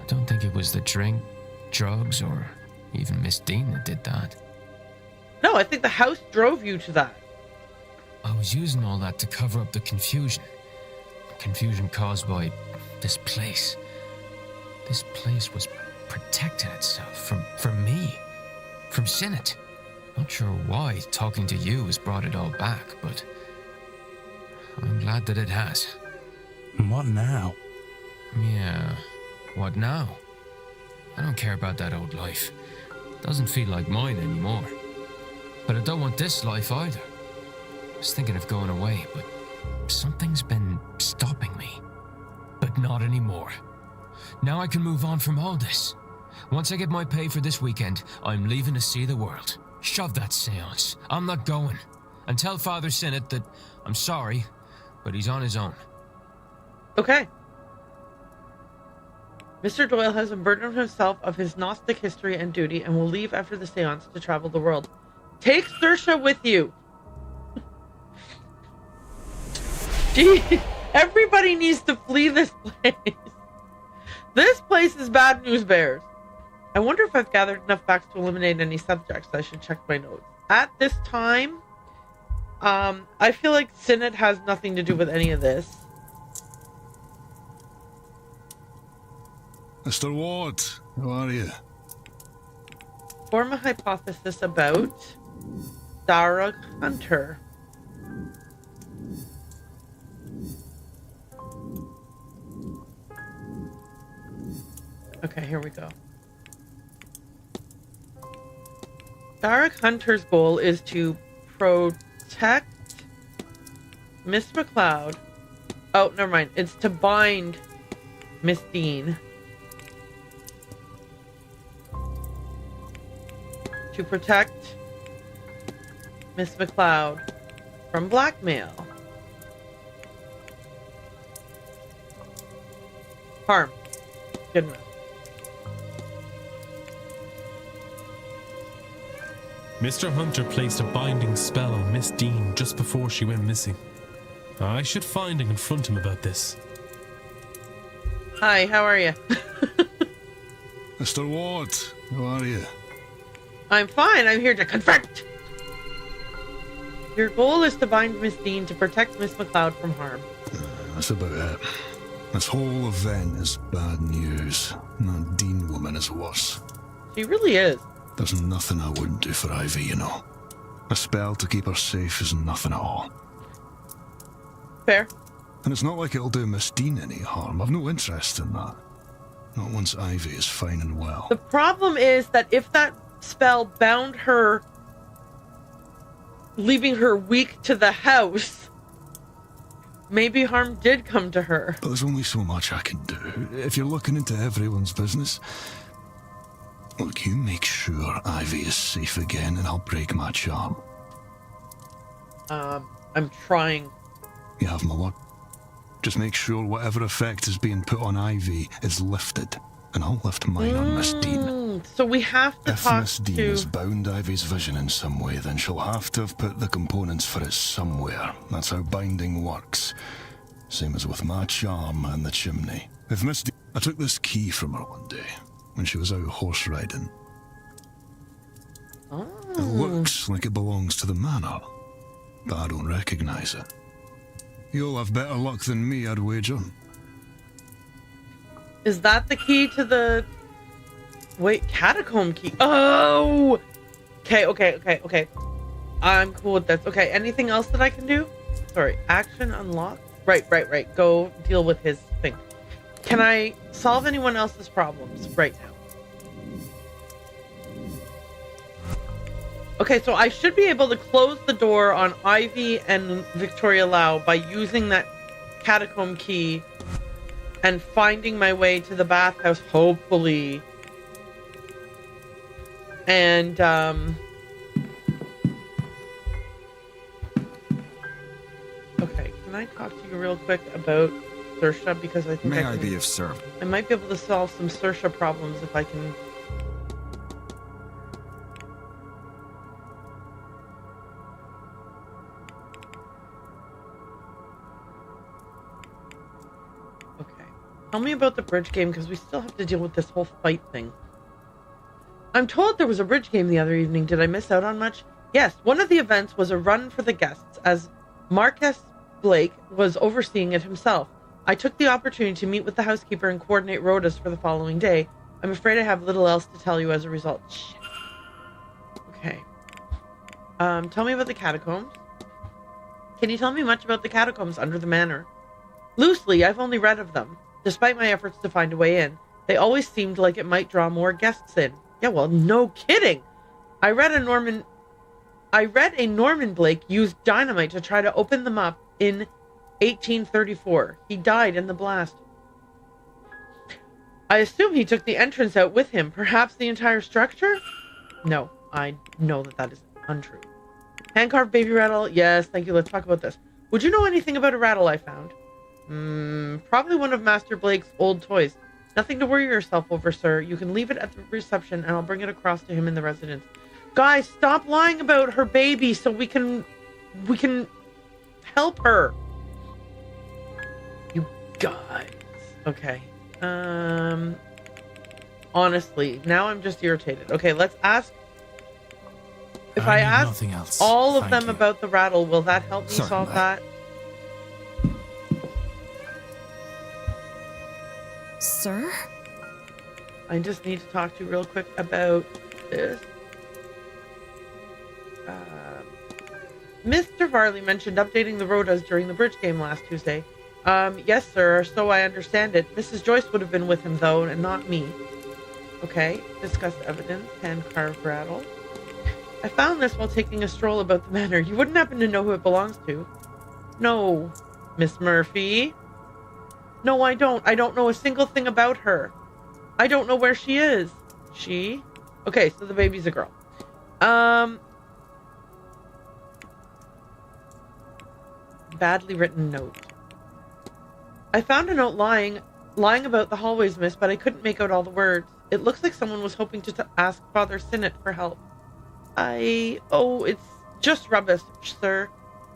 I don't think it was the drink, drugs, or even Miss Dean that did that. No, I think the house drove you to that. I was using all that to cover up the confusion. Confusion caused by this place. This place was protecting itself from me, from Sinnott. Not sure why talking to you has brought it all back, but I'm glad that it has. And what now? Yeah, what now? I don't care about that old life. Doesn't feel like mine anymore. But I don't want this life either. I was thinking of going away, but something's been stopping me. But not anymore. Now I can move on from all this. Once I get my pay for this weekend, I'm leaving to see the world. Shove that seance. I'm not going. And tell Father Sinnott that I'm sorry, but he's on his own. Okay. Mr. Doyle has unburdened himself of his Gnostic history and duty and will leave after the seance to travel the world. Take Saoirse with you. Gee, everybody needs to flee this place. This place is bad news bears. I wonder if I've gathered enough facts to eliminate any subjects. I should check my notes. At this time, I feel like Sinnott has nothing to do with any of this. Mr. Ward, how are you? Form a hypothesis about Dara Hunter. Okay, here we go. Darek Hunter's goal is to protect Miss McLeod. Oh, never mind. It's to bind Miss Dean. To protect Miss McLeod from blackmail. Harm. Good enough. Mr. Hunter placed a binding spell on Miss Dean just before she went missing. I should find and confront him about this. Hi, how are you? Mr. Ward, how are you? I'm fine. I'm here to confront. Your goal is to bind Miss Dean to protect Miss McLeod from harm. That's about it. This whole event is bad news. That Dean woman is worse. She really is. There's nothing I wouldn't do for Ivy, you know. A spell to keep her safe is nothing at all. Fair. And it's not like it'll do Miss Dean any harm. I've no interest in that. Not once Ivy is fine and well. The problem is that if that spell bound her, leaving her weak to the house, maybe harm did come to her. But there's only so much I can do. If you're looking into everyone's business, look, you make sure Ivy is safe again and I'll break my charm. I'm trying. You have my word. Just make sure whatever effect is being put on Ivy is lifted, and I'll lift mine on Miss Dean. So we have to If talk Miss Dean to... has bound Ivy's vision in some way, then she'll have to have put the components for it somewhere. That's how binding works. Same as with my charm and the chimney. If Miss Dean... I took this key from her one day, when she was out horse riding. Oh. It looks like it belongs to the manor, but I don't recognize it. You'll have better luck than me, I'd wager. Is that the key to the... Wait, catacomb key. Oh! Okay. I'm cool with this. Okay, anything else that I can do? Sorry, action unlocked? Right. Go deal with his thing. Can I solve anyone else's problems right now? Okay, so I should be able to close the door on Ivy and Victoria Lau by using that catacomb key and finding my way to the bathhouse, hopefully. And, okay, can I talk to you real quick about Saoirse? Because I think May I be of service? I might be able to solve some Saoirse problems if I can... Tell me about the bridge game, because we still have to deal with this whole fight thing. I'm told there was a bridge game the other evening. Did I miss out on much? Yes, one of the events was a run for the guests, as Marcus Blake was overseeing it himself. I took the opportunity to meet with the housekeeper and coordinate rotas for the following day. I'm afraid I have little else to tell you as a result. Shit. Okay. Tell me about the catacombs. Can you tell me much about the catacombs under the manor? Loosely, I've only read of them. Despite my efforts to find a way in, they always seemed like it might draw more guests in. Yeah, well, no kidding. I read a Norman Blake used dynamite to try to open them up in 1834. He died in the blast. I assume he took the entrance out with him, perhaps the entire structure? No, I know that is untrue. Hand-carved baby rattle. Yes, thank you. Let's talk about this. Would you know anything about a rattle I found? Probably one of Master Blake's old toys. Nothing to worry yourself over, sir. You can leave it at the reception and I'll bring it across to him in the residence. Guys, stop lying about her baby so we can help her. You guys. Okay. Honestly, now I'm just irritated. Okay, let's ask. If I ask nothing else. all of Thank them you. about the rattle, will that help me Certainly. solve that? Sir? I just need to talk to you real quick about this. Mr. Varley mentioned updating the rotas during the bridge game last Tuesday. Yes, sir, so I understand it. Mrs. Joyce would have been with him, though, and not me. Okay, discuss evidence, hand-carved rattle. I found this while taking a stroll about the manor. You wouldn't happen to know who it belongs to? No, Miss Murphy. No, I don't. I don't know a single thing about her. I don't know where she is. She? Okay, so the baby's a girl. Badly written note. I found a note lying about the hallways, miss, but I couldn't make out all the words. It looks like someone was hoping to ask Father Sinnott for help. Oh, it's just rubbish, sir.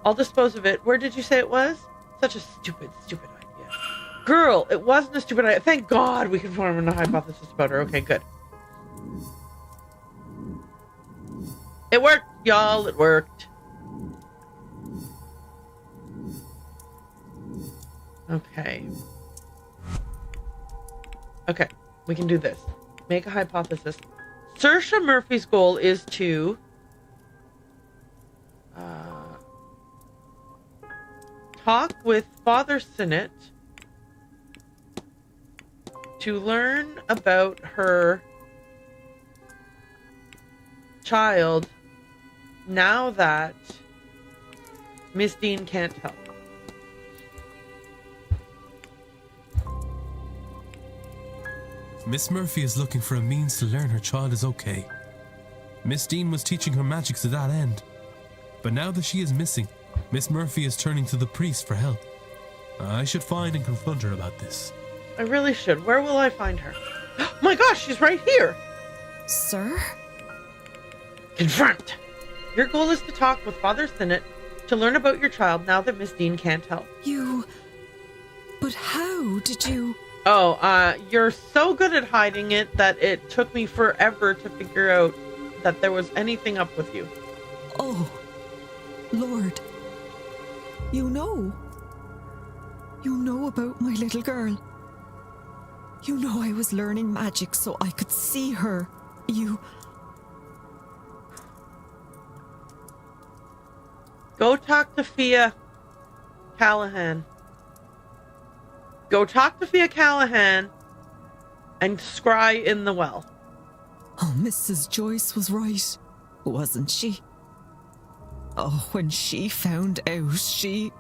I'll dispose of it. Where did you say it was? Such a stupid idea. Girl, it wasn't a stupid idea. Thank God we can form a hypothesis about her. Okay, good. It worked, y'all. It worked. Okay. Okay, we can do this. Make a hypothesis. Saoirse Murphy's goal is to talk with Father Sinnott to learn about her child now that Miss Dean can't help. Miss Murphy is looking for a means to learn her child is okay. Miss Dean was teaching her magic to that end. But now that she is missing, Miss Murphy is turning to the priest for help. I should find and confront her about this. I really should. Where will I find her? My gosh, she's right here! Sir? Confront! Your goal is to talk with Father Sinnott to learn about your child now that Miss Dean can't help. But how did you... Oh, you're so good at hiding it that it took me forever to figure out that there was anything up with you. Oh, Lord. You know. You know about my little girl. You know I was learning magic so I could see her. Go talk to Fia Callahan. Go talk to Fia Callahan and scry in the well. Oh, Mrs. Joyce was right, wasn't she? Oh, when she found out, she...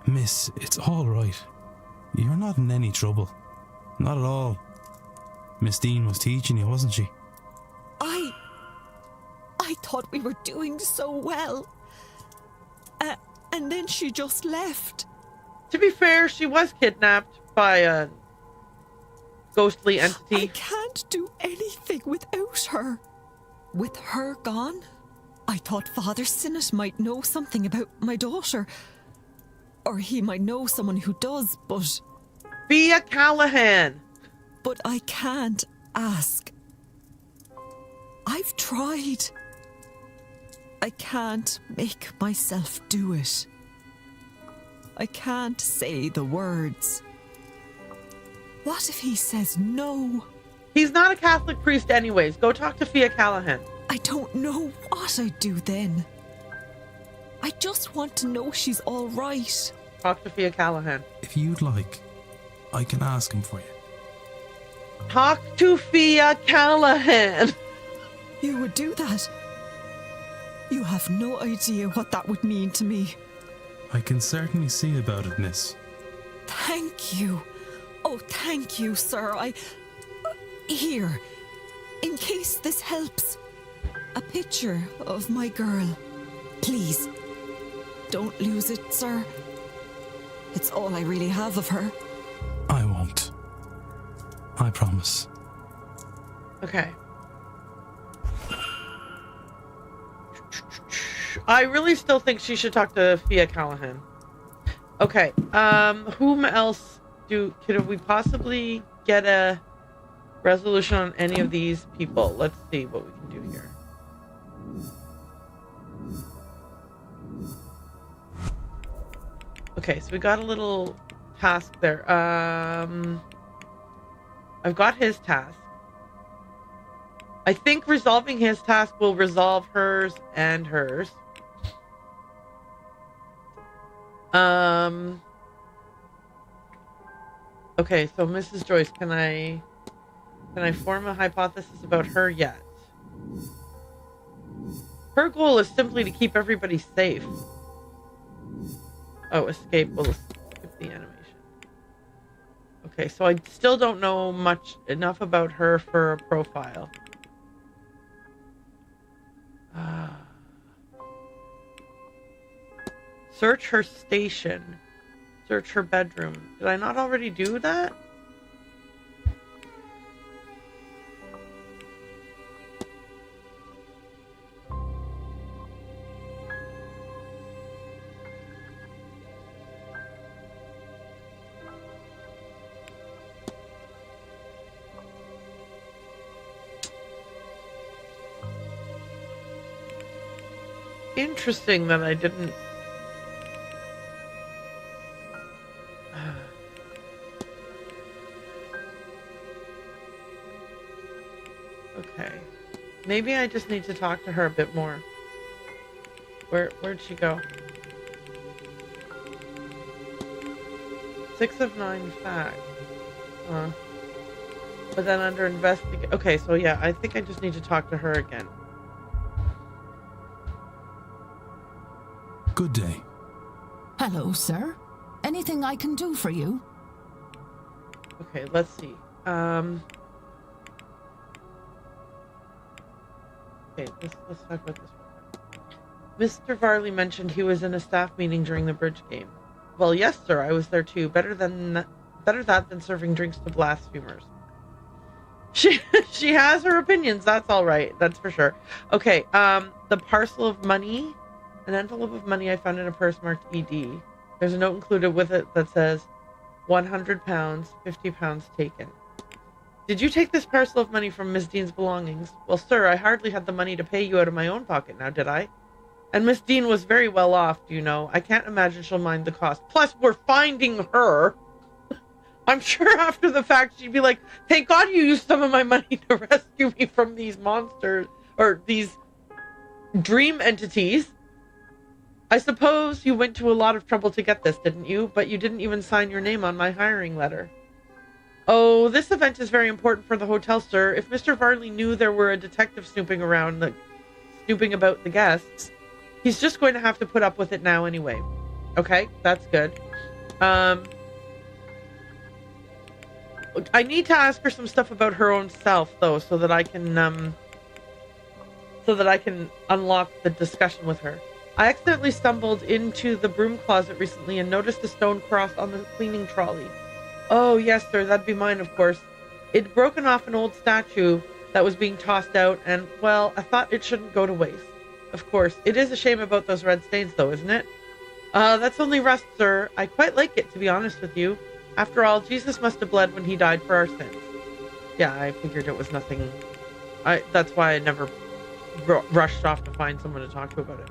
Miss, it's all right. You're not in any trouble. Not at all. Miss Dean was teaching you, wasn't she? I thought we were doing so well. And then she just left. To be fair, she was kidnapped by a ghostly entity. I can't do anything without her. With her gone, I thought Father Sinnott might know something about my daughter. Or he might know someone who does, but... Fia Callahan! But I can't ask. I've tried. I can't make myself do it. I can't say the words. What if he says no? He's not a Catholic priest anyways. Go talk to Fia Callahan. I don't know what I'd do then. I just want to know she's all right. Talk to Fia Callahan. If you'd like, I can ask him for you. Talk to Fia Callahan. You would do that? You have no idea what that would mean to me. I can certainly see about it, miss. Thank you. Oh, thank you, sir. Here, in case this helps, a picture of my girl. Please, don't lose it, sir. It's all I really have of her. I won't. I promise. Okay. I really still think she should talk to Fia Callahan. Okay. Whom else could we possibly get a resolution on any of these people? Let's see what we can do here. Okay, so we got a little task there. I've got his task. I think resolving his task will resolve hers and hers. Okay, so Mrs. Joyce, can I form a hypothesis about her yet? Her goal is simply to keep everybody safe. Oh, escape will skip the animation. Okay, so I still don't know enough about her for a profile. Search her station. Search her bedroom. Did I not already do that? Interesting that I didn't. Okay. Maybe I just need to talk to her a bit more. Where'd she go? 6 of 9 facts. But then under investigate. Okay, so yeah, I think I just need to talk to her again. Good day. Hello, sir. Anything I can do for you? Okay, let's see. Okay, let's talk about this one. Mr. Varley mentioned he was in a staff meeting during the bridge game. Well, yes, sir, I was there too. Better that than serving drinks to blasphemers. She has her opinions. That's all right. That's for sure. Okay. The parcel of money, an envelope of money I found in a purse marked ED. There's a note included with it that says, £100, £50 taken. Did you take this parcel of money from Miss Dean's belongings? Well, sir, I hardly had the money to pay you out of my own pocket now, did I? And Miss Dean was very well off, do you know? I can't imagine she'll mind the cost. Plus, we're finding her. I'm sure after the fact she'd be like, thank God you used some of my money to rescue me from these monsters, or these dream entities. I suppose you went to a lot of trouble to get this, didn't you? But you didn't even sign your name on my hiring letter. Oh, this event is very important for the hotel, sir. If Mr. Varley knew there were a detective snooping about the guests, he's just going to have to put up with it now anyway. Okay, that's good. I need to ask her some stuff about her own self, though, so that I can unlock the discussion with her. I accidentally stumbled into the broom closet recently and noticed a stone cross on the cleaning trolley. Oh, yes, sir, that'd be mine, of course. It'd broken off an old statue that was being tossed out, and, well, I thought it shouldn't go to waste. Of course. It is a shame about those red stains, though, isn't it? That's only rust, sir. I quite like it, to be honest with you. After all, Jesus must have bled when he died for our sins. Yeah, I figured it was nothing. That's why I never rushed off to find someone to talk to about it.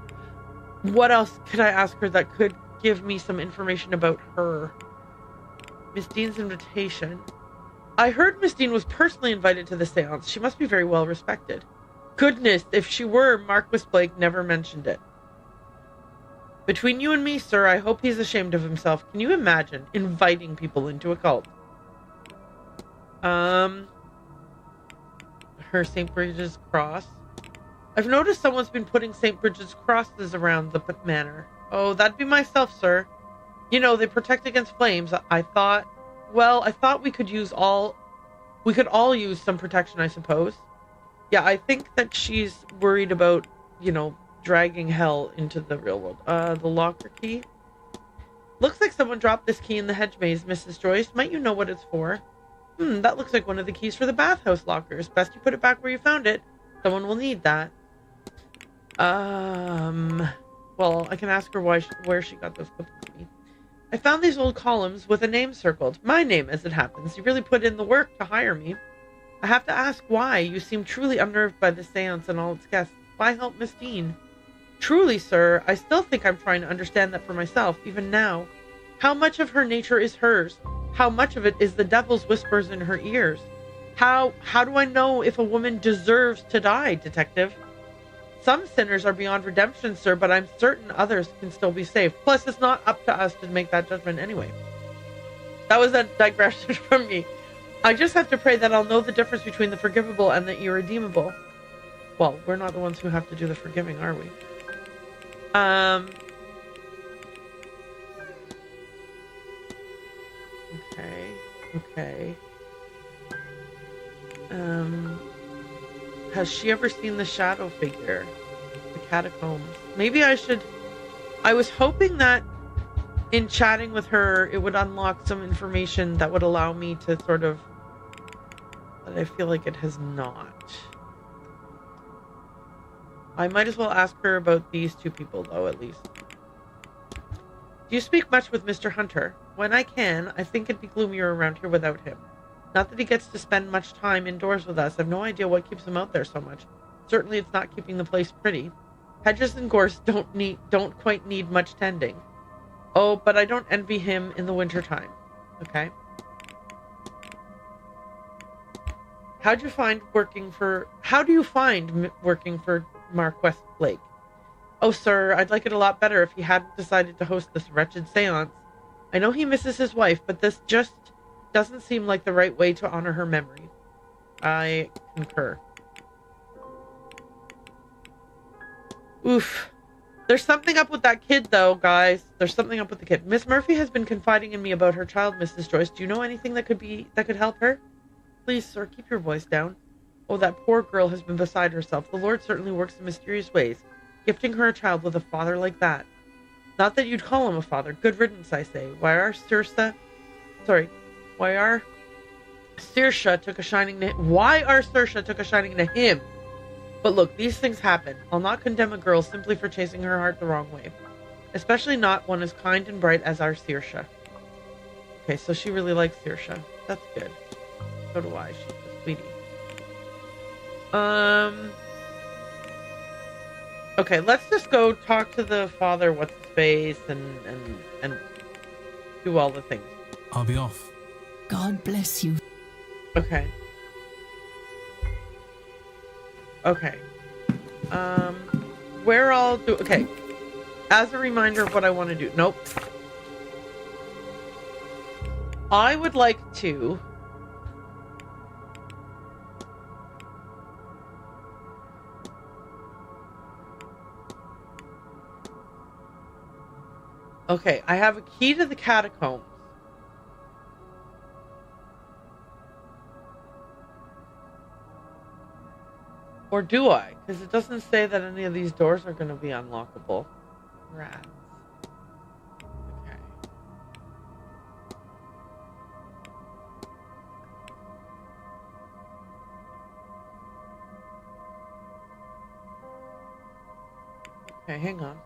What else could I ask her that could give me some information about her? Miss Dean's invitation. I heard Miss Dean was personally invited to the séance. She must be very well respected. Goodness, if she were, Marquis Blake never mentioned it. Between you and me, sir, I hope he's ashamed of himself. Can you imagine inviting people into a cult? Her St. Bridget's cross. I've noticed someone's been putting St. Bridget's crosses around the manor. Oh, that'd be myself, sir. You know, they protect against flames. I thought we could all use some protection, I suppose. Yeah, I think that she's worried about, you know, dragging hell into the real world. The locker key. Looks like someone dropped this key in the hedge maze, Mrs. Joyce. Might you know what it's for? That looks like one of the keys for the bathhouse lockers. Best you put it back where you found it. Someone will need that. Well, I can ask her where she got those clips to me. I found these old columns with a name circled. My name, as it happens. You really put in the work to hire me. I have to ask why. You seem truly unnerved by the séance and all its guests. Why help Miss Dean? Truly, sir, I still think I'm trying to understand that for myself, even now. How much of her nature is hers? How much of it is the devil's whispers in her ears? How do I know if a woman deserves to die, detective? Some sinners are beyond redemption, sir, but I'm certain others can still be saved. Plus, it's not up to us to make that judgment anyway. That was a digression from me. I just have to pray that I'll know the difference between the forgivable and the irredeemable. Well, we're not the ones who have to do the forgiving, are we? Okay. Has she ever seen the shadow figure? The catacombs? Maybe I should... I was hoping that in chatting with her, it would unlock some information that would allow me to sort of... But I feel like it has not. I might as well ask her about these two people, though, at least. Do you speak much with Mr. Hunter? When I can, I think it'd be gloomier around here without him. Not that he gets to spend much time indoors with us. I've no idea what keeps him out there so much. Certainly it's not keeping the place pretty. Hedges and gorse don't quite need much tending. Oh, but I don't envy him in the wintertime. Okay. How do you find working for Marquess Blake? Oh, sir, I'd like it a lot better if he hadn't decided to host this wretched séance. I know he misses his wife, but this just doesn't seem like the right way to honor her memory. I concur. Oof. There's something up with that kid, though, guys. There's something up with the kid. Miss Murphy has been confiding in me about her child, Mrs. Joyce. Do you know anything that could help her? Please, sir, keep your voice down. Oh, that poor girl has been beside herself. The Lord certainly works in mysterious ways, gifting her a child with a father like that. Not that you'd call him a father. Good riddance, I say. Why our Saoirse took a shining to him. But look, these things happen. I'll not condemn a girl simply for chasing her heart the wrong way. Especially not one as kind and bright as our Saoirse. Okay, so she really likes Saoirse. That's good. So do I. She's a sweetie. Okay, let's just go talk to the father, what's his face, and do all the things. I'll be off. God bless you. Okay. Where I'll do... Okay. As a reminder of what I want to do. Nope. I would like to... Okay, I have a key to the catacombs. Or do I? Because it doesn't say that any of these doors are going to be unlockable. Rats. Okay. Okay, hang on.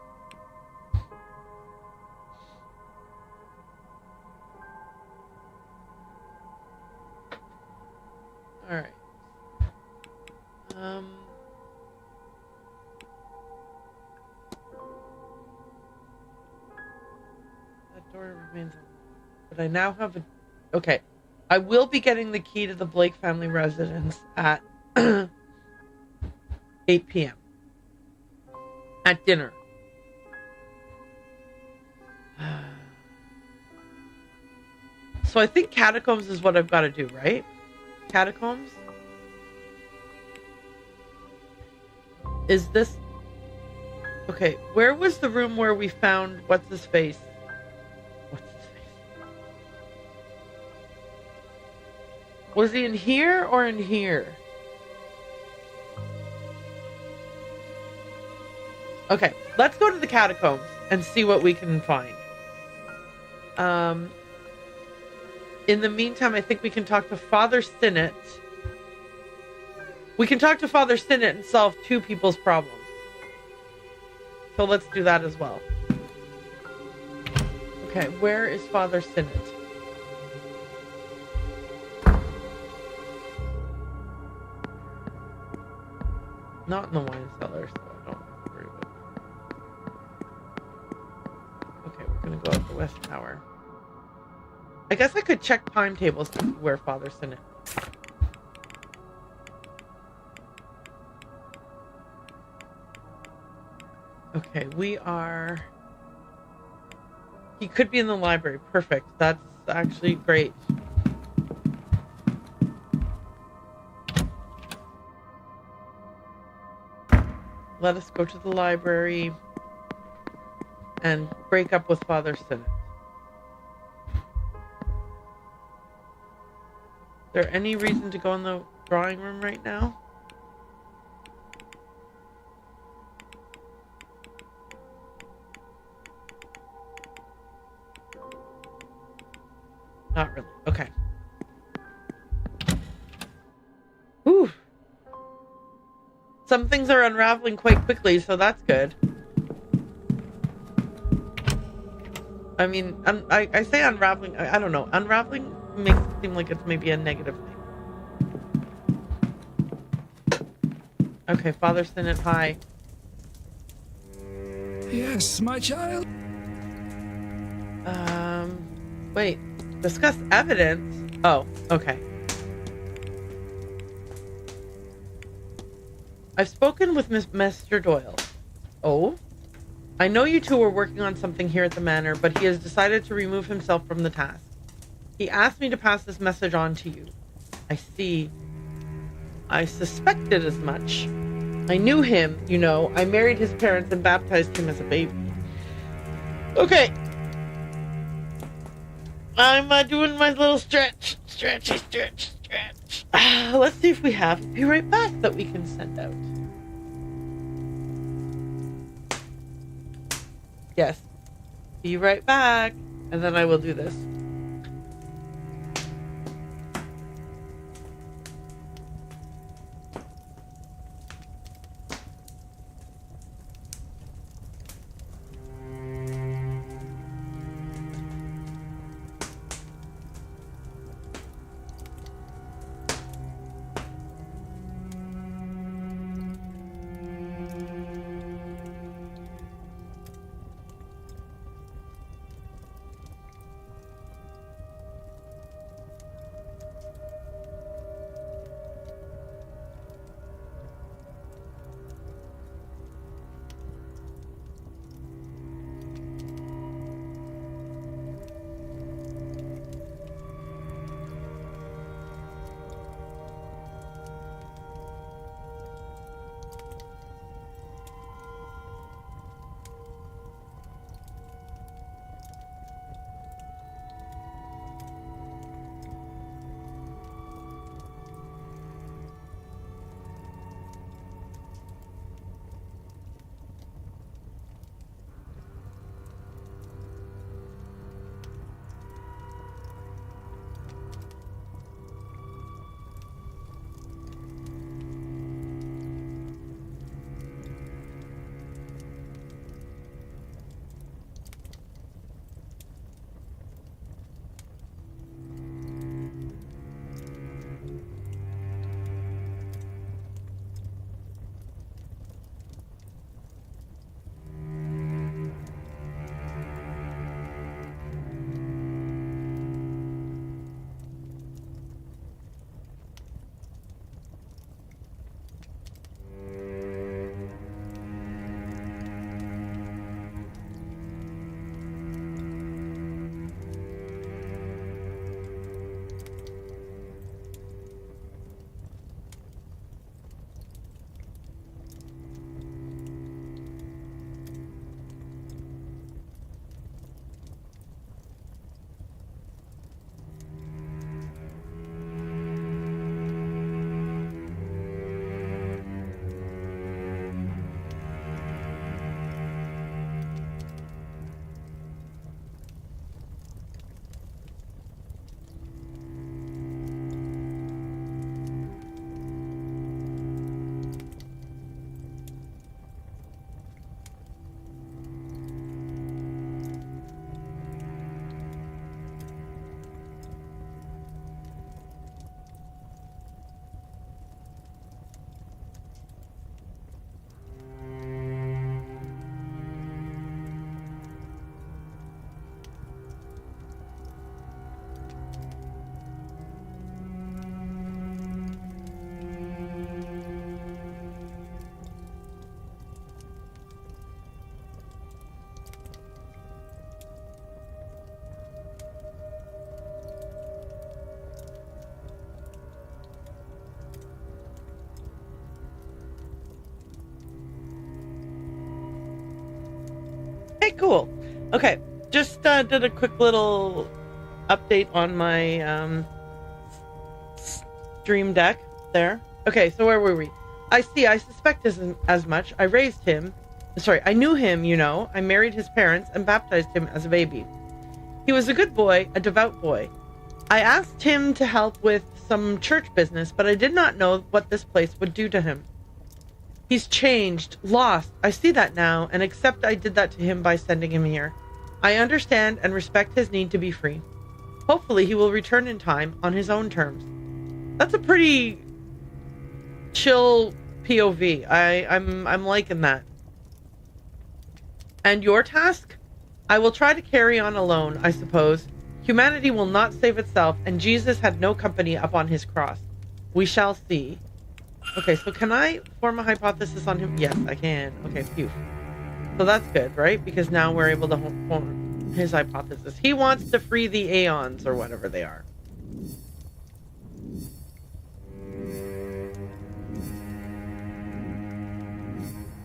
All right. That door remains unlocked. But I now have a... Okay. I will be getting the key to the Blake family residence at 8 p.m. At dinner. So I think catacombs is what I've got to do, right? Catacombs? Is this... Okay, where was the room where we found what's his face? Was he in here or in here? Okay, let's go to the catacombs and see what we can find. In the meantime, I think we can talk to Father Sinnott. We can talk to Father Sinnott and solve 2 people's problems. So let's do that as well. Okay, where is Father Sinnott? Not in the wine cellar, so I don't worry about it. Okay, we're gonna go up the West Tower. I guess I could check timetables to see where Father Sinnott is. Okay, we are... He could be in the library. Perfect. That's actually great. Let us go to the library and break up with Father Sinnott. Is there any reason to go in the drawing room right now? Not really. Okay. Whew. Some things are unraveling quite quickly, so that's good. I mean, I say unraveling. I don't know. Unraveling makes it seem like it's maybe a negative thing. Okay, Father Sinnott, hi. Yes, my child. Wait. Discuss evidence? Oh, okay. I've spoken with Mr. Doyle. Oh? I know you two were working on something here at the manor, but he has decided to remove himself from the task. He asked me to pass this message on to you. I see. I suspected as much. I knew him, you know. I married his parents and baptized him as a baby. Okay. I'm doing my little stretch. Stretch. Let's see if we have Be Right Back that we can send out. Yes. Be right back. And then I will do this. Okay, cool. Okay, just did a quick little update on my stream deck there. Okay, so where were we? I suspect as much. I raised him. Sorry, I knew him, you know. I married his parents and baptized him as a baby. He was a good boy, a devout boy. I asked him to help with some church business, but I did not know what this place would do to him. He's changed, lost. I see that now, and accept I did that to him by sending him here. I understand and respect his need to be free. Hopefully he will return in time on his own terms. That's a pretty chill POV. I'm liking that. And your task? I will try to carry on alone, I suppose. Humanity will not save itself, and Jesus had no company up on his cross. We shall see. Okay, so can I form a hypothesis on him? Yes, I can. Okay, phew. So that's good, right? Because now we're able to form his hypothesis. He wants to free the Aeons, or whatever they are.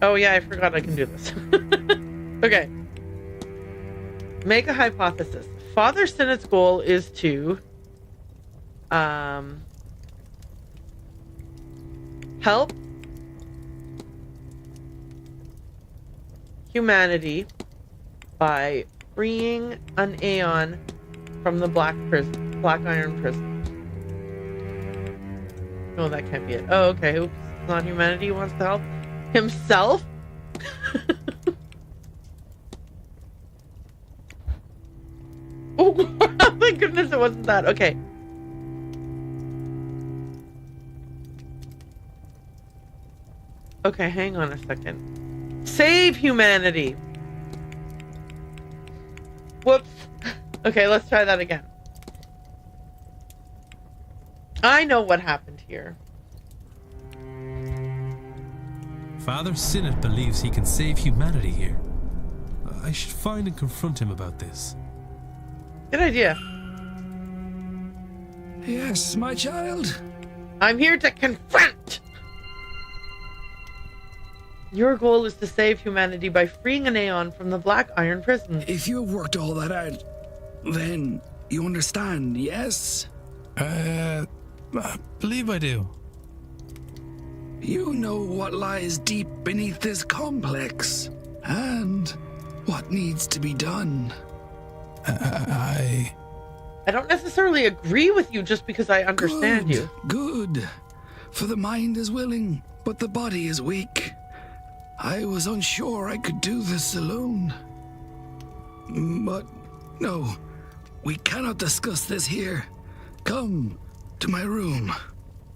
Oh yeah, I forgot I can do this. Okay. Make a hypothesis. Father Sinnott's goal is to help humanity by freeing an Aeon from the Black Iron Prison. No, that can't be it. Oh, okay. Oops. It's not humanity he wants to help himself. Oh, thank goodness it wasn't that. Okay. Okay, hang on a second. Save humanity. Whoops. Okay, let's try that again. I know what happened here. Father Sinnott believes he can save humanity here. I should find and confront him about this. Good idea. Yes, my child. I'm here to confront. Your goal is to save humanity by freeing an Aeon from the Black Iron Prison. If you have worked all that out, then you understand, yes? I believe I do. You know what lies deep beneath this complex, and what needs to be done. I don't necessarily agree with you just because I understand you. Good. For the mind is willing, but the body is weak. I was unsure I could do this alone. But no, we cannot discuss this here. Come to my room.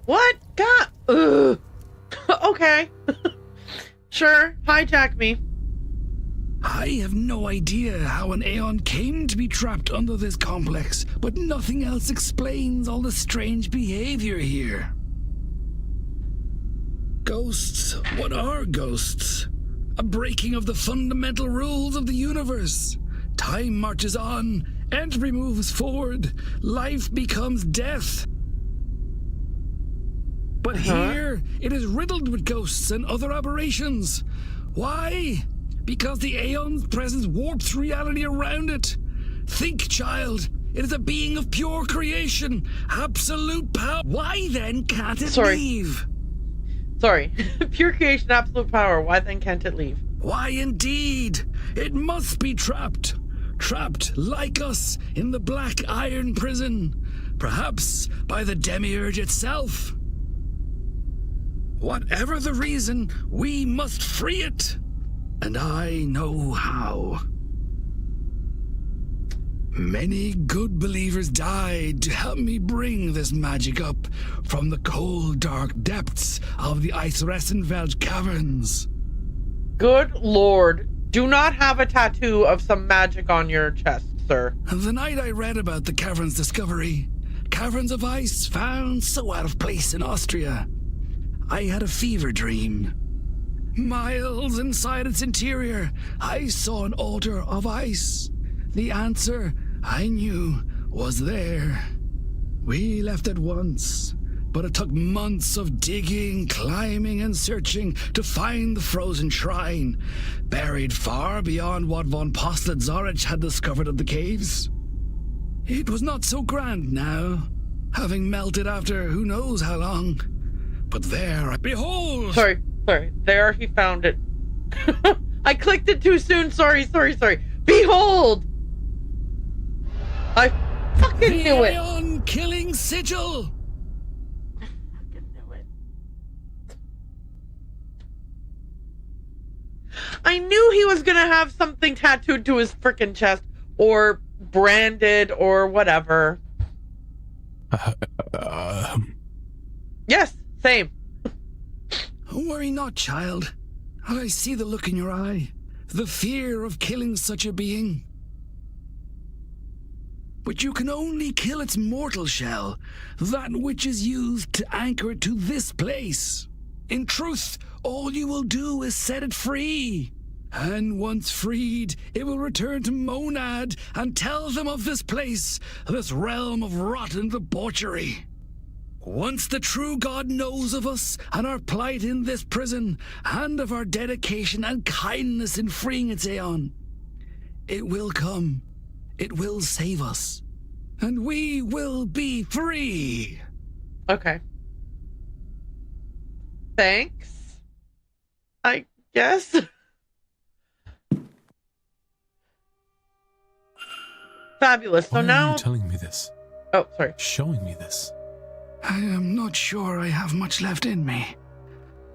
What? God. Ugh. Okay. Sure, hijack me. I have no idea how an Aeon came to be trapped under this complex, but nothing else explains all the strange behavior here. Ghosts? What are ghosts? A breaking of the fundamental rules of the universe. Time marches on, entropy moves forward, life becomes death. But here, it is riddled with ghosts and other aberrations. Why? Because the Aeon's presence warps reality around it. Think, child. It is a being of pure creation, absolute power. Why then can't it leave? Sorry. Pure creation, absolute power. Why then can't it leave? Why indeed? It must be trapped. Trapped, like us, in the Black Iron Prison. Perhaps by the Demiurge itself. Whatever the reason, we must free it. And I know how. Many good believers died to help me bring this magic up from the cold, dark depths of the Eisressenfeld caverns. Good lord. Do not have a tattoo of some magic on your chest, sir. The night I read about the caverns' discovery, caverns of ice found so out of place in Austria, I had a fever dream. Miles inside its interior, I saw an altar of ice. The answer, I knew, was there. We left at once. but it took months of digging, climbing, and searching to find the frozen shrine, buried far beyond what von Postled-Zorich had discovered of the caves. It was not so grand now, having melted after who knows how long. But there, behold! Sorry. There, he found it. I clicked it too soon. Sorry. Behold! I fucking knew it. The Aeon-killing sigil! I fucking knew it. I knew he was gonna have something tattooed to his frickin' chest, or branded, or whatever. Yes, same. Worry not, child. I see the look in your eye, the fear of killing such a being. But you can only kill its mortal shell, that which is used to anchor it to this place. In truth, all you will do is set it free. And once freed, it will return to Monad and tell them of this place, this realm of rotten debauchery. Once the true God knows of us and our plight in this prison, and of our dedication and kindness in freeing its Aeon, it will come. It will save us. And we will be free. Okay. Thanks. I guess. Fabulous. So Why are now... you telling me this? Oh, sorry. Showing me this? I am not sure I have much left in me.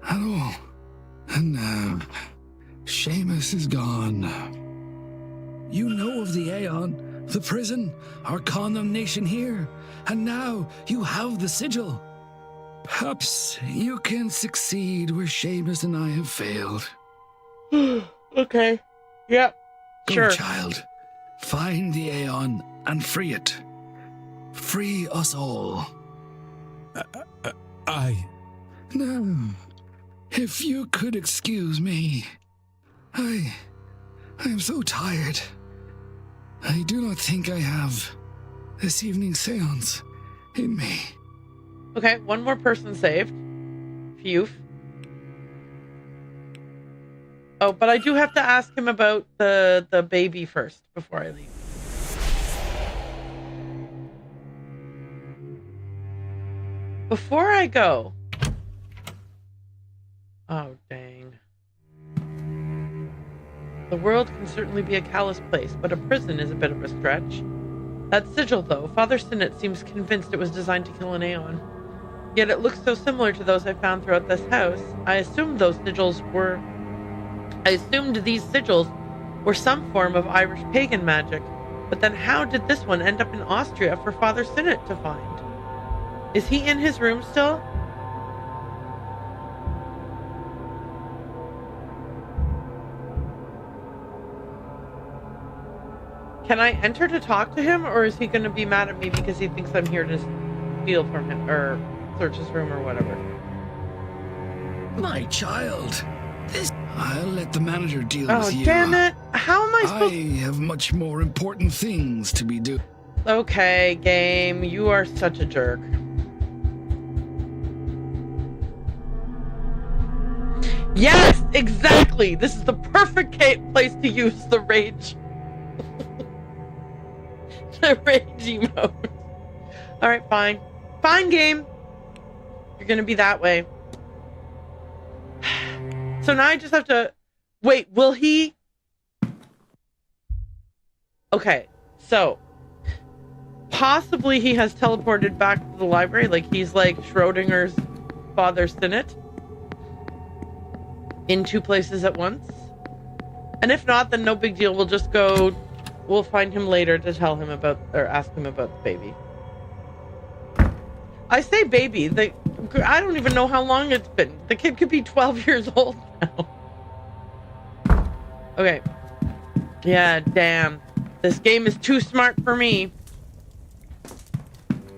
At all. And now, Seamus is gone. You know of the Aeon, the prison, our condemnation here, and now you have the sigil. Perhaps you can succeed where Seamus and I have failed. Okay. Yep. Sure. Go, child. Find the Aeon and free it. Free us all. Now, if you could excuse me, I am so tired. I do not think I have this evening's seance in me. Okay, one more person saved. Phew. Oh, but I do have to ask him about the baby first before I leave. Before I go... Oh, dang. The world can certainly be a callous place, but a prison is a bit of a stretch. That sigil, though, Father Sinnott seems convinced it was designed to kill an Aeon. Yet it looks so similar to those I found throughout this house. I assumed these sigils were some form of Irish pagan magic, but then how did this one end up in Austria for Father Sinnott to find? Is he in his room still? Can I enter to talk to him, or is he going to be mad at me because he thinks I'm here to steal from him, or search his room, or whatever? My child, I'll let the manager deal Oh, with you. damn it! How am I supposed I have much more important things to be doing. Okay, game, you are such a jerk. Yes, exactly! This is the perfect place to use the rage. The rage emote. Alright, fine. Fine, game. You're gonna be that way. So now I just have to... Wait, will he... Okay, so... Possibly he has teleported back to the library, like he's like Schrodinger's Father Sinnott. In two places at once. And if not, then no big deal. We'll just go... We'll find him later to tell him about... Or ask him about the baby. I say baby. I don't even know how long it's been. The kid could be 12 years old now. Okay. Yeah, damn. This game is too smart for me.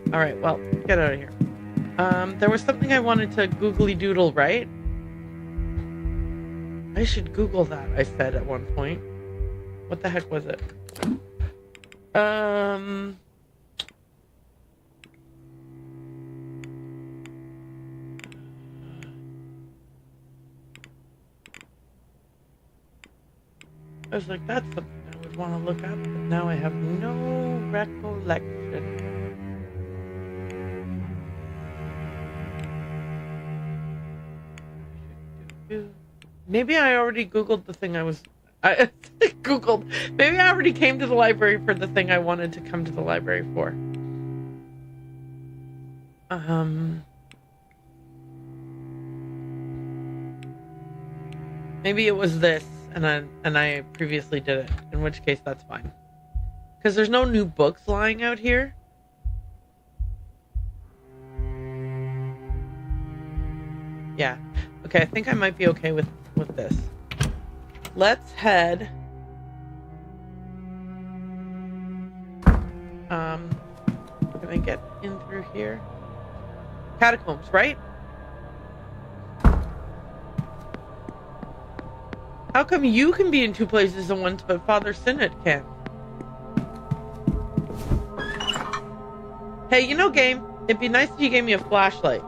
Alright, well, get out of here. There was something I wanted to googly doodle, right? I should Google that, I said at one point. What the heck was it? I was like, that's something I would want to look up, but now I have no recollection. Maybe I already Googled the thing I Googled. Maybe I already came to the library for the thing I wanted to come to the library for. Maybe it was this, and I previously did it, in which case that's fine. Because there's no new books lying out here. Yeah. Okay, I think I might be okay with this. Let's head. Can I get in through here? Catacombs, right? How come you can be in two places at once, but Father Sinnott can't? Hey, you know, game, it'd be nice if you gave me a flashlight.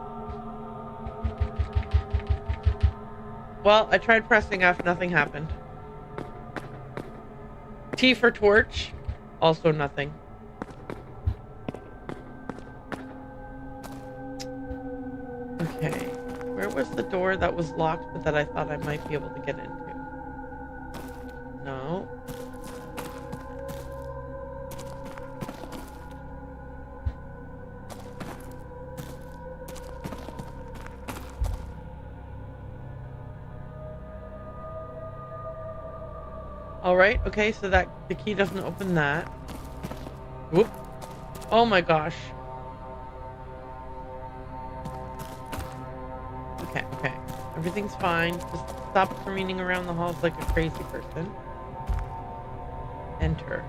Well, I tried pressing F, nothing happened. T for torch, also nothing. Okay, where was the door that was locked but that I thought I might be able to get into? No. All right, okay, so that the key doesn't open that. Whoop. Oh my gosh. Okay. Everything's fine. Just stop careening around the halls like a crazy person. Enter.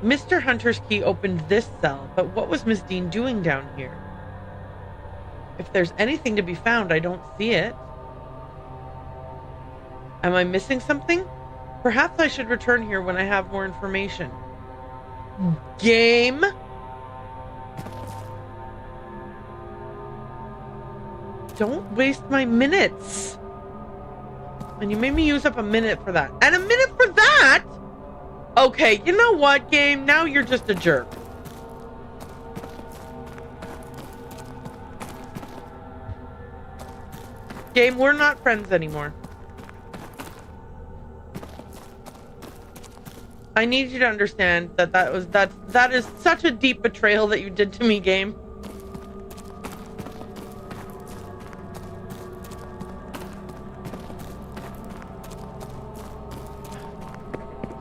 Mr. Hunter's key opened this cell, but what was Miss Dean doing down here? If there's anything to be found, I don't see it. Am I missing something? Perhaps I should return here when I have more information. Game? Don't waste my minutes. And you made me use up a minute for that. And a minute for that? Okay, you know what, game? Now you're just a jerk. Game, we're not friends anymore. I need you to understand that that is such a deep betrayal that you did to me, game.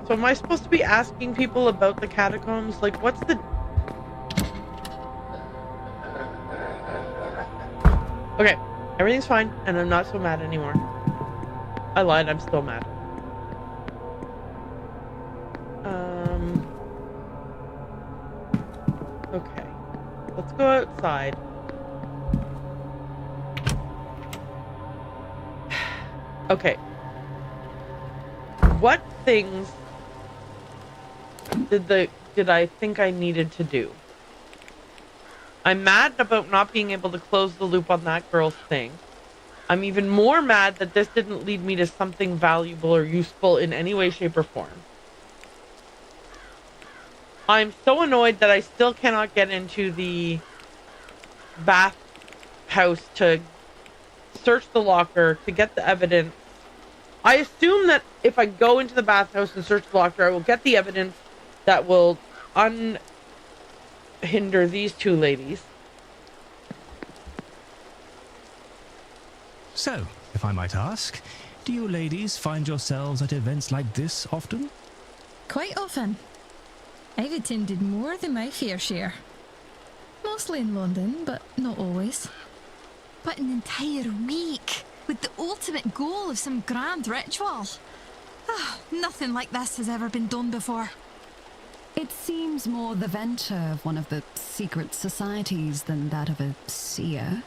So am I supposed to be asking people about the catacombs? Like, what's the... Okay, everything's fine, and I'm not so mad anymore. I lied, I'm still mad. Okay, let's go outside. Okay. What things did I think I needed to do? I'm mad about not being able to close the loop on that girl's thing. I'm even more mad that this didn't lead me to something valuable or useful in any way, shape, or form. I'm so annoyed that I still cannot get into the bath house to search the locker to get the evidence. I assume that if I go into the bathhouse and search the locker, I will get the evidence that will unhinder these two ladies. So, if I might ask, do you ladies find yourselves at events like this often? Quite often. I've attended more than my fair share. Mostly in London, but not always. But an entire week, with the ultimate goal of some grand ritual. Nothing like this has ever been done before. It seems more the venture of one of the secret societies than that of a seer.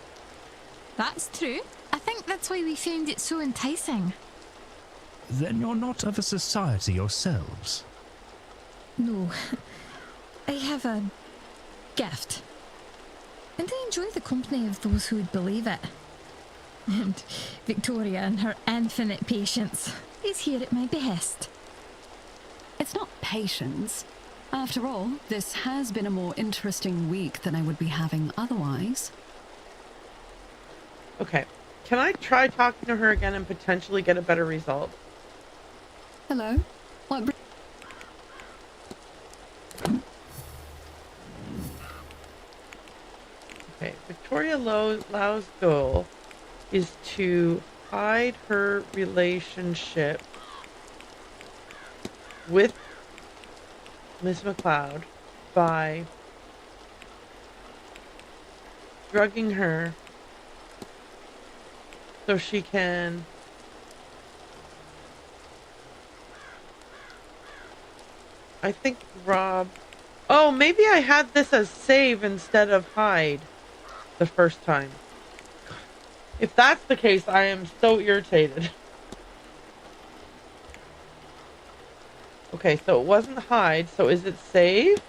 That's true. I think that's why we found it so enticing. Then you're not of a society yourselves? No. I have a gift. And I enjoy the company of those who would believe it. And Victoria and her infinite patience. is here at my behest. It's not patience. After all, this has been a more interesting week than I would be having otherwise. Okay. Can I try talking to her again and potentially get a better result? Hello? What? Okay. Victoria Lau's goal is to hide her relationship with Miss McLeod by drugging her so she can I think rob. Oh, maybe I had this as save instead of hide the first time. If that's the case, I am so irritated. Okay, so it wasn't hide, so is it save?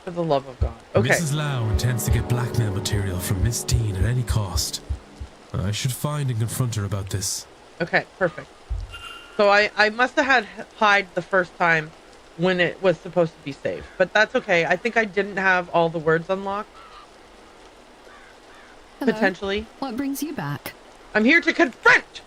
For the love of God. Okay. Mrs. Lau intends to get blackmail material from Miss Dean at any cost. I should find and confront her about this. Okay, perfect. So I must have had hide the first time when it was supposed to be safe. But that's okay. I think I didn't have all the words unlocked. Hello? Potentially. What brings you back? I'm here to confront!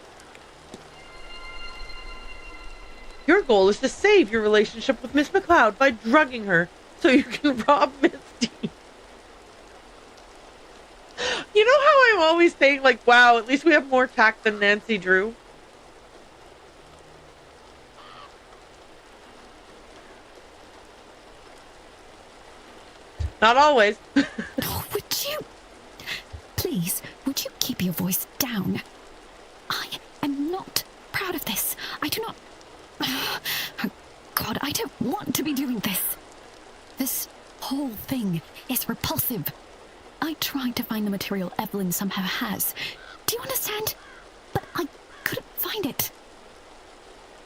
Your goal is to save your relationship with Miss McLeod by drugging her so you can rob Miss Dean. You know how I'm always saying, like, wow, at least we have more tact than Nancy Drew? Not always. Oh, would you... Please, would you keep your voice down? I am not proud of this. I do not... Oh, God, I don't want to be doing this. This whole thing is repulsive. I tried to find the material Evelyn somehow has. Do you understand? But I couldn't find it.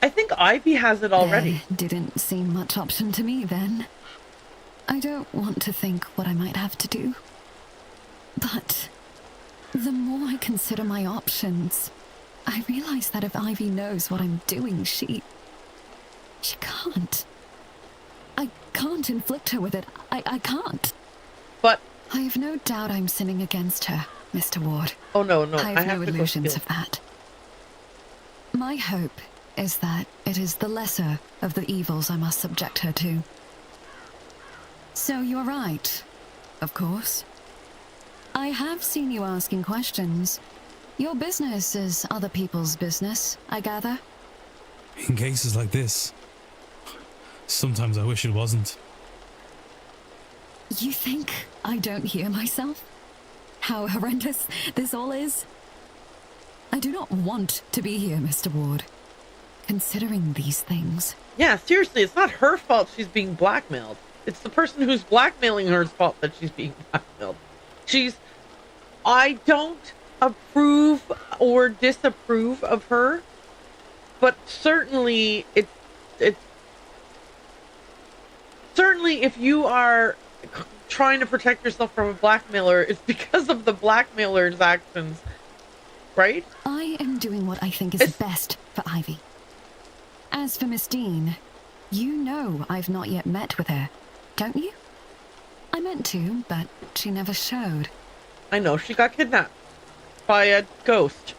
I think Ivy has it already. Didn't seem much option to me then. I don't want to think what I might have to do. But the more I consider my options, I realize that if Ivy knows what I'm doing, she can't. I can't inflict her with it. I can't. But I have no doubt I'm sinning against her, Mr. Ward. Oh, no. I have no illusions of that. My hope is that it is the lesser of the evils I must subject her to. So you're right, of course. I have seen you asking questions. Your business is other people's business, I gather. In cases like this, sometimes I wish it wasn't. You think I don't hear myself? How horrendous this all is? I do not want to be here, Mr. Ward. Considering these things. Yeah, seriously, it's not her fault she's being blackmailed. It's the person who's blackmailing her's fault that she's being blackmailed. I don't approve or disapprove of her, but certainly certainly if you are trying to protect yourself from a blackmailer, it's because of the blackmailer's actions, right? I am doing what I think is best for Ivy. As for Miss Dean, you know I've not yet met with her, don't you? I meant to, but she never showed. I know, she got kidnapped by a ghost.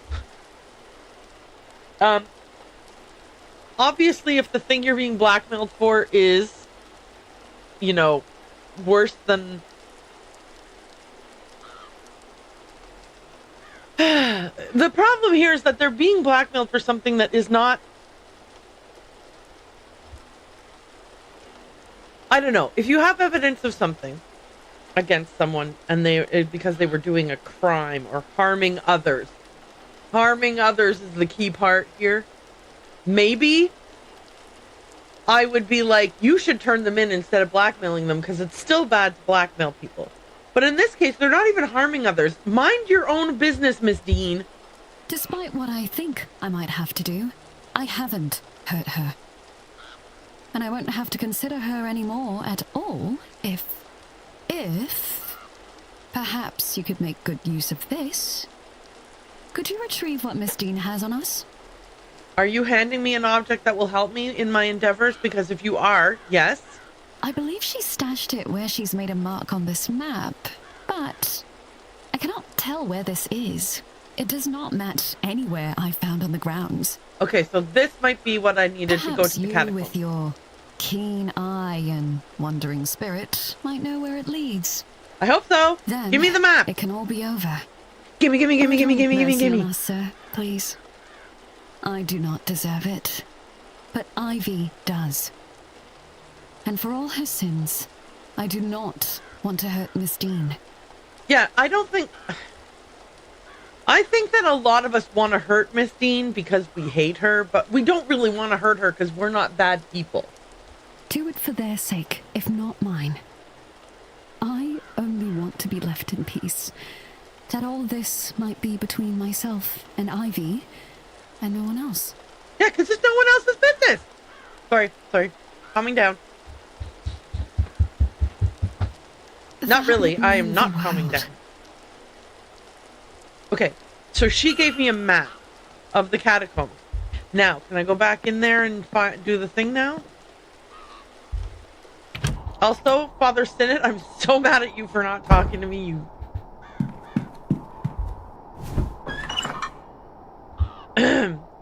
Obviously, if the thing you're being blackmailed for is, you know, worse than... The problem here is that they're being blackmailed for something that is not... I don't know. If you have evidence of something against someone and because they were doing a crime or harming others is the key part here. Maybe I would be like, you should turn them in instead of blackmailing them, because it's still bad to blackmail people. But in this case, they're not even harming others. Mind your own business, Miss Dean. Despite what I think I might have to do, I haven't hurt her. And I won't have to consider her anymore at all if Perhaps you could make good use of this. Could you retrieve what Miss Dean has on us? Are you handing me an object that will help me in my endeavors? Because if you are, yes. I believe she stashed it where she's made a mark on this map, but I cannot tell where this is. It does not match anywhere I found on the grounds. Okay, so this might be what I needed to go to the Perhaps you, catacomb. with your keen eye and wandering spirit, might know where it leads. I hope so. Then Give me the map. It can all be over. Gimme. Mercy on us, sir, please. I do not deserve it, but Ivy does. And for all her sins, I do not want to hurt Miss Dean. Yeah, I think that a lot of us want to hurt Miss Dean because we hate her, but we don't really want to hurt her because we're not bad people. Do it for their sake, if not mine. I only want to be left in peace. That all this might be between myself and Ivy, and no one else. Yeah, because it's no one else's business. Sorry. Calming down. Not really. I am not calming down. Okay, so she gave me a map of the catacombs. Now, can I go back in there and do the thing now? Also, Father Sinnott, I'm so mad at you for not talking to me, you...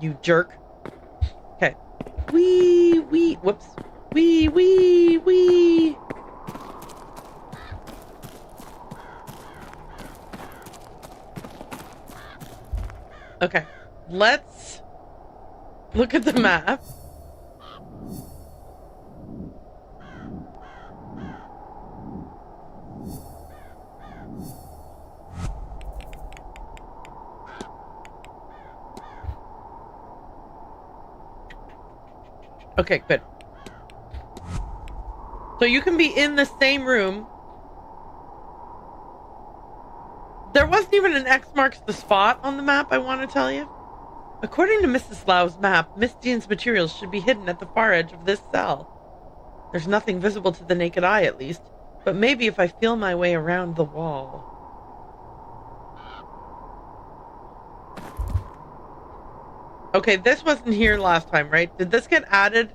you jerk. Okay. Whoops. Wee. Okay. Let's look at the map. Okay, good. So you can be in the same room. There wasn't even an X marks the spot on the map, I want to tell you. According to Mrs. Lau's map, Miss Dean's materials should be hidden at the far edge of this cell. There's nothing visible to the naked eye, at least, but maybe if I feel my way around the wall. Okay, this wasn't here last time, right? Did this get added?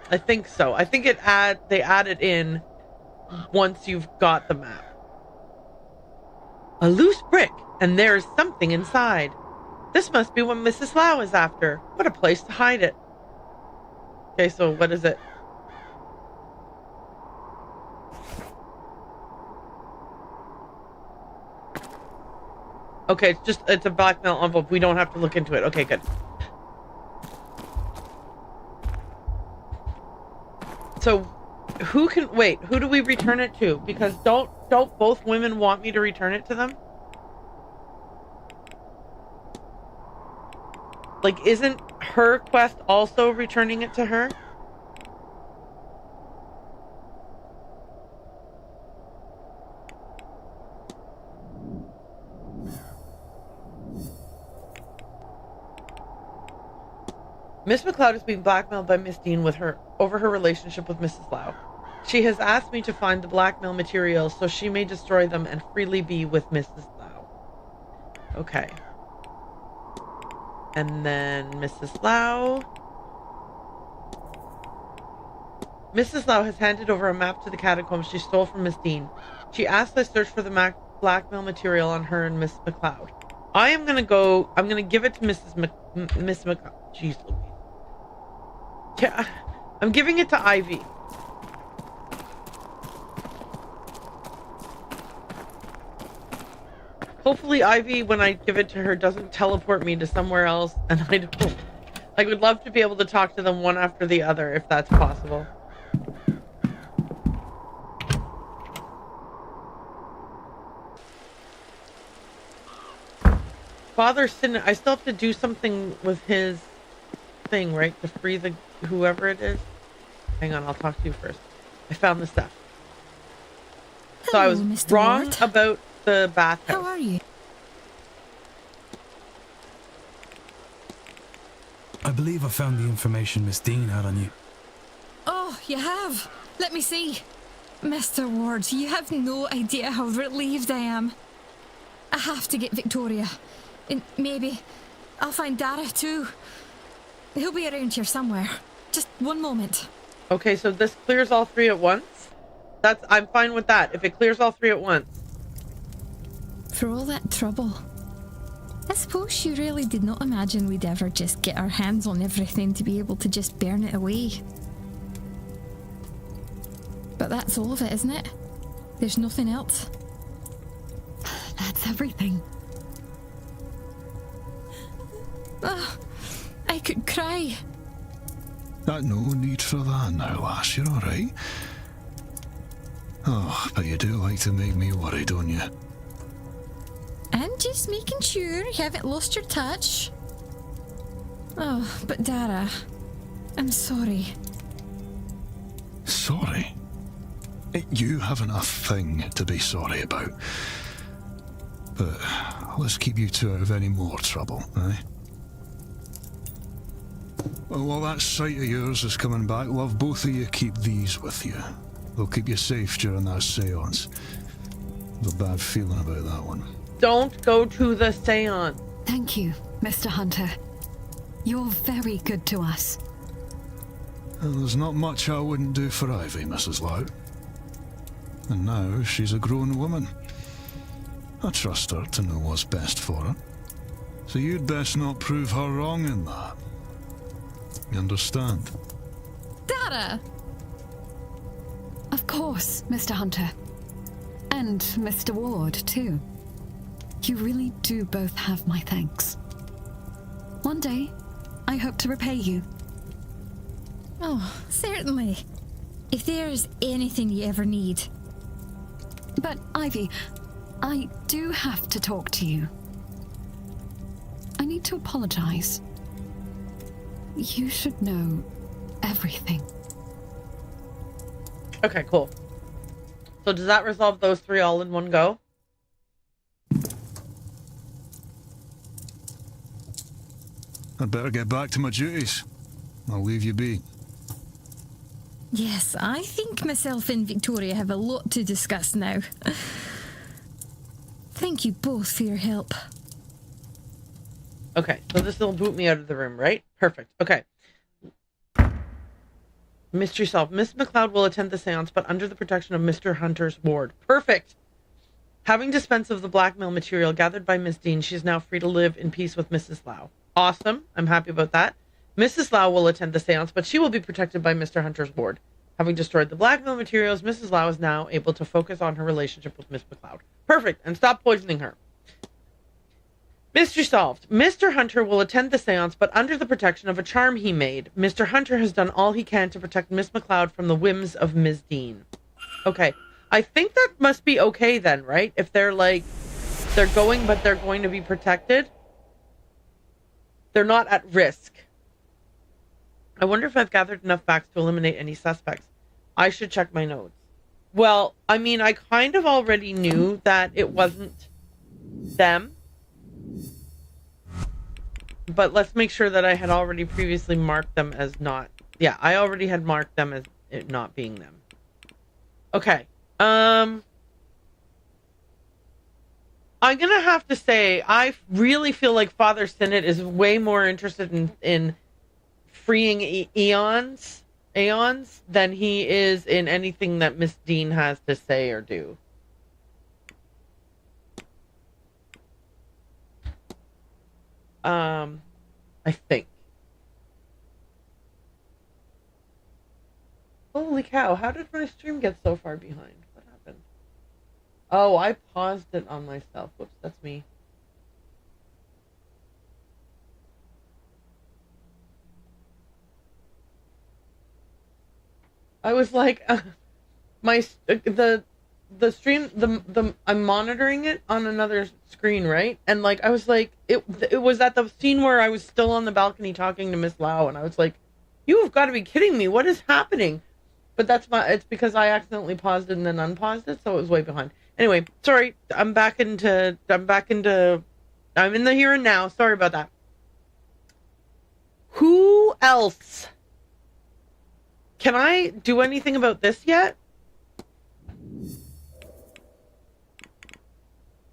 I think so. I think they add it in once you've got the map. A loose brick, and there's something inside. This must be what Mrs. Lau is after. What a place to hide it. Okay, so what is it? Okay, it's a blackmail envelope. We don't have to look into it. Okay, good. So, who do we return it to? Because don't both women want me to return it to them? Like, isn't her quest also returning it to her? Miss McLeod is being blackmailed by Miss Dean over her relationship with Mrs. Lau. She has asked me to find the blackmail materials so she may destroy them and freely be with Mrs. Lau. Okay. And then Mrs. Lau. Mrs. Lau has handed over a map to the catacombs she stole from Miss Dean. She asked I search for the blackmail material on her and Miss McLeod. I'm gonna give it to Miss McLeod. Jeez Louise. Yeah, I'm giving it to Ivy. Hopefully Ivy, when I give it to her, doesn't teleport me to somewhere else, and I would love to be able to talk to them one after the other, if that's possible. Father Sin, I still have to do something with his thing, right? To free whoever it is. Hang on, I'll talk to you first. I found the stuff. So I was Mr. wrong Ward. about the bathhouse. How are you? I believe I found the information Miss Dean had on you. Oh, you have? Let me see. Mr. Ward, you have no idea how relieved I am. I have to get Victoria. And maybe I'll find Dara too. He'll be around here somewhere. Just one moment. Okay, so this clears all three at once? I'm fine with that, if it clears all three at once. For all that trouble. I suppose you really did not imagine we'd ever just get our hands on everything to be able to just burn it away. But that's all of it, isn't it? There's nothing else. That's everything. Oh, I could cry. No need for that now, lass. You're alright. Oh, but you do like to make me worry, don't you? I'm just making sure you haven't lost your touch. Oh, but Dara, I'm sorry. Sorry? You haven't a thing to be sorry about. But let's keep you two out of any more trouble, eh? Well, while that sight of yours is coming back, love, both of you keep these with you. They'll keep you safe during that séance. There's a bad feeling about that one. Don't go to the séance. Thank you, Mr. Hunter. You're very good to us. Well, there's not much I wouldn't do for Ivy, Mrs. Lau. And now she's a grown woman. I trust her to know what's best for her. So you'd best not prove her wrong in that. You understand? Dara! Of course, Mr. Hunter. And Mr. Ward, too. You really do both have my thanks. One day, I hope to repay you. Oh, certainly. If there's anything you ever need. But, Ivy, I do have to talk to you. I need to apologize. You should know everything. Okay, cool. So does that resolve those three all in one go? I'd better get back to my duties. I'll leave you be. Yes, I think myself and Victoria have a lot to discuss now. Thank you both for your help. Okay, so this will boot me out of the room, right? Perfect. Okay. Mystery solved. Miss McLeod will attend the séance, but under the protection of Mr. Hunter's ward. Perfect. Having dispensed of the blackmail material gathered by Miss Dean, she is now free to live in peace with Mrs. Lau. Awesome. I'm happy about that. Mrs. Lau will attend the séance, but she will be protected by Mr. Hunter's ward. Having destroyed the blackmail materials, Mrs. Lau is now able to focus on her relationship with Miss McLeod. Perfect. And stop poisoning her. Mystery solved. Mr. Hunter will attend the séance, but under the protection of a charm he made. Mr. Hunter has done all he can to protect Miss McLeod from the whims of Ms. Dean. Okay. I think that must be okay then, right? If they're like, they're going, but they're going to be protected. They're not at risk. I wonder if I've gathered enough facts to eliminate any suspects. I should check my notes. Well, I mean, I kind of already knew that it wasn't them. But let's make sure that I had already previously marked them as not. Yeah, I already had marked them as it not being them. Okay. I'm gonna have to say, I really feel like Father Sinnott is way more interested in freeing Aeons than he is in anything that Miss Dean has to say or do. I think. Holy cow, how did my stream get so far behind? What happened? Oh, I paused it on myself. Whoops, that's me. I was like, the stream, I'm monitoring it on another screen, right? And like, I was like, it was at the scene where I was still on the balcony talking to Miss Lau, and I was like, you have got to be kidding me. What is happening? But it's because I accidentally paused it and then unpaused it, so it was way behind. Anyway, sorry, I'm in the here and now. Sorry about that. Who else? Can I do anything about this yet?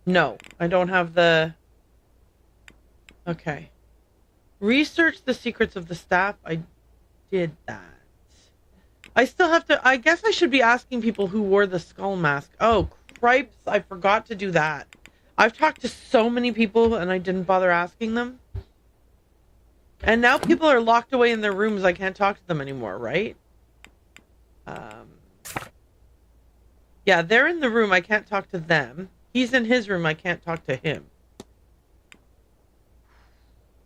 No, I don't have the... Okay. Research the secrets of the staff. I did that. I still have to... I guess I should be asking people who wore the skull mask. Oh, cripes. I forgot to do that. I've talked to so many people and I didn't bother asking them. And now people are locked away in their rooms. I can't talk to them anymore, right? Yeah, they're in the room. I can't talk to them. He's in his room. I can't talk to him.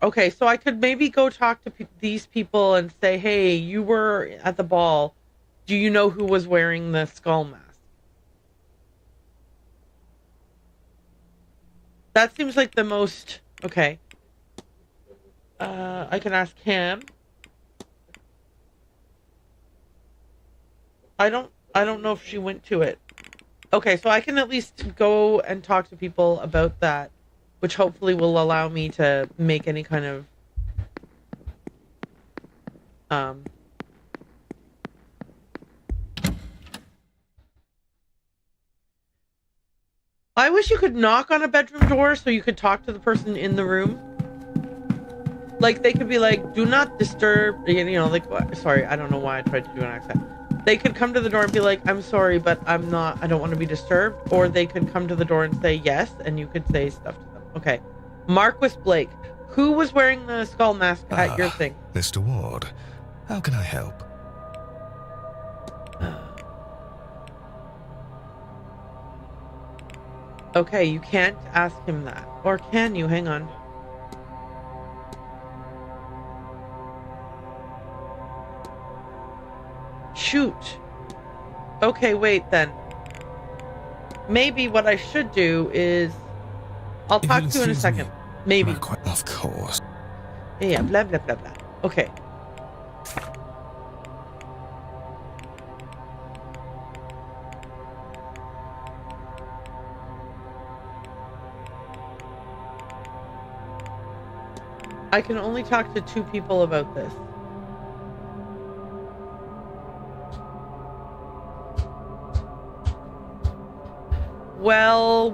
Okay, so I could maybe go talk to these people and say, hey, you were at the ball. Do you know who was wearing the skull mask? That seems like the most... Okay. I can ask him. I don't know if she went to it. Okay, so I can at least go and talk to people about that, which hopefully will allow me to make any kind of I wish you could knock on a bedroom door so you could talk to the person in the room. Like, they could be like, do not disturb, you know, like, sorry, I don't know why I tried to do an accent. They could come to the door and be like, I'm sorry, but I don't want to be disturbed. Or they could come to the door and say yes, and you could say stuff to them. Okay. Marquis Blake, who was wearing the skull mask at your thing? Mr. Ward, how can I help? Okay, you can't ask him that. Or can you? Hang on. Shoot. Okay, wait then. Maybe what I should do is... I'll talk to you in a second. Maybe. Of course. Yeah, blah, blah, blah, blah. Okay. I can only talk to 2 people about this. Well.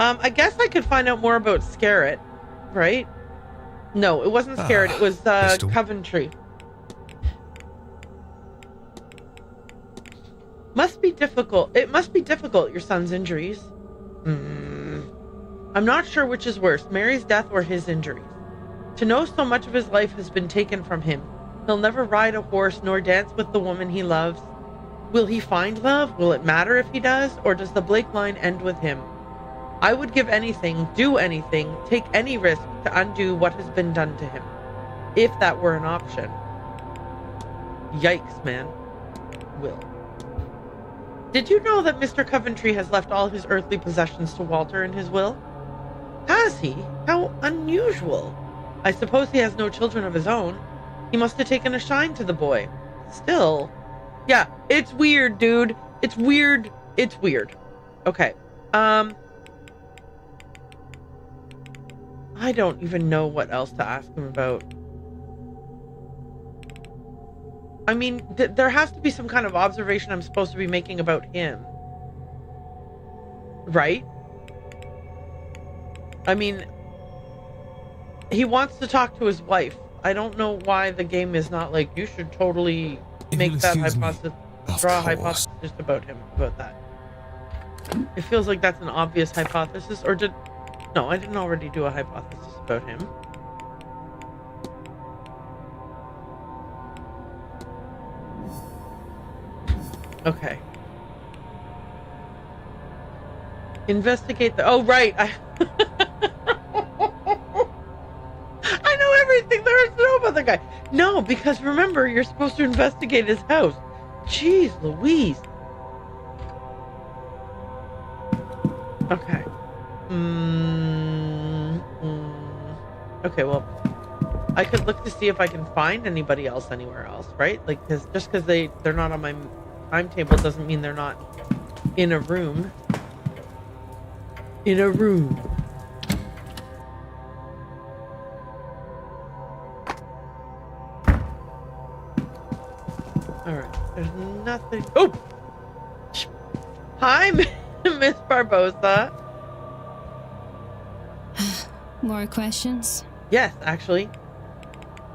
I guess I could find out more about Scarrett, right? No, it wasn't Scarrett, it was Coventry. Must be difficult. It must be difficult, your son's injuries. I'm not sure which is worse, Mary's death or his injuries. To know so much of his life has been taken from him. He'll never ride a horse nor dance with the woman he loves. Will he find love? Will it matter if he does? Or does the Blake line end with him? I would give anything, do anything, take any risk to undo what has been done to him. If that were an option. Yikes, man. Will. Did you know that Mr. Coventry has left all his earthly possessions to Walter in his will? Has he? How unusual. I suppose he has no children of his own. He must have taken a shine to the boy. Still... Yeah, it's weird, dude. It's weird. It's weird. Okay. I don't even know what else to ask him about. I mean, there has to be some kind of observation I'm supposed to be making about him. Right? I mean, he wants to talk to his wife. I don't know why the game is not like, you should totally... make that hypothesis, draw a hypothesis about him, about that. It feels like that's an obvious hypothesis, or no, I didn't already do a hypothesis about him. Okay. Investigate the, oh right, I know everything there is to know about the guy. No, because remember, you're supposed to investigate his house. Jeez Louise. Okay. Okay, well, I could look to see if I can find anybody else anywhere else, right? Like, just because they're not on my timetable doesn't mean they're not in a room. In a room. Alright, there's nothing. Oh! Hi, Miss Barbosa. More questions? Yes, actually.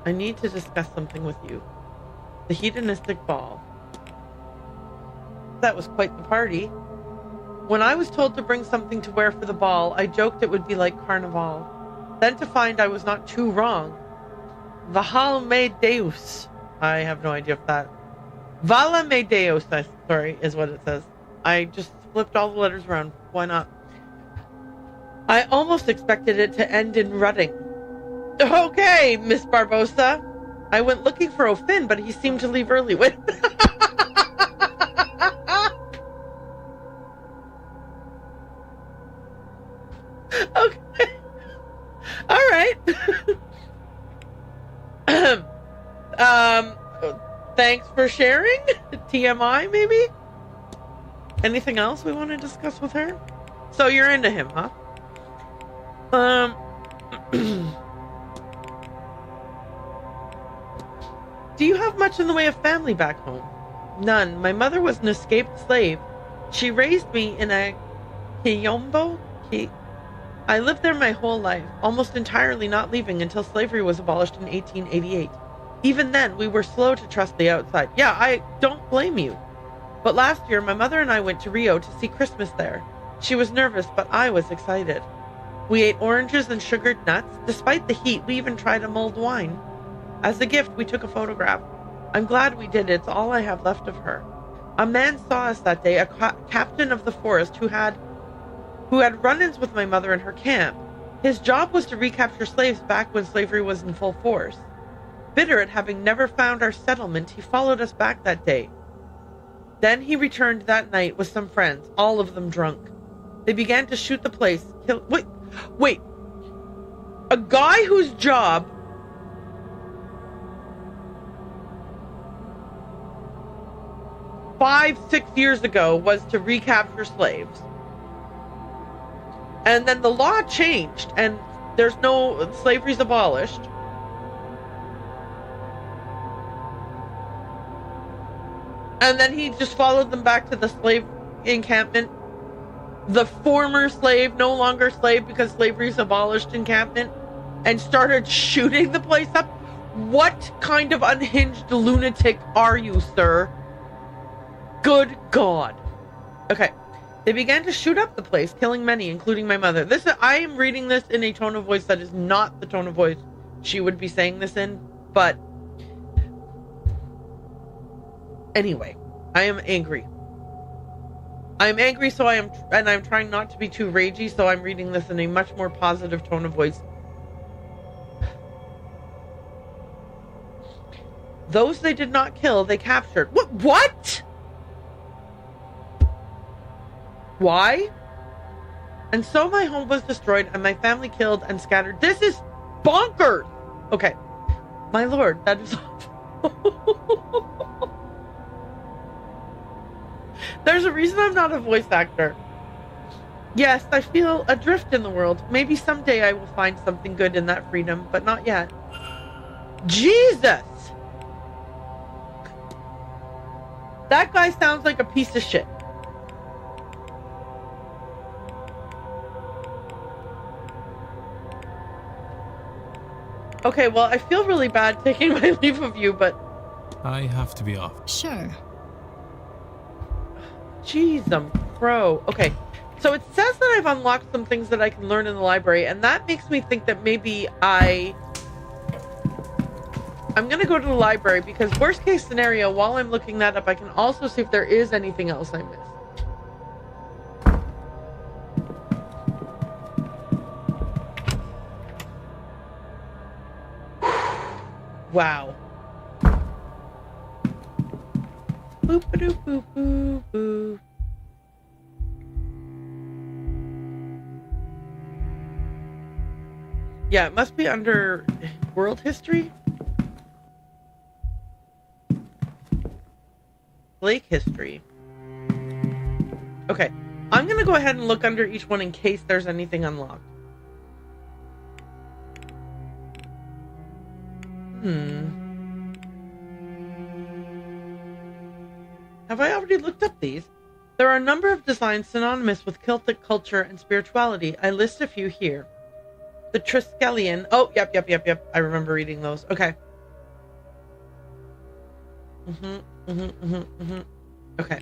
I need to discuss something with you. The hedonistic ball. That was quite the party. When I was told to bring something to wear for the ball, I joked it would be like Carnival. Then to find I was not too wrong. Vahal me Deus. I have no idea if that... Vala me Deus, sorry, is what it says. I just flipped all the letters around. Why not? I almost expected it to end in rutting. Okay, Miss Barbosa. I went looking for O'Finn, but he seemed to leave early. Wait. Okay. All right. Thanks for sharing. TMI, maybe? Anything else we want to discuss with her? So you're into him, huh? Do you have much in the way of family back home? None. My mother was an escaped slave. She raised me in a Kiyombo. I lived there my whole life, almost entirely not leaving until slavery was abolished in 1888. Even then, we were slow to trust the outside. Yeah, I don't blame you. But last year, my mother and I went to Rio to see Christmas there. She was nervous, but I was excited. We ate oranges and sugared nuts. Despite the heat, we even tried a mulled wine. As a gift, we took a photograph. I'm glad we did. It's all I have left of her. A man saw us that day, a captain of the forest who had run-ins with my mother in her camp. His job was to recapture slaves back when slavery was in full force. Bitter at having never found our settlement, he followed us back that day. Then he returned that night with some friends, all of them drunk. They began to shoot the place. Wait. A guy whose job 5-6 years ago was to recapture slaves. And then the law changed and there's no slavery's abolished. And then he just followed them back to the slave encampment. The former slave, no longer slave because slavery's abolished encampment, and started shooting the place up. What kind of unhinged lunatic are you, sir? Good God. Okay. They began to shoot up the place, killing many, including my mother. I am reading this in a tone of voice that is not the tone of voice she would be saying this in, but anyway, I am angry. I'm angry, and I'm trying not to be too ragey, so I'm reading this in a much more positive tone of voice. Those they did not kill, they captured. What? Why? And so my home was destroyed and my family killed and scattered. This is bonkers! Okay. My lord, that is awful. There's a reason I'm not a voice actor. Yes, I feel adrift in the world. Maybe someday I will find something good in that freedom, but not yet. Jesus! That guy sounds like a piece of shit. Okay, well, I feel really bad taking my leave of you, but I have to be off. Sure. Jeez, I'm pro. Okay, so it says that I've unlocked some things that I can learn in the library, and that makes me think that maybe I'm gonna go to the library, because worst case scenario, while I'm looking that up, I can also see if there is anything else I missed. Wow. Boop-a-doop-boop-boop-boop. Yeah, it must be under world history. Lake history. Okay, I'm gonna go ahead and look under each one in case there's anything unlocked. Have I already looked up these? There are a number of designs synonymous with Celtic culture and spirituality. I list a few here. The Triskelion. Oh, yep. I remember reading those. Okay. Okay.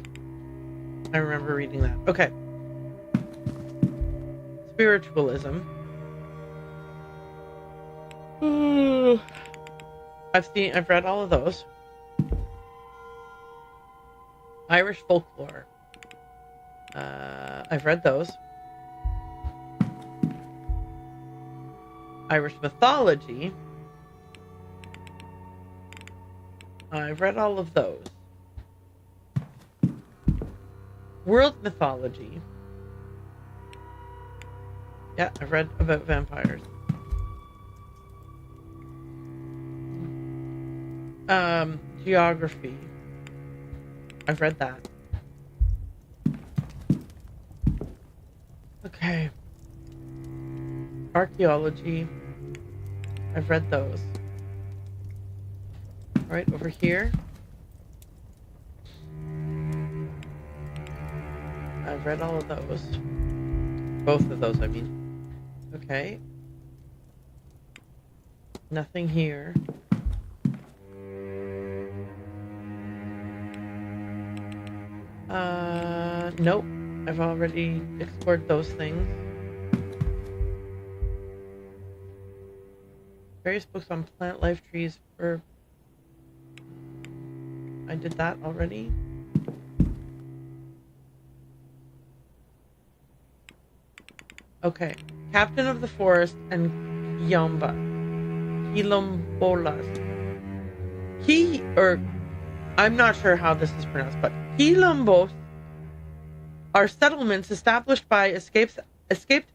I remember reading that. Okay. Spiritualism. I've read all of those. Irish folklore. I've read those. Irish mythology. I've read all of those. World mythology. Yeah, I've read about vampires. Geography. I've read that. Okay. Archaeology. I've read those. Right over here. I've read all of those. Both of those, I mean. Okay. Nothing here. Nope. I've already explored those things. Various books on plant life, trees, for... I did that already. Okay. Captain of the Forest and Quilombolas. I'm not sure how this is pronounced, but Quilombos are settlements established by escaped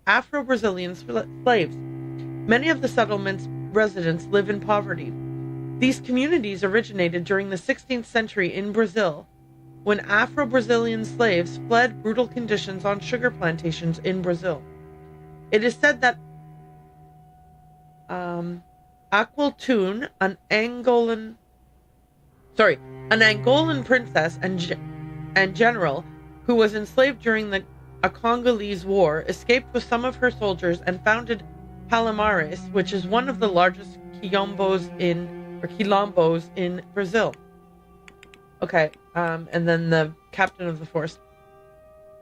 Afro-Brazilian slaves. Many of the settlement's residents live in poverty. These communities originated during the 16th century in Brazil, when Afro-Brazilian slaves fled brutal conditions on sugar plantations in Brazil. It is said that Aquiltune, an Angolan princess and general who was enslaved during the Congolese War, escaped with some of her soldiers and founded Palmares, which is one of the largest quilombos in Brazil. Okay, and then the captain of the forest.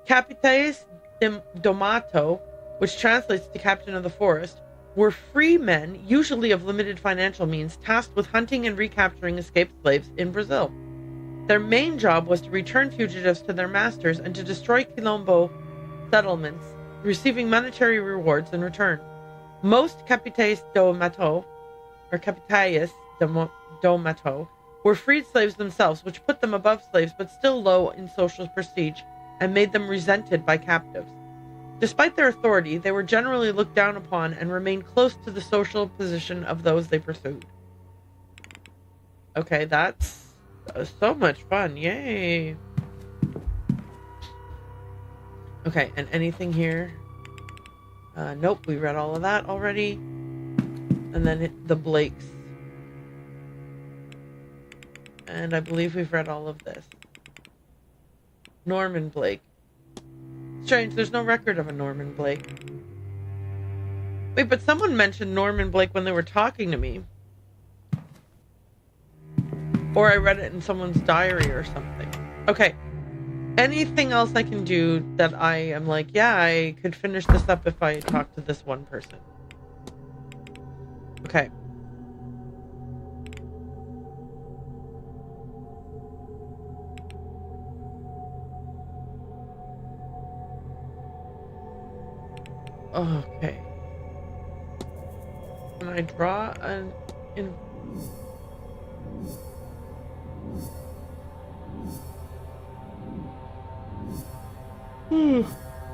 Capitães do Mato, which translates to captain of the forest, were free men, usually of limited financial means, tasked with hunting and recapturing escaped slaves in Brazil. Their main job was to return fugitives to their masters and to destroy Quilombo settlements, receiving monetary rewards in return. Most Capitães do Mato, or Capitães do Mato, were freed slaves themselves, which put them above slaves but still low in social prestige and made them resented by captives. Despite their authority, they were generally looked down upon and remained close to the social position of those they pursued. Okay, that's so much fun. Yay. Okay, and anything here? Nope, we read all of that already. And then the Blakes. And I believe we've read all of this. Norman Blake. Strange, there's no record of a Norman Blake. Wait, but someone mentioned Norman Blake when they were talking to me. Or I read it in someone's diary or something. Okay. Anything else I can do that I am like, yeah, I could finish this up if I talk to this one person. Okay. Okay. Can I draw an...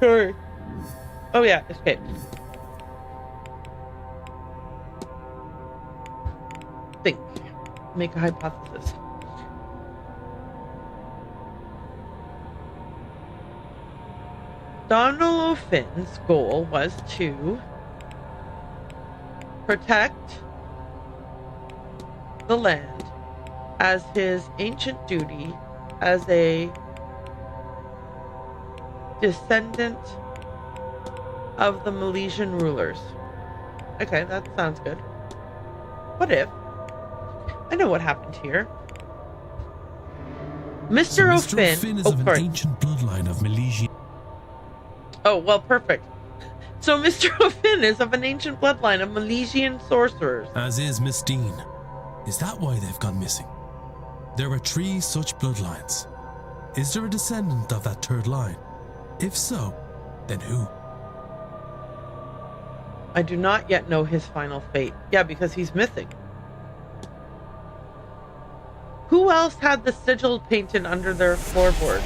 Sorry. Oh yeah, escape. Think. Make a hypothesis. Donald O'Finn's goal was to protect the land as his ancient duty as a descendant of the Milesian rulers. Okay, that sounds good. What if? I know what happened here. Mr. O'Finn is of an ancient bloodline of Milesian. Oh, well, perfect. So Mr. O'Finn is of an ancient bloodline of Milesian sorcerers. As is Miss Dean. Is that why they've gone missing? There are 3 such bloodlines. Is there a descendant of that 3rd line? If so, then who? I do not yet know his final fate. Yeah, because he's missing. Who else had the sigil painted under their floorboard?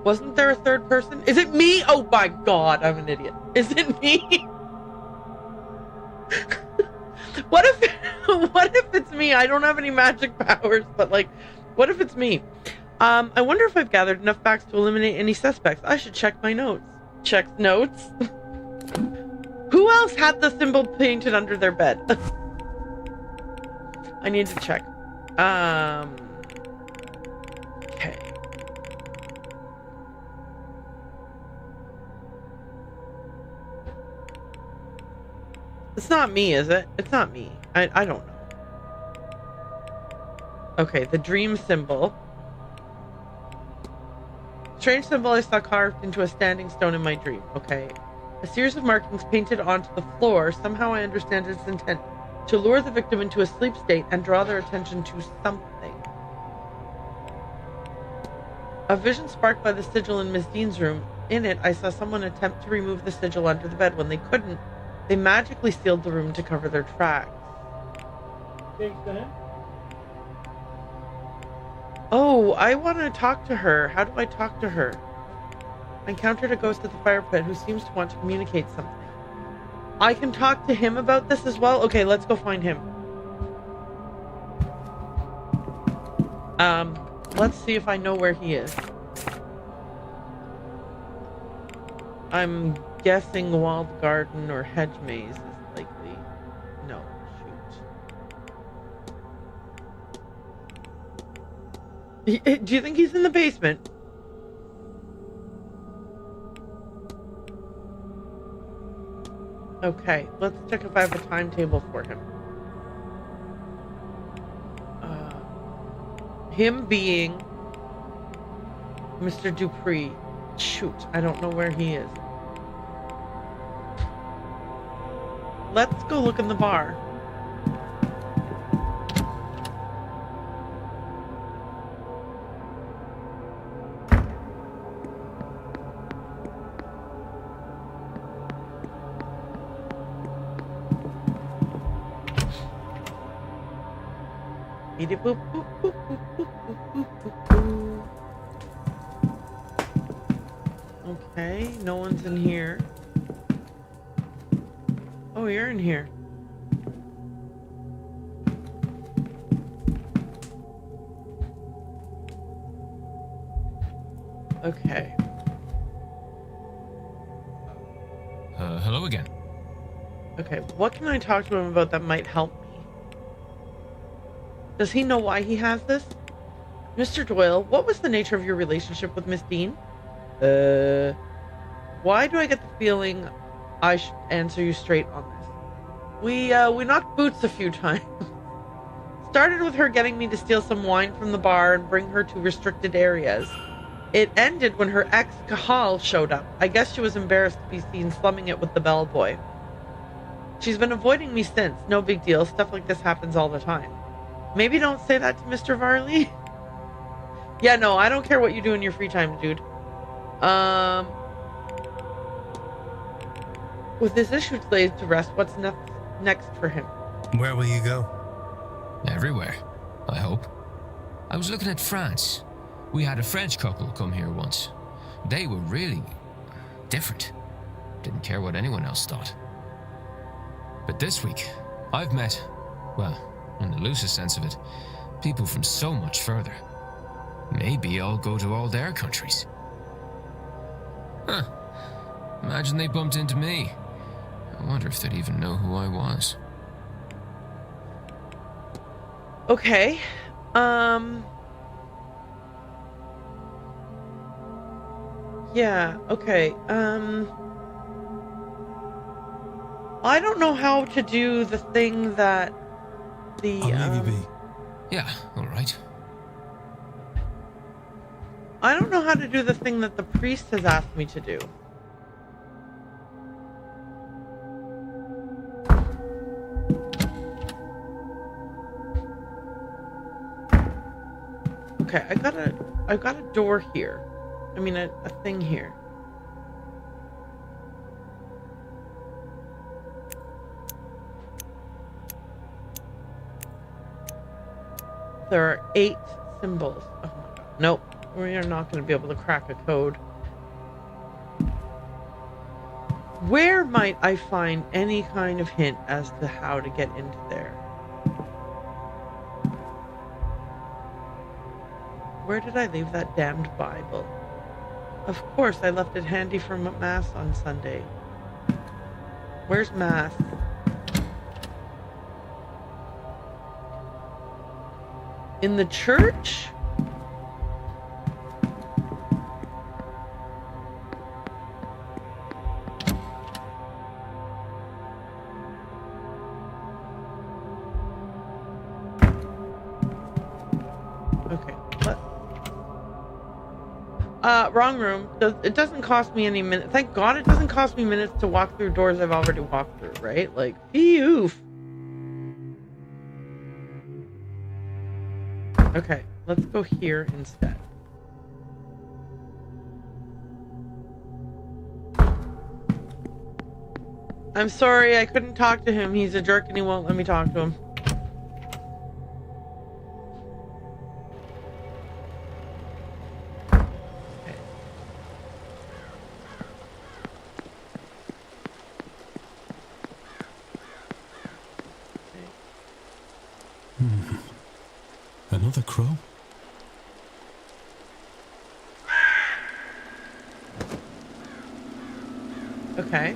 Wasn't there a 3rd person? Is it me? Oh my god, I'm an idiot. Is it me? What if it's me? I don't have any magic powers, but like, what if it's me? I wonder if I've gathered enough facts to eliminate any suspects. I should check my notes. Check notes. Who else had the symbol painted under their bed? I need to check. Okay. It's not me, is it? It's not me. I don't know. Okay, the dream symbol. Strange symbol I saw carved into a standing stone in my dream. Okay. A series of markings painted onto the floor. Somehow I understand its intent. To lure the victim into a sleep state and draw their attention to something. A vision sparked by the sigil in Miss Dean's room. In it, I saw someone attempt to remove the sigil under the bed. When they couldn't, they magically sealed the room to cover their tracks. Oh, I want to talk to her. How do I talk to her? I encountered a ghost at the fire pit who seems to want to communicate something. I can talk to him about this as well? Okay, let's go find him. Let's see if I know where he is. I'm guessing walled garden or hedge maze is likely. No, shoot. Do you think he's in the basement? Okay, let's check if I have a timetable for him. Him being Mr. Dupree. Shoot, I don't know where he is. Let's go look in the bar. Okay, no one's in here. Oh, you're in here. Okay. Hello again. Okay, what can I talk to him about that might help me? Does he know why he has this? Mr. Doyle, what was the nature of your relationship with Miss Dean? Why do I get the feeling I should answer you straight on this? We knocked boots a few times. Started with her getting me to steal some wine from the bar and bring her to restricted areas. It ended when her ex, Kahal, showed up. I guess she was embarrassed to be seen slumming it with the bellboy. She's been avoiding me since. No big deal. Stuff like this happens all the time. Maybe don't say that to Mr. Varley. Yeah, no, I don't care what you do in your free time, dude. With this issue laid to rest, what's next for him? Where will you go? Everywhere, I hope. I was looking at France. We had a French couple come here once. They were really different. Didn't care what anyone else thought. But this week, I've met, well, in the loosest sense of it, people from so much further. Maybe I'll go to all their countries. Huh. Imagine they bumped into me. I wonder if they'd even know who I was. Okay. Yeah, okay. I don't know how to do the thing that the I'll leave you be. Yeah, all right. I don't know how to do the thing that the priest has asked me to do. Okay, I've got a door here. I mean a thing here. There are 8 symbols. Oh my god. Nope. We are not going to be able to crack a code. Where might I find any kind of hint as to how to get into there? Where did I leave that damned Bible? Of course, I left it handy for Mass on Sunday. Where's Mass? In the church? Okay, what? Wrong room. It doesn't cost me any minutes. Thank God it doesn't cost me minutes to walk through doors I've already walked through, right? Like, phew. Okay, let's go here instead. I'm sorry, I couldn't talk to him. He's a jerk and he won't let me talk to him. Another crow? Okay.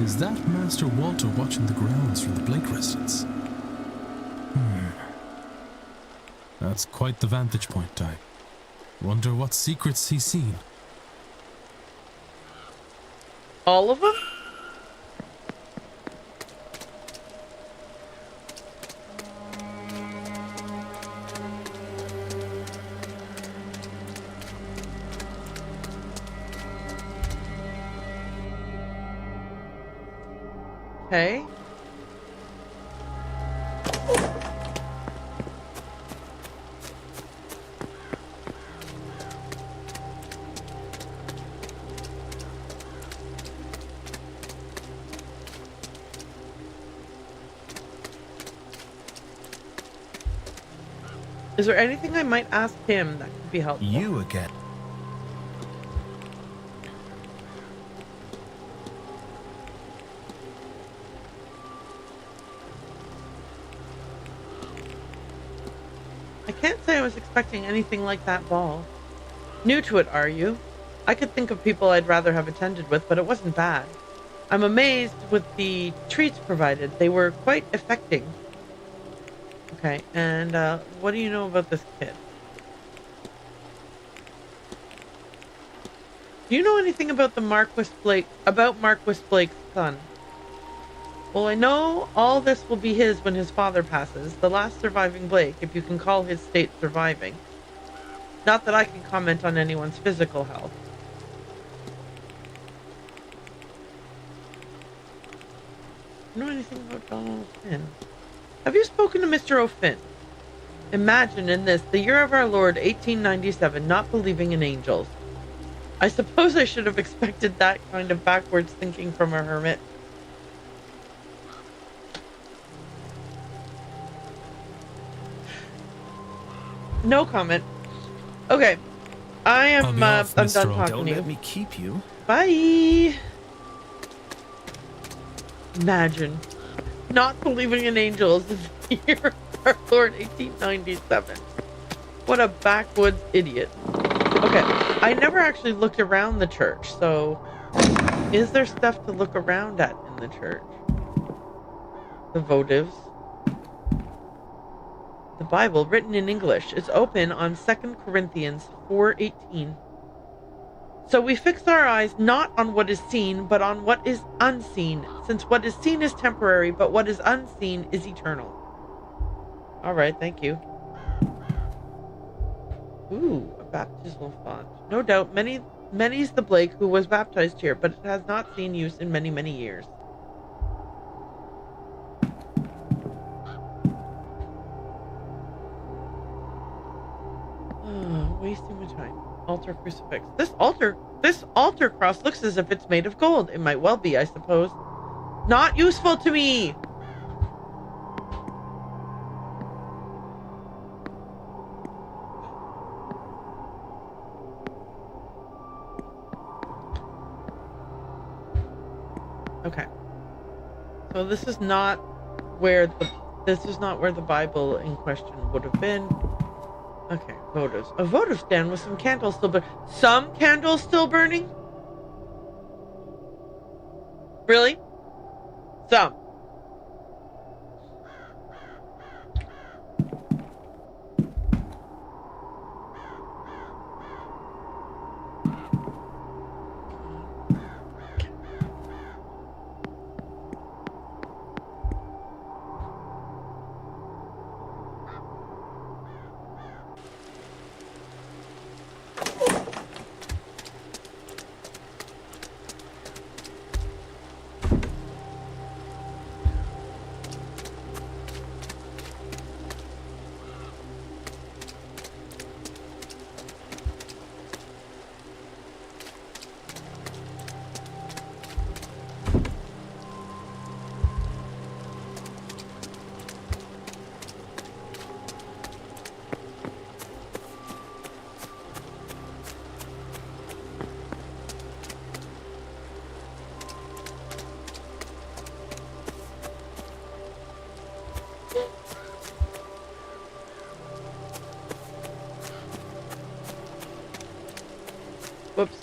Is that Master Walter watching the grounds from the Blake residence? That's quite the vantage point, I wonder what secrets he's seen. All of them? Okay. Is there anything I might ask him that could be helpful? You again. I can't say I was expecting anything like that ball. New to it, are you? I could think of people I'd rather have attended with, but it wasn't bad. I'm amazed with the treats provided. They were quite affecting. Okay, and what do you know about this kid? Do you know anything about the Marquis Blake's son? Well, I know all this will be his when his father passes, the last surviving Blake, if you can call his state surviving. Not that I can comment on anyone's physical health. Do you know anything about Donald Finn? Have you spoken to Mr. O'Finn? Imagine in this, the year of our Lord, 1897, not believing in angels. I suppose I should have expected that kind of backwards thinking from a hermit. No comment. Okay. I'm done talking Don't to you. let me keep you. Bye. Imagine not believing in angels in the year of our Lord 1897. What a backwoods idiot. Okay, I never actually looked around the church, so is there stuff to look around at in the church? The votives. The Bible, written in English, is open on 2 Corinthians 4:18. So we fix our eyes not on what is seen, but on what is unseen, since what is seen is temporary, but what is unseen is eternal. All right, thank you. Ooh, a baptismal font. No doubt many's the Blake who was baptized here, but it has not seen use in many, many years. Oh, wasting my time. Altar crucifix. This altar cross looks as if it's made of gold. It might well be, I suppose. Not useful to me! Okay. So this is not where the Bible in question would have been. Okay, votives. A votive stand with some candles still burning. Some candles still burning? Really? Some. Whoops.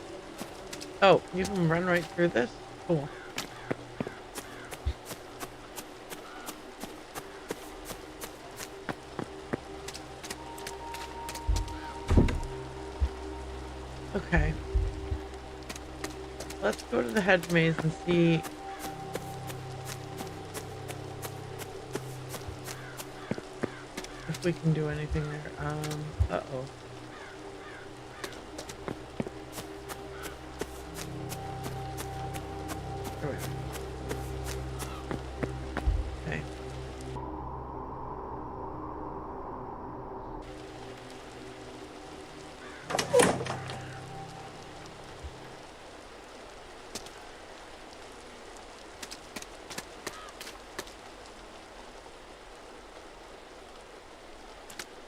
Oh, you can run right through this? Cool. Okay. Let's go to the hedge maze and see if we can do anything there. Uh-oh. Okay.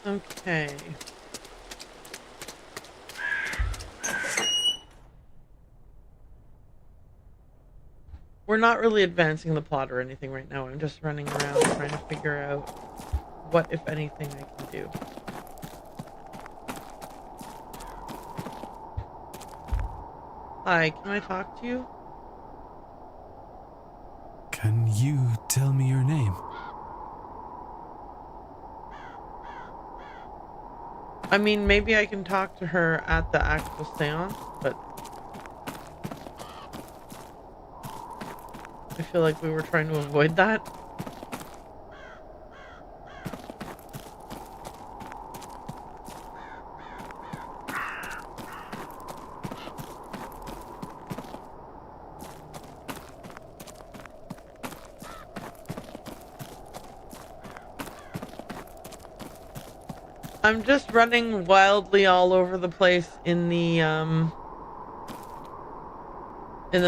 Okay. We're not really advancing the plot or anything right now. I'm just running around trying to figure out what, if anything, I can do. Hi, can I talk to you? Can you tell me your name? I mean, maybe I can talk to her at the actual seance, but I feel like we were trying to avoid that. I'm just running wildly all over the place in the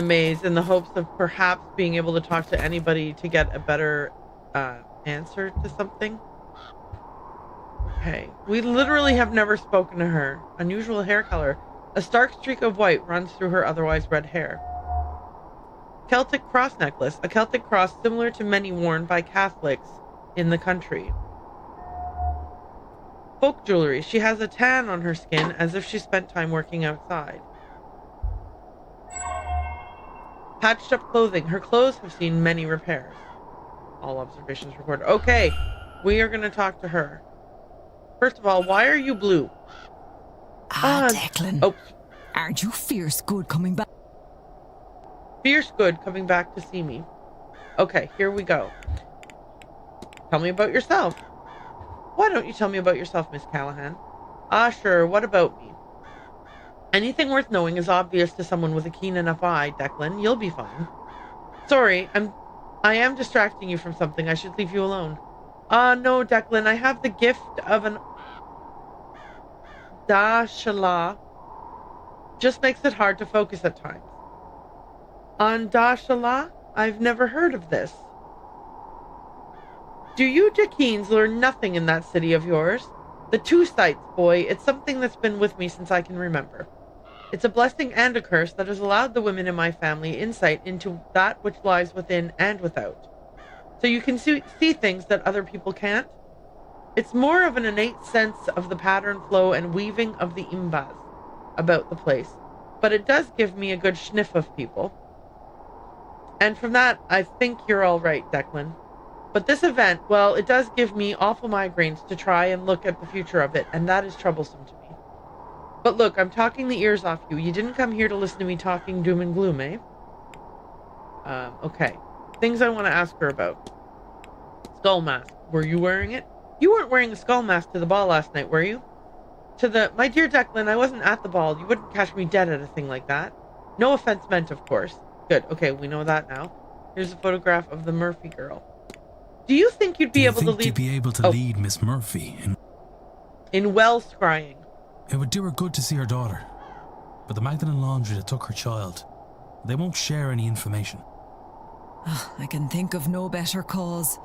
maze in the hopes of perhaps being able to talk to anybody to get a better answer to something. Okay, we literally have never spoken to her. Unusual hair color. A stark streak of white runs through her otherwise red hair. Celtic cross necklace. A Celtic cross similar to many worn by Catholics in the country. Folk jewelry. She has a tan on her skin as if she spent time working outside. Patched up clothing. Her clothes have seen many repairs. All observations recorded. Okay, we are going to talk to her. First of all, why are you blue? Declan. Oh, Aren't you fierce good coming back? Fierce good coming back to see me. Okay, here we go. Tell me about yourself. Why don't you tell me about yourself, Miss Callahan? Ah, sure, what about me? Anything worth knowing is obvious to someone with a keen enough eye, Declan. You'll be fine. Sorry, I am distracting you from something. I should leave you alone. No, Declan, I have the gift of an Dashala. Just makes it hard to focus at times. On Dashala? I've never heard of this. Do you Jakeens learn nothing in that city of yours? The two sights, boy, it's something that's been with me since I can remember. It's a blessing and a curse that has allowed the women in my family insight into that which lies within and without. So you can see things that other people can't. It's more of an innate sense of the pattern, flow, and weaving of the imbas about the place. But it does give me a good sniff of people. And from that, I think you're all right, Declan. But this event, well, it does give me awful migraines to try and look at the future of it, and that is troublesome to me. But look, I'm talking the ears off you. You didn't come here to listen to me talking doom and gloom, eh? Okay. Things I want to ask her about. Skull mask. Were you wearing it? You weren't wearing a skull mask to the ball last night, were you? My dear Declan, I wasn't at the ball. You wouldn't catch me dead at a thing like that. No offense meant, of course. Good. Okay, we know that now. Here's a photograph of the Murphy girl. Do you think you'd be able to lead... you'd be able to lead Miss Murphy in well scrying? It would do her good to see her daughter. But the Magdalen Laundry that took her child, they won't share any information. I can think of no better cause.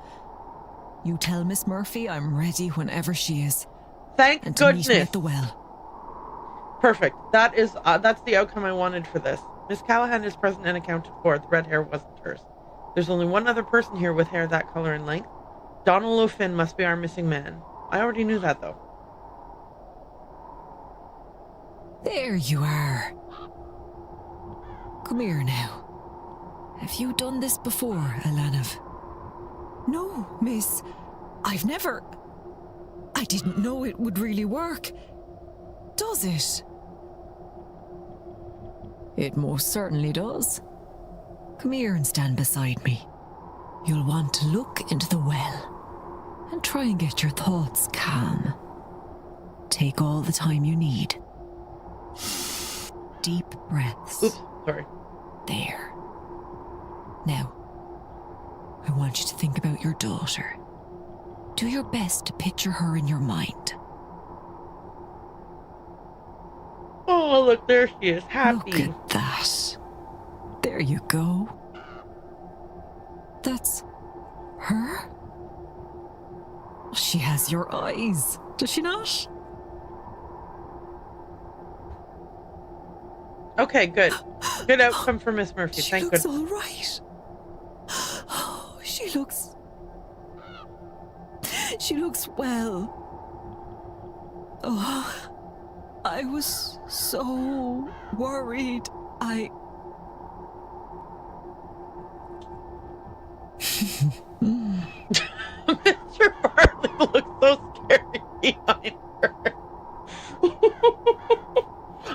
You tell Miss Murphy I'm ready whenever she is. Thank and goodness. To meet me at the well. Perfect. That's the outcome I wanted for this. Miss Callahan is present and accounted for. The red hair wasn't hers. There's only one other person here with hair that color and length. Donald O'Finn must be our missing man. I already knew that, though. There you are. Come here now. Have you done this before, Alanav? No, miss. I've never... I didn't know it would really work. Does it? It most certainly does. Come here and stand beside me. You'll want to look into the well and try and get your thoughts calm. Take all the time you need. Deep breaths. Oops, sorry. There. Now, I want you to think about your daughter. Do your best to picture her in your mind. Oh, look, there she is, happy. Look at that. There you go. That's her? She has your eyes, does she not? Okay, good. Good outcome for Miss Murphy. Thank goodness. She looks all right. Oh, she looks well. Oh, I was so worried. Mr. Barley looks so scary behind her.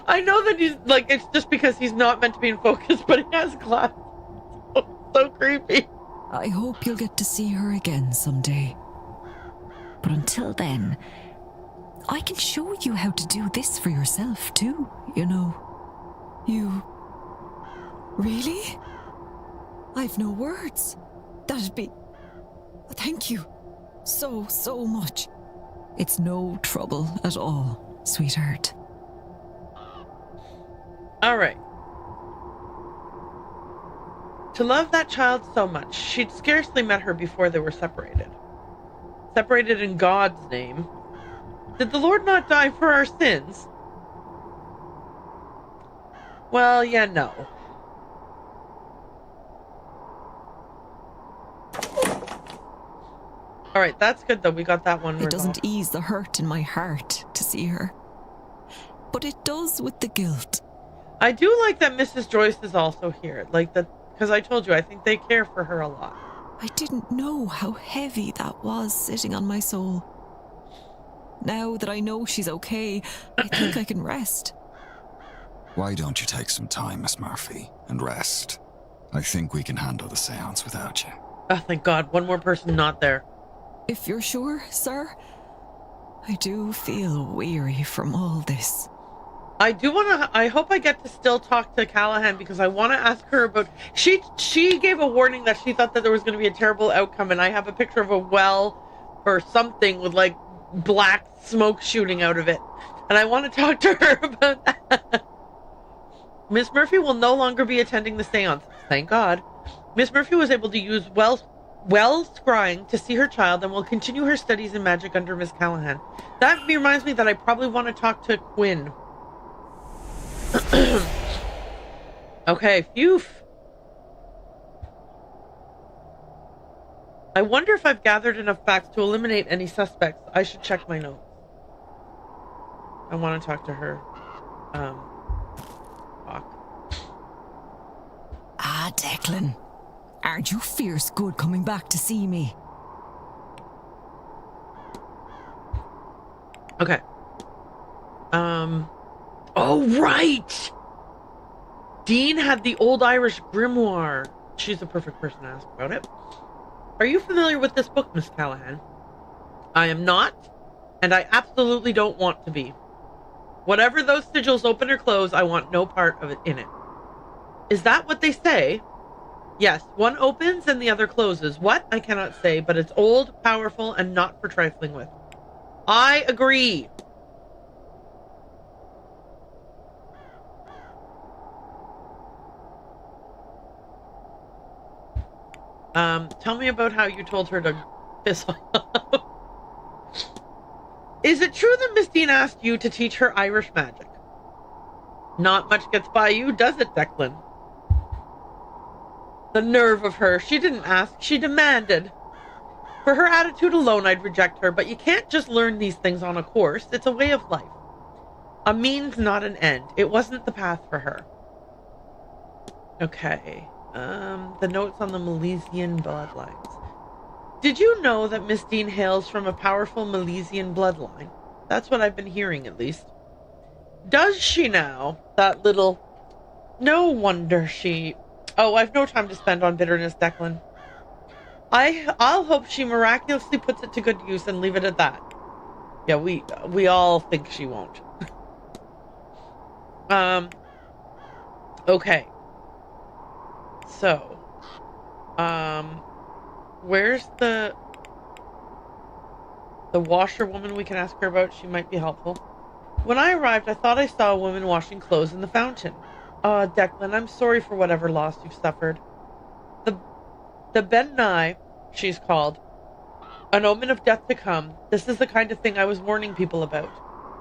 I know that he's like, it's just because he's not meant to be in focus, but he has glasses. So creepy. I hope you'll get to see her again someday. But until then, I can show you how to do this for yourself too, you know. You... Really? I've no words. That'd be... Thank you. So much. It's no trouble at all, sweetheart. Alright. To love that child so much, she'd scarcely met her before they were separated. Separated in God's name. Did the Lord not die for our sins? Well, yeah, no. Alright, that's good though. We got that one resolved. It doesn't ease the hurt in my heart to see her. But it does with the guilt. I do like that Mrs. Joyce is also here. Like that, because I told you, I think they care for her a lot. I didn't know how heavy that was sitting on my soul. Now that I know she's okay, I think I can rest. Why don't you take some time, Miss Murphy, and rest? I think we can handle the seance without you. Oh, thank God. One more person not there. If you're sure, sir, I do feel weary from all this. I hope I get to still talk to Callahan because I want to ask her about, she gave a warning that she thought that there was going to be a terrible outcome, and I have a picture of a well or something with like black smoke shooting out of it. And I want to talk to her about that. Miss Murphy will no longer be attending the seance. Thank God. Miss Murphy was able to use well scrying to see her child and will continue her studies in magic under Miss Callahan. That reminds me that I probably want to talk to Quinn. Okay, phew. I wonder if I've gathered enough facts to eliminate any suspects. I should check my notes. I want to talk to her. Ah, Declan. Aren't you fierce good coming back to see me? Okay. Oh, right! Dean had the old Irish grimoire. She's the perfect person to ask about it. Are you familiar with this book, Miss Callahan? I am not, and I absolutely don't want to be. Whatever those sigils open or close, I want no part of it in it. Is that what they say? Yes, one opens and the other closes. What? I cannot say, but it's old, powerful, and not for trifling with. I agree. Tell me about how you told her to piss off. Is it true that Miss Dean asked you to teach her Irish magic? Not much gets by you, does it, Declan? The nerve of her. She didn't ask, she demanded. For her attitude alone, I'd reject her, but you can't just learn these things on a course. It's a way of life. A means, not an end. It wasn't the path for her. Okay. The notes on the Milesian bloodlines. Did you know that Miss Dean hails from a powerful Milesian bloodline? That's what I've been hearing, at least. Does she now? That little... No wonder she... Oh, I've no time to spend on bitterness, Declan. I'll hope she miraculously puts it to good use and leave it at that. Yeah, we all think she won't. Okay. So, where's the washerwoman we can ask her about? She might be helpful. When I arrived, I thought I saw a woman washing clothes in the fountain. Declan, I'm sorry for whatever loss you've suffered. The Benai, she's called. An omen of death to come. This is the kind of thing I was warning people about.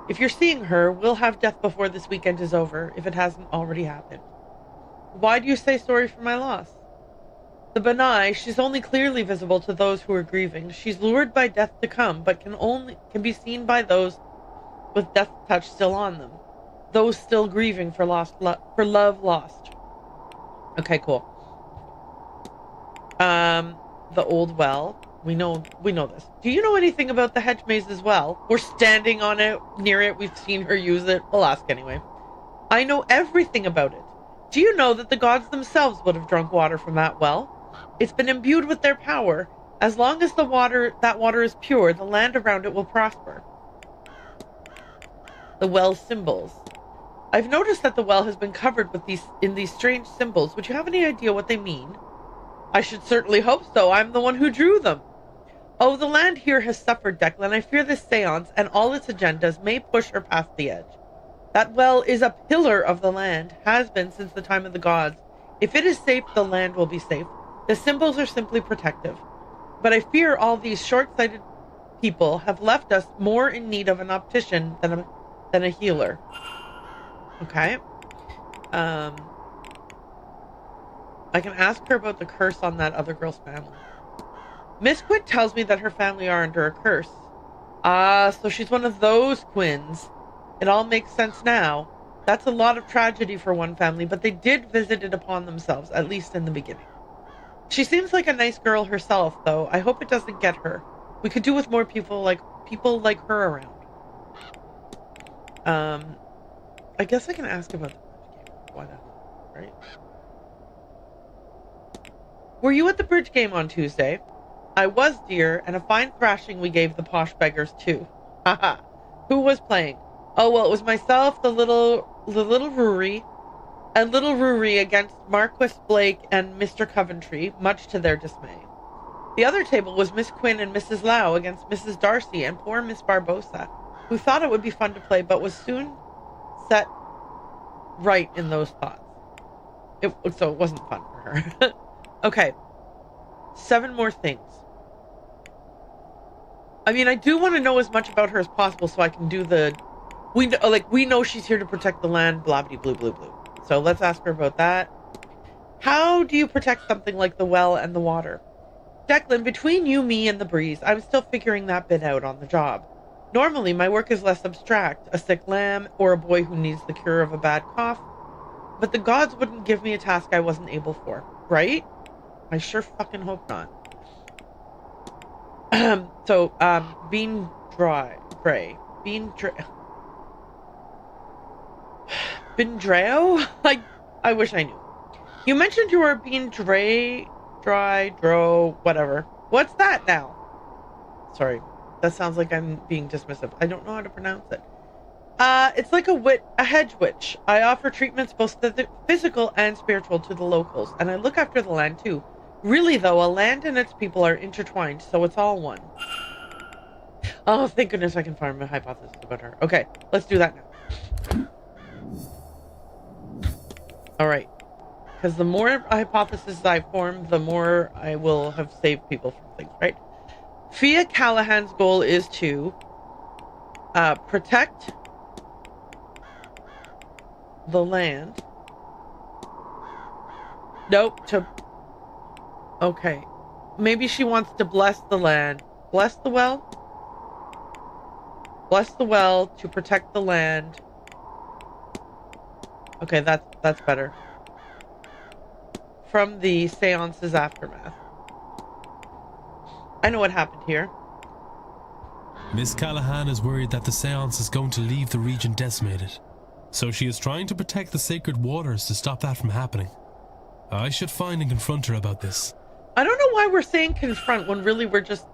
If you're seeing her, we'll have death before this weekend is over, if it hasn't already happened. Why do you say sorry for my loss? The Benai, she's only clearly visible to those who are grieving. She's lured by death to come, but can be seen by those with death's touch still on them. Those still grieving for love lost. Okay, cool. The old well. We know this. Do you know anything about the hedge maze as well? We're standing on it, near it. We've seen her use it. We'll ask anyway. I know everything about it. Do you know that the gods themselves would have drunk water from that well? It's been imbued with their power. As long as that water is pure, the land around it will prosper. The well's symbols. I've noticed that the well has been covered with these strange symbols. Would you have any idea what they mean? I should certainly hope so. I'm the one who drew them. Oh, the land here has suffered, Declan. I fear this seance and all its agendas may push her past the edge. That well is a pillar of the land, has been since the time of the gods. If it is safe, the land will be safe. The symbols are simply protective. But I fear all these short-sighted people have left us more in need of an optician than a healer. Okay. I can ask her about the curse on that other girl's family. Miss Quinn tells me that her family are under a curse. So she's one of those Quinns. It all makes sense now. That's a lot of tragedy for one family, but they did visit it upon themselves, at least in the beginning. She seems like a nice girl herself, though. I hope it doesn't get her. We could do with more people like her around. I guess I can ask about the why not? Right? Were you at the bridge game on Tuesday? I was, dear, and a fine thrashing we gave the posh beggars too. Haha. Who was playing? Oh, well, it was myself, the little Rory, and little Rory against Marquis Blake and Mr. Coventry, much to their dismay. The other table was Miss Quinn and Mrs. Lau against Mrs. Darcy and poor Miss Barbosa, who thought it would be fun to play, but was soon set right in those thoughts. So it wasn't fun for her. Okay. 7 more things. I mean, I do want to know as much about her as possible so I can do the... We know she's here to protect the land, blah, blah, blue, blue, blue. So let's ask her about that. How do you protect something like the well and the water? Declan, between you, me, and the breeze, I'm still figuring that bit out on the job. Normally, my work is less abstract, a sick lamb, or a boy who needs the cure of a bad cough. But the gods wouldn't give me a task I wasn't able for, right? I sure fucking hope not. Bean Gray. Bindreo? I wish I knew. You mentioned you were being whatever. What's that now? Sorry, that sounds like I'm being dismissive. I don't know how to pronounce it. It's like a hedge witch. I offer treatments both physical and spiritual to the locals, and I look after the land too. Really though, a land and its people are intertwined, so it's all one. Oh, thank goodness I can form a hypothesis about her. Okay, let's do that now. Alright. Because the more hypotheses I form, the more I will have saved people from things, right? Fia Callahan's goal is to protect the land. Nope, okay. Maybe she wants to bless the land. Bless the well? Bless the well to protect the land. Okay, that's better. From the Séance's aftermath. I know what happened here. Miss Callahan is worried that the Séance is going to leave the region decimated. So she is trying to protect the sacred waters to stop that from happening. I should find and confront her about this. I don't know why we're saying confront when really we're just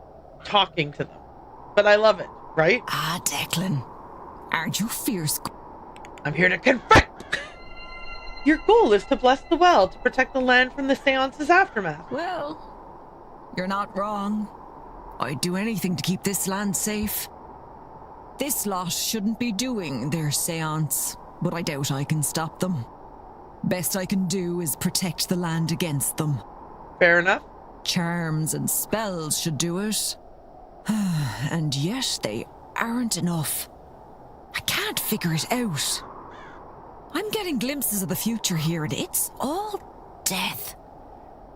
talking to them. But I love it, right? Ah, Declan. Aren't you fierce? I'm here to confront! Your goal is to bless the well, to protect the land from the Séance's aftermath. Well, you're not wrong. I'd do anything to keep this land safe. This lot shouldn't be doing their séance, but I doubt I can stop them. Best I can do is protect the land against them. Fair enough. Charms and spells should do it. And yet they aren't enough. I can't figure it out. I'm getting glimpses of the future here, and it's all death.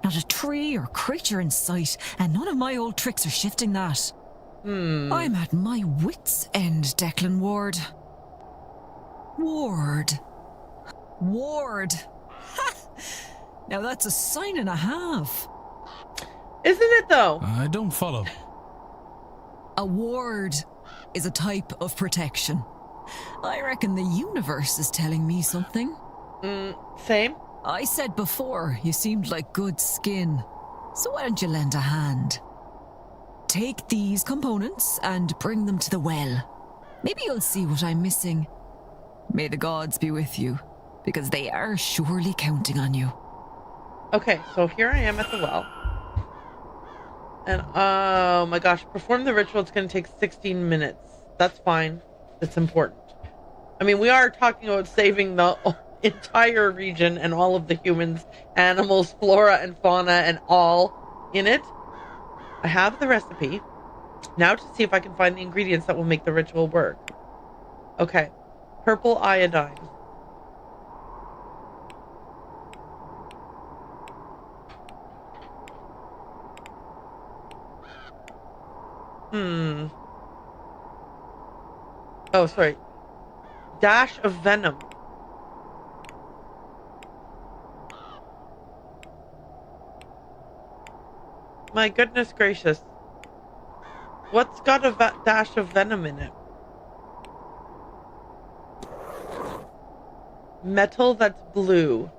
Not a tree or creature in sight, and none of my old tricks are shifting that. I'm at my wits' end, Declan Ward. Ward. Ha! Now that's a sign and a half. Isn't it, though? I don't follow. A ward is a type of protection. I reckon the universe is telling me something. Same. I said before, you seemed like good skin. So why don't you lend a hand? Take these components and bring them to the well. Maybe you'll see what I'm missing. May the gods be with you, because they are surely counting on you. Okay, so here I am at the well. And oh my gosh, perform the ritual. It's going to take 16 minutes. That's fine. It's important. I mean, we are talking about saving the entire region and all of the humans, animals, flora and fauna and all in it. I have the recipe. Now to see if I can find the ingredients that will make the ritual work. Okay. Purple iodine. Oh, sorry. Dash of venom. My goodness gracious. What's got a dash of venom in it? Metal that's blue.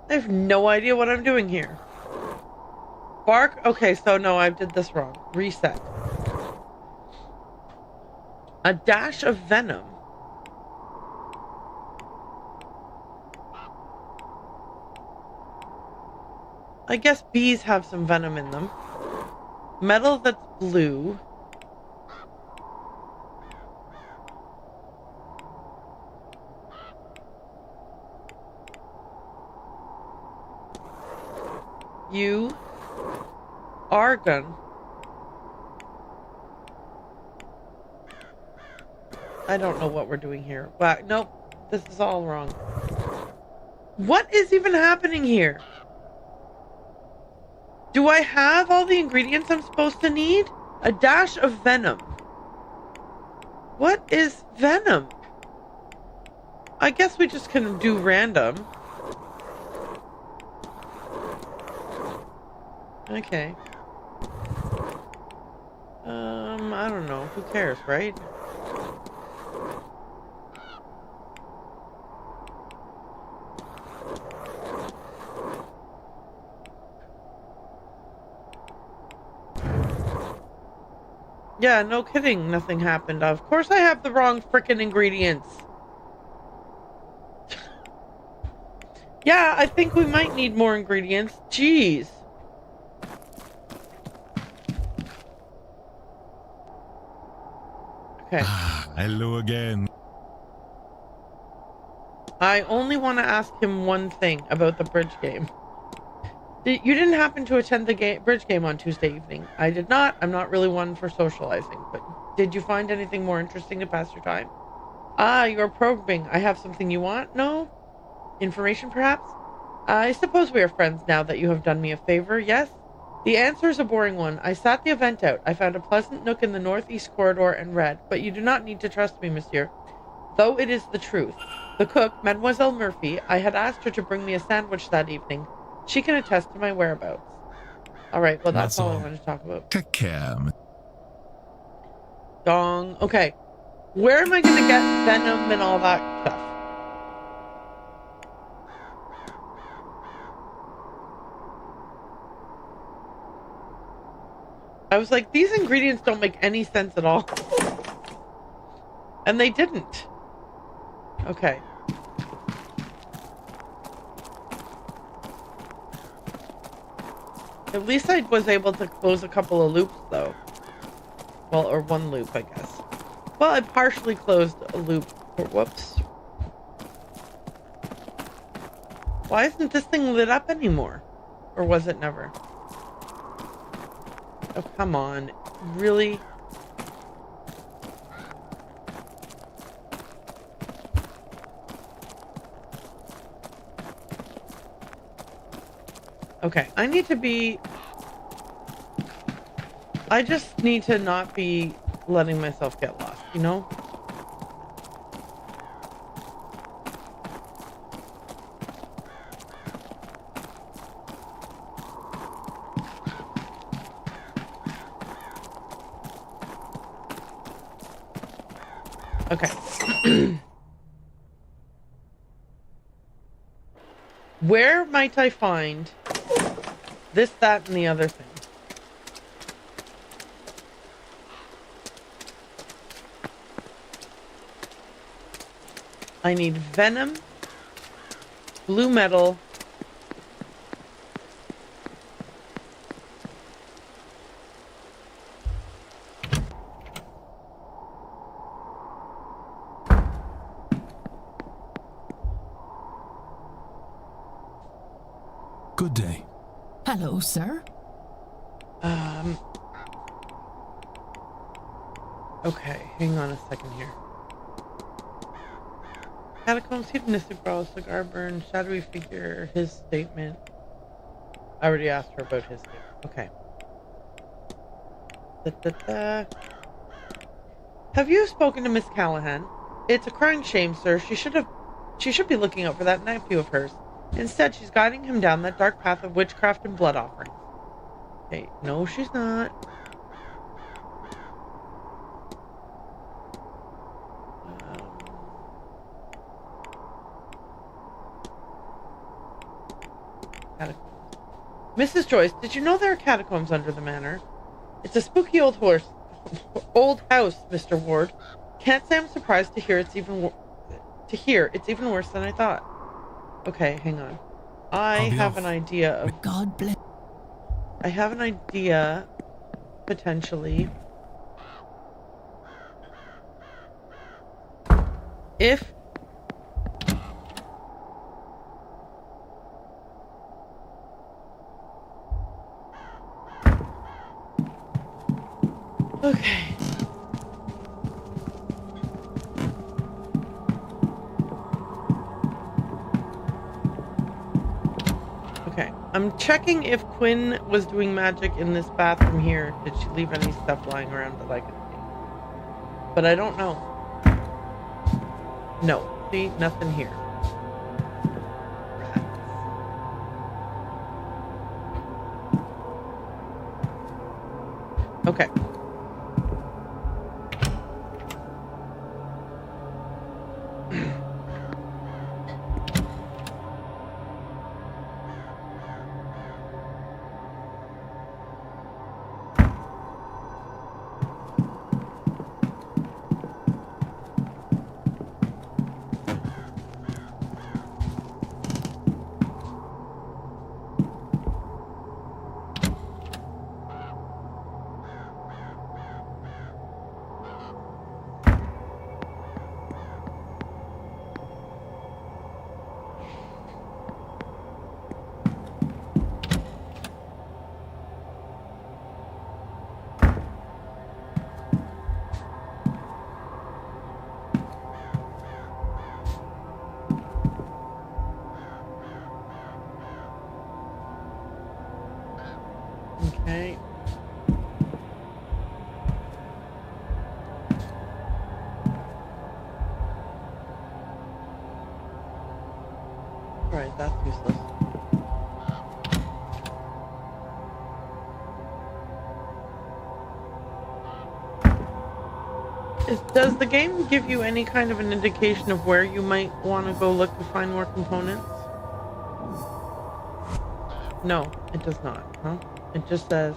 I have no idea what I'm doing here. Bark? Okay, so no, I did this wrong. Reset. A dash of venom. I guess bees have some venom in them. Metal that's blue. You. Argon. I don't know what we're doing here. Wow, nope. This is all wrong. What is even happening here? Do I have all the ingredients I'm supposed to need? A dash of venom. What is venom? I guess we just can do random. Okay. I don't know. Who cares, right? Yeah, no kidding. Nothing happened. Of course I have the wrong frickin' ingredients. Yeah, I think we might need more ingredients. Jeez. Okay. Hello again. I only want to ask him one thing about the bridge game. You didn't happen to attend the bridge game on Tuesday evening. I did not. I'm not really one for socializing, but did you find anything more interesting to pass your time? Ah, you're probing. I have something you want? No? Information, perhaps? I suppose we are friends now that you have done me a favor, yes? The answer is a boring one. I sat the event out. I found a pleasant nook in the northeast corridor and read, but you do not need to trust me, monsieur. Though it is the truth. The cook, Mademoiselle Murphy, I had asked her to bring me a sandwich that evening. She can attest to my whereabouts. Alright, well that's all I wanted to talk about. Take care. Dong. Okay. Where am I gonna get venom and all that stuff? I was like, these ingredients don't make any sense at all. And they didn't. Okay. At least I was able to close a couple of loops, though. Well, or one loop, I guess. Well, I partially closed a loop. Whoops. Why isn't this thing lit up anymore? Or was it never? Oh, come on. Really? Okay, I need to be... I just need to not be letting myself get lost, you know? Okay. Where might I find this, that, and the other thing? I need venom, blue metal, Good day. Hello, sir. Okay, hang on a second here. Catacombs, hedonistic brow, cigar burn, shadowy figure, his statement. I already asked her about his statement. Okay. Have you spoken to Miss Callahan? It's a crying shame, sir. She should be looking out for that nephew of hers. Instead, she's guiding him down that dark path of witchcraft and blood offering. Okay, no, she's not. Catacombs. Mrs. Joyce, did you know there are catacombs under the manor? It's a spooky old house, Mr. Ward. Can't say I'm surprised to hear it's even worse than I thought. Okay, hang on. I have an idea of... God bless. I have an idea, potentially. If... Okay. Okay, I'm checking if Quinn was doing magic in this bathroom here. Did she leave any stuff lying around that I could see? But I don't know. No, see, nothing here. Rats. Okay. Okay. Alright, that's useless. Does the game give you any kind of an indication of where you might want to go look to find more components? No, it does not, huh? It just says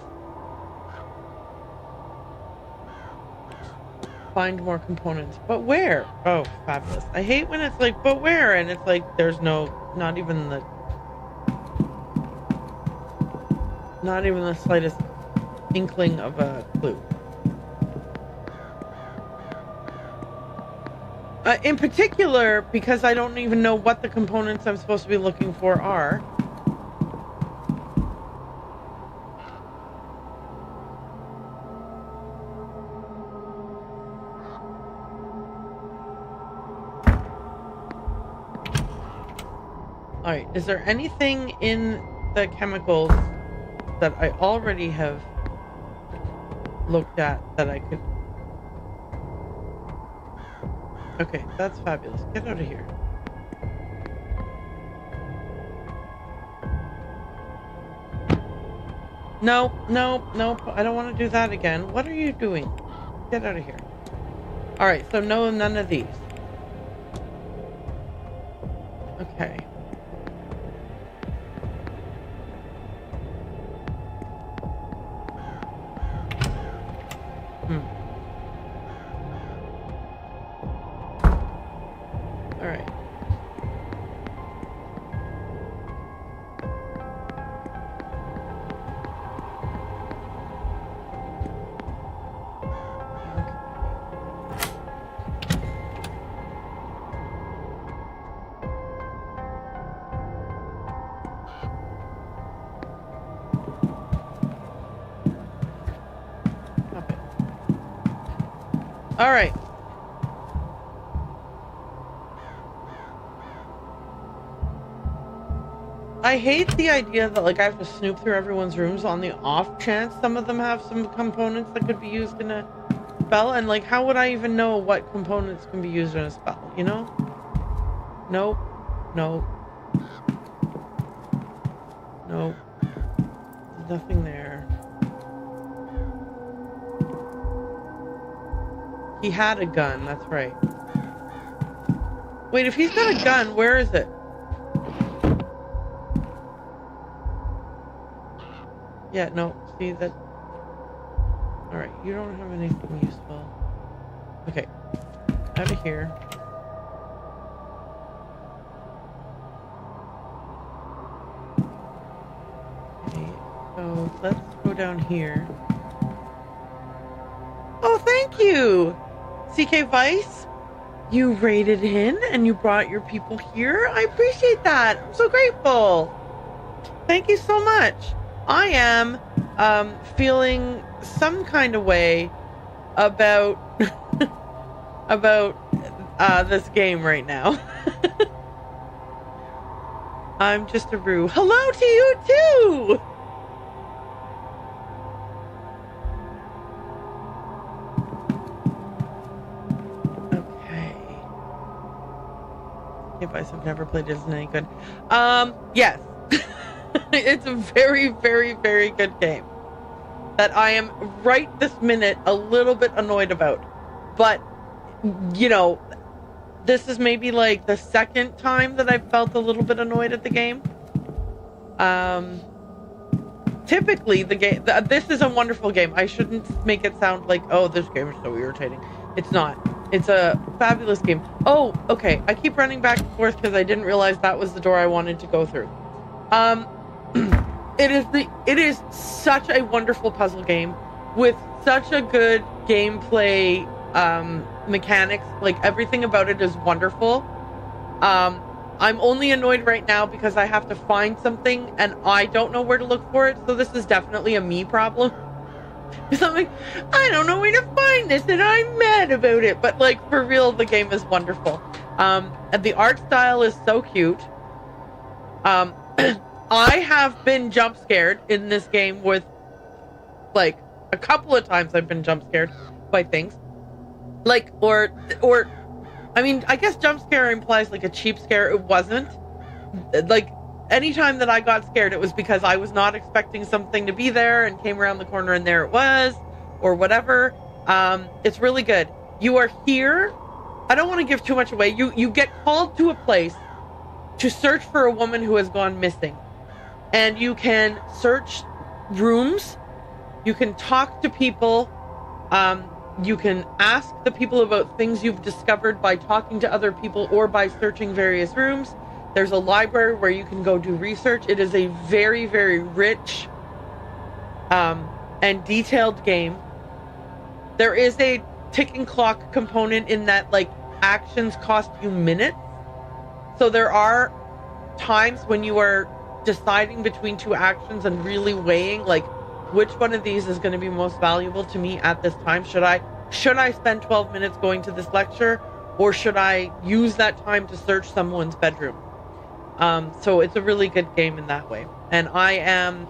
find more components. But where? Oh, fabulous. I hate when it's like, but where? And it's like there's not even the slightest inkling of a clue. In particular, because I don't even know what the components I'm supposed to be looking for are. Alright, is there anything in the chemicals that I already have looked at that I could... Okay, that's fabulous. Get out of here. No, I don't want to do that again. What are you doing? Get out of here. Alright, so no, none of these. Okay. Alright. All right. I hate the idea that like I have to snoop through everyone's rooms on the off chance some of them have some components that could be used in a spell, and like how would I even know what components can be used in a spell, you know? Nope. Nope. Nope. Nothing there. He had a gun, that's right. Wait, if he's got a gun, where is it? Yeah, no, see that... Alright, you don't have anything useful. Okay, out of here. Okay, so let's go down here. Oh, thank you! CK Vice, you raided in and you brought your people here. I appreciate that. I'm so grateful. Thank you so much. I am feeling some kind of way about about this game right now. I'm just a roo. Hello to you too. Okay. If I've never played it, isn't any good. Yes. It's a very, very, very good game that I am right this minute a little bit annoyed about. But, you know, this is maybe like the second time that I've felt a little bit annoyed at the game. Typically, the game, this is a wonderful game. I shouldn't make it sound like, oh, this game is so irritating. It's not. It's a fabulous game. Oh, okay. I keep running back and forth because I didn't realize that was the door I wanted to go through. It is such a wonderful puzzle game with such a good gameplay mechanics. Like, everything about it is wonderful. I'm only annoyed right now because I have to find something and I don't know where to look for it. So this is definitely a me problem. Because I'm like, I don't know where to find this and I'm mad about it. But like, for real, the game is wonderful. And the art style is so cute. I have been jump scared in this game with, like, a couple of times I've been jump scared by things. Like, or, I mean, I guess jump scare implies like a cheap scare. It wasn't. Like, anytime that I got scared, it was because I was not expecting something to be there and came around the corner and there it was, or whatever. It's really good. You are here. I don't want to give too much away. You get called to a place to search for a woman who has gone missing. And you can search rooms. You can talk to people. You can ask the people about things you've discovered by talking to other people or by searching various rooms. There's a library where you can go do research. It is a very, very rich and detailed game. There is a ticking clock component in that, like, actions cost you minutes. So there are times when you are deciding between two actions and really weighing, like, which one of these is going to be most valuable to me at this time. Should I spend 12 minutes going to this lecture, or should I use that time to search someone's bedroom? So it's a really good game in that way. And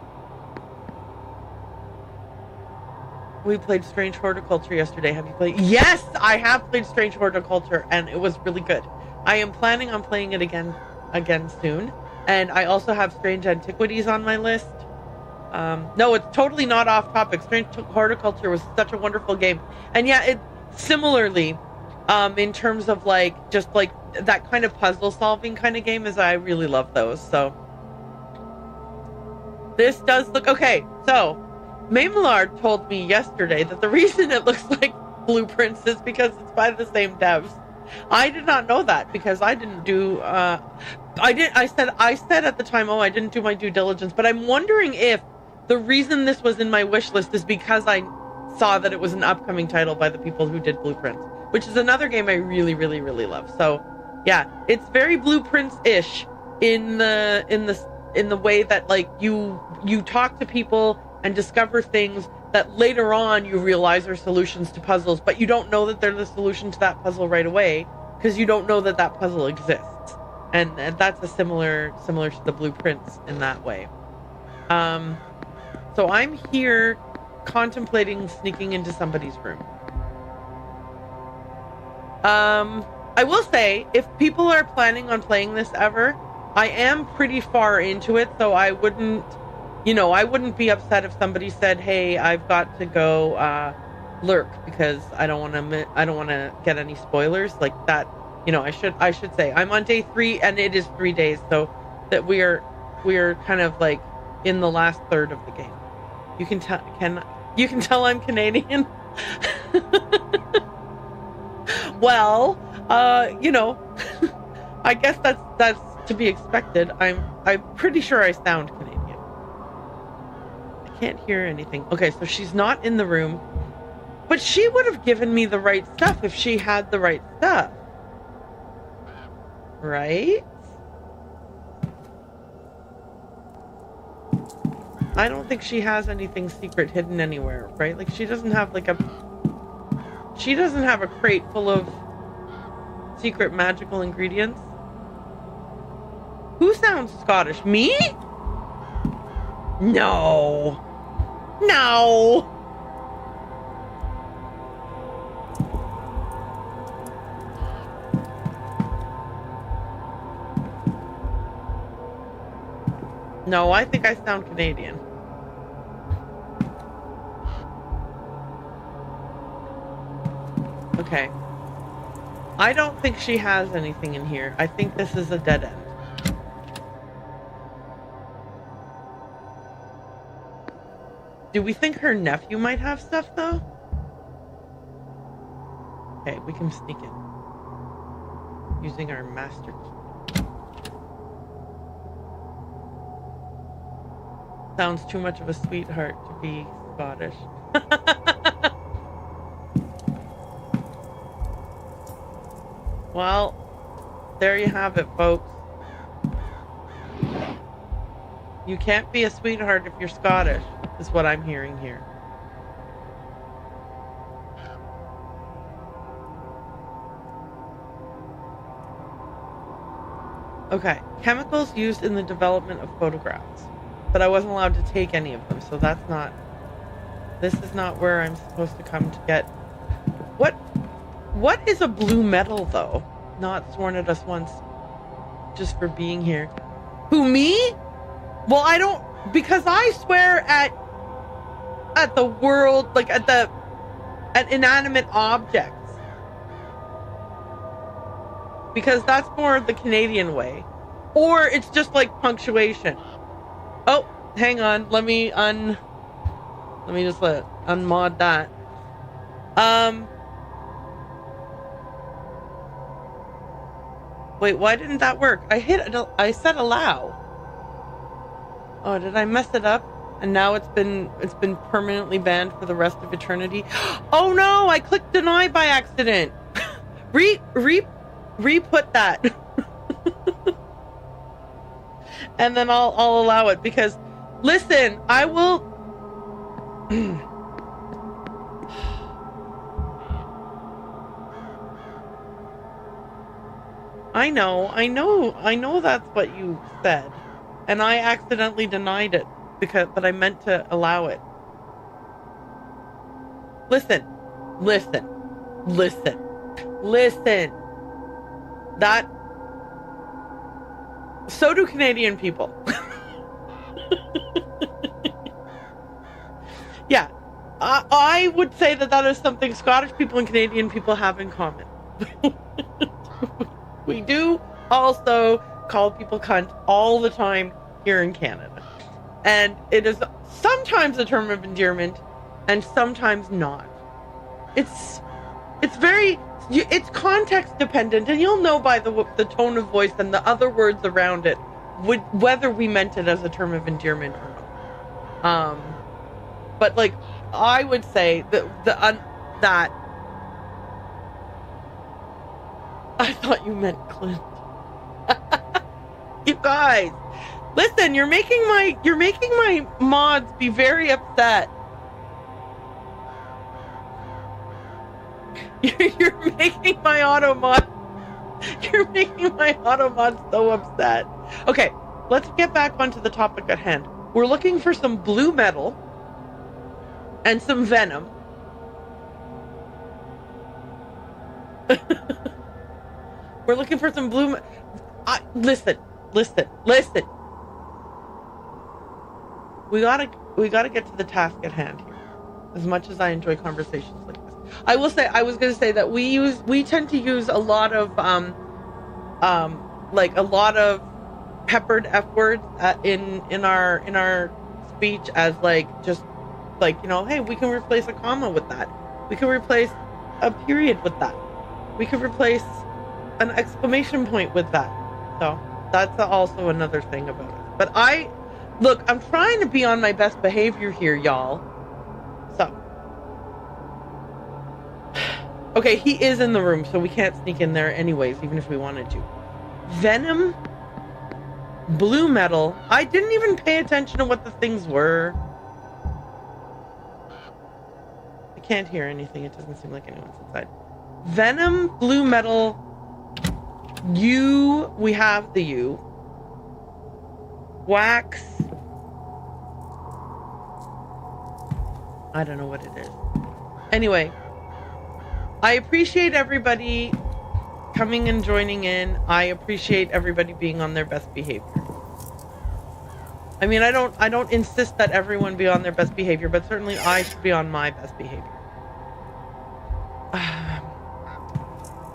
we played Strange Horticulture yesterday. Have you played? Yes, I have played Strange Horticulture, and it was really good. I am planning on playing it again soon. And I also have Strange Antiquities on my list. No, it's totally not off topic. Strange Horticulture was such a wonderful game. And yeah, it similarly, in terms of like, just like that kind of puzzle solving kind of game, I really love those. So this does look okay. So Maymillard told me yesterday that the reason it looks like Blueprints is because it's by the same devs. I did not know that because I didn't do, I said at the time, oh, I didn't do my due diligence, but I'm wondering if the reason this was in my wish list is because I saw that it was an upcoming title by the people who did Blueprints, which is another game I really, really, really love. So yeah, it's very Blueprints-ish in the way that, like, you talk to people and discover things that later on you realize are solutions to puzzles, but you don't know that they're the solution to that puzzle right away because you don't know that that puzzle exists. And that's a similar to the Blueprints in that way. So I'm here contemplating sneaking into somebody's room. I will say, if people are planning on playing this ever, I am pretty far into it, so I wouldn't be upset if somebody said, hey, I've got to go lurk because I don't want to get any spoilers like that. You know, I should say I'm on day 3 and it is 3 days, so that we are kind of like in the last third of the game. You can tell I'm Canadian. Well, you know, I guess that's to be expected. I'm pretty sure I sound Canadian. I can't hear anything. Okay, so she's not in the room, but she would have given me the right stuff if she had the right stuff, right? I don't think she has anything secret hidden anywhere, right? Like she doesn't have a crate full of secret magical ingredients. Who sounds Scottish? Me? No. No. No, I think I sound Canadian. Okay. I don't think she has anything in here. I think this is a dead end. Do we think her nephew might have stuff, though? Okay, we can sneak in. Using our master key. Sounds too much of a sweetheart to be Scottish. Well, there you have it, folks. You can't be a sweetheart if you're Scottish, is what I'm hearing here. Okay, chemicals used in the development of photographs. But I wasn't allowed to take any of them, so that's not... This is not where I'm supposed to come to get... What is a blue metal, though? Not sworn at us once just for being here. Who, me? Well, I don't... Because I swear at the world, like at inanimate objects. Because that's more the Canadian way. Or it's just like punctuation. Oh, hang on. Let me just unmod that. Wait, why didn't that work? I said allow. Oh, did I mess it up? And now it's been permanently banned for the rest of eternity. Oh no, I clicked deny by accident. Re-put that. And then I'll allow it because listen, I will I know that's what you said. And I accidentally denied it but I meant to allow it. Listen. That so do Canadian people. Yeah. I would say that is something Scottish people and Canadian people have in common. We do also call people cunt all the time here in Canada. And it is sometimes a term of endearment and sometimes not. It's it's context dependent, and you'll know by the tone of voice and the other words around it whether we meant it as a term of endearment or not. But like I would say that I thought you meant Clint. You guys, listen, you're making my mods be very upset. You're making my auto mod so upset. Okay, let's get back onto the topic at hand. We're looking for some blue metal and some venom. We're looking for some blue... Listen. We gotta get to the task at hand here. As much as I enjoy conversations like this. I will say, I was going to say that we tend to use a lot of, like a lot of peppered F words in our speech as like, just like, you know, hey, we can replace a comma with that. We can replace a period with that. We could replace an exclamation point with that. So that's also another thing about it. But look, I'm trying to be on my best behavior here, y'all. So. Okay, he is in the room, so we can't sneak in there anyways, even if we wanted to. Venom. Blue metal. I didn't even pay attention to what the things were. I can't hear anything. It doesn't seem like anyone's inside. Venom, blue metal, U, we have the U. Wax. I don't know what it is. Anyway, I appreciate everybody coming and joining in. I appreciate everybody being on their best behavior. I mean, I don't insist that everyone be on their best behavior, but certainly I should be on my best behavior.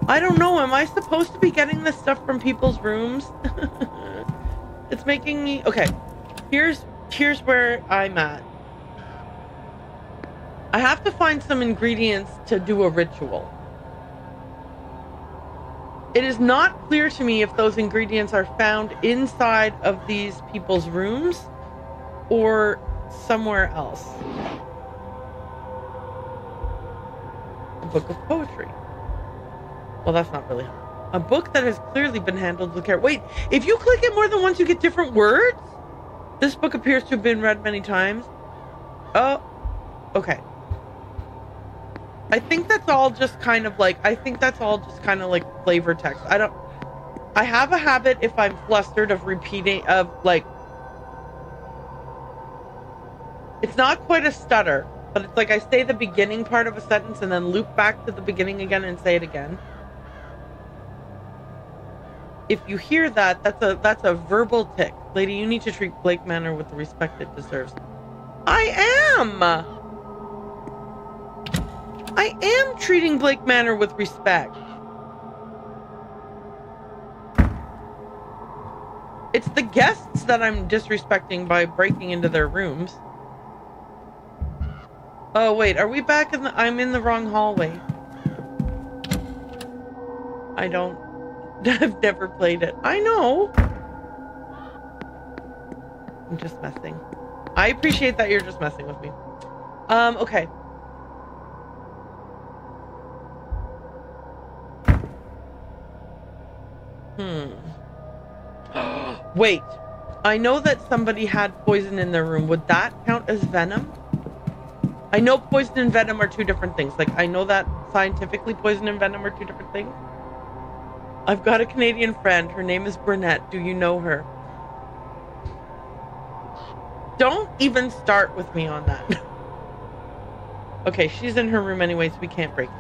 I don't know. Am I supposed to be getting this stuff from people's rooms? It's making me... Okay. Here's where I'm at. I have to find some ingredients to do a ritual. It is not clear to me if those ingredients are found inside of these people's rooms or somewhere else. A book of poetry. Well, that's not really a book that has clearly been handled with care. Wait, if you click it more than once, you get different words? This book appears to have been read many times. Oh, okay. I think that's all just kind of like flavor text. I have a habit if I'm flustered of repeating, of like, it's not quite a stutter, but it's like I say the beginning part of a sentence and then loop back to the beginning again and say it again. If you hear that, that's a verbal tick. Lady, you need to treat Blake Manor with the respect it deserves. I am treating Blake Manor with respect. It's the guests that I'm disrespecting by breaking into their rooms. Oh wait, are we back in I'm in the wrong hallway. I've never played it. I know. I'm just messing. I appreciate that you're just messing with me. Okay. Wait. I know that somebody had poison in their room. Would that count as venom? I know poison and venom are two different things. Like, I know that scientifically poison and venom are two different things. I've got a Canadian friend. Her name is Burnett. Do you know her? Don't even start with me on that. Okay, she's in her room anyway, so we can't break it.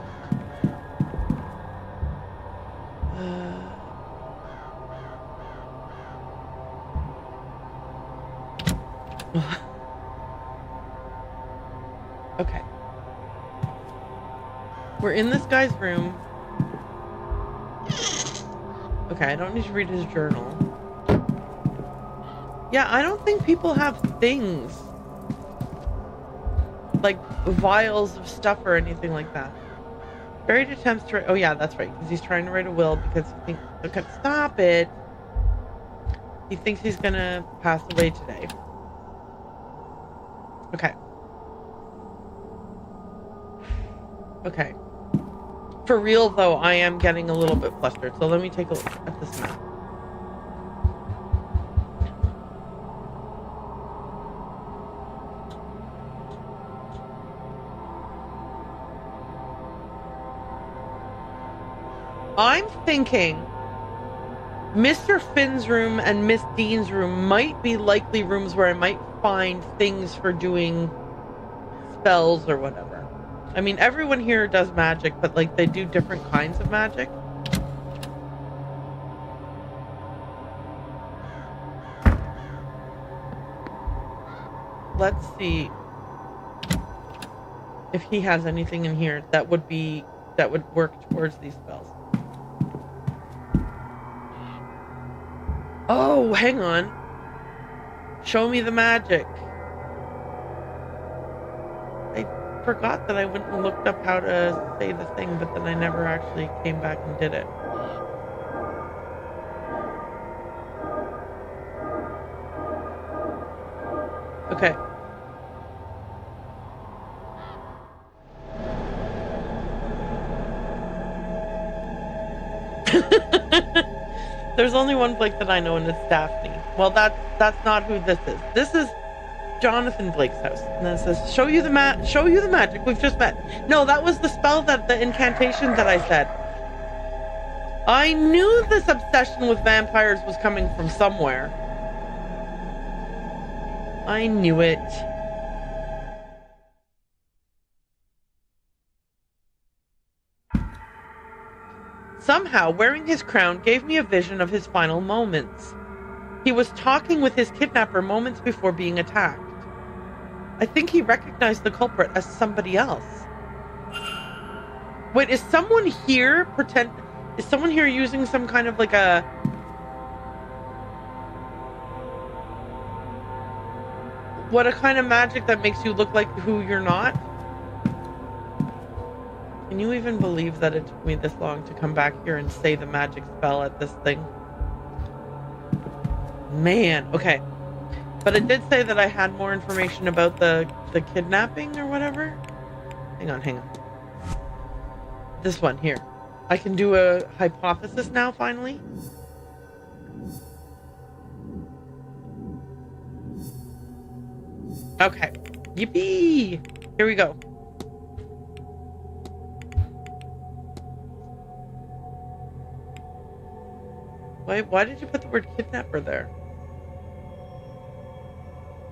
Okay. We're in this guy's room. Okay, I don't need to read his journal. Yeah, I don't think people have things. Like vials of stuff or anything like that. Buried attempts to write... Oh yeah, that's right. Because he's trying to write a will because he thinks... Okay, stop it. He thinks he's gonna pass away today. Okay. Okay. For real, though, I am getting a little bit flustered. So let me take a look at this map. I'm thinking Mr. Finn's room and Miss Dean's room might be likely rooms where I might find things for doing spells or whatever. I mean, everyone here does magic, but like they do different kinds of magic. Let's see. if he has anything in here that would work towards these spells. Oh, hang on. Show me the magic. I forgot that I went and looked up how to say the thing, but then I never actually came back and did it. Okay. There's only one Blake that I know, and it's Daphne. Well, that's not who this is. This is Jonathan Blake's house. And then it says, show you the magic we've just met. No, that was the spell, the incantation that I said. I knew this obsession with vampires was coming from somewhere. I knew it. Somehow, wearing his crown gave me a vision of his final moments. He was talking with his kidnapper moments before being attacked. I think he recognized the culprit as somebody else. Wait, is someone here using some kind of like a... What a kind of magic that makes you look like who you're not? Can you even believe that it took me this long to come back here and say the magic spell at this thing? Man, okay. But it did say that I had more information about the kidnapping or whatever. Hang on. This one here. I can do a hypothesis now, finally. Okay. Yippee! Here we go. Why did you put the word kidnapper there?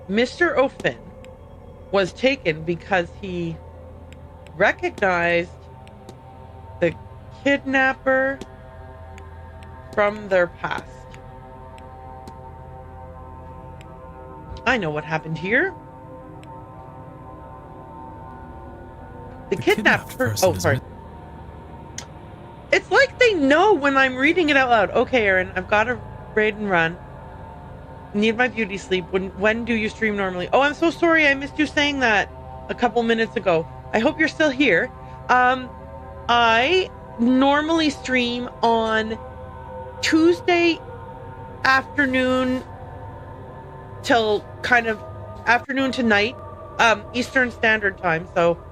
Mr. O'Finn was taken because he recognized the kidnapper from their past. I know what happened here. The kidnapped person. Oh, sorry. It's like they know when I'm reading it out loud. Okay, Aaron, I've got to raid and run. Need my beauty sleep. When do you stream normally? Oh, I'm so sorry. I missed you saying that a couple minutes ago. I hope you're still here. I normally stream on Tuesday afternoon till kind of afternoon to night, Eastern Standard Time. So,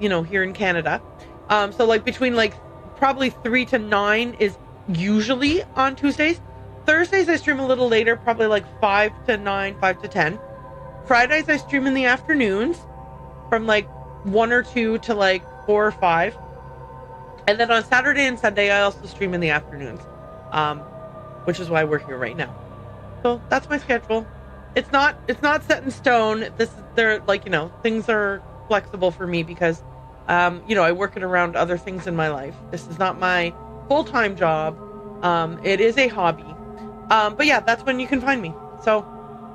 here in Canada. So like between like probably 3 to 9 is usually on Tuesdays. Thursdays I stream a little later, probably like 5 to 9, 5 to 10. Fridays I stream in the afternoons from like 1 or 2 to like 4 or 5. And then on Saturday and Sunday I also stream in the afternoons, which is why we're here right now. So that's my schedule. It's not set in stone. They're like, things are flexible for me because I work it around other things in my life. This is not my full-time job. It is a hobby. But yeah, that's when you can find me. So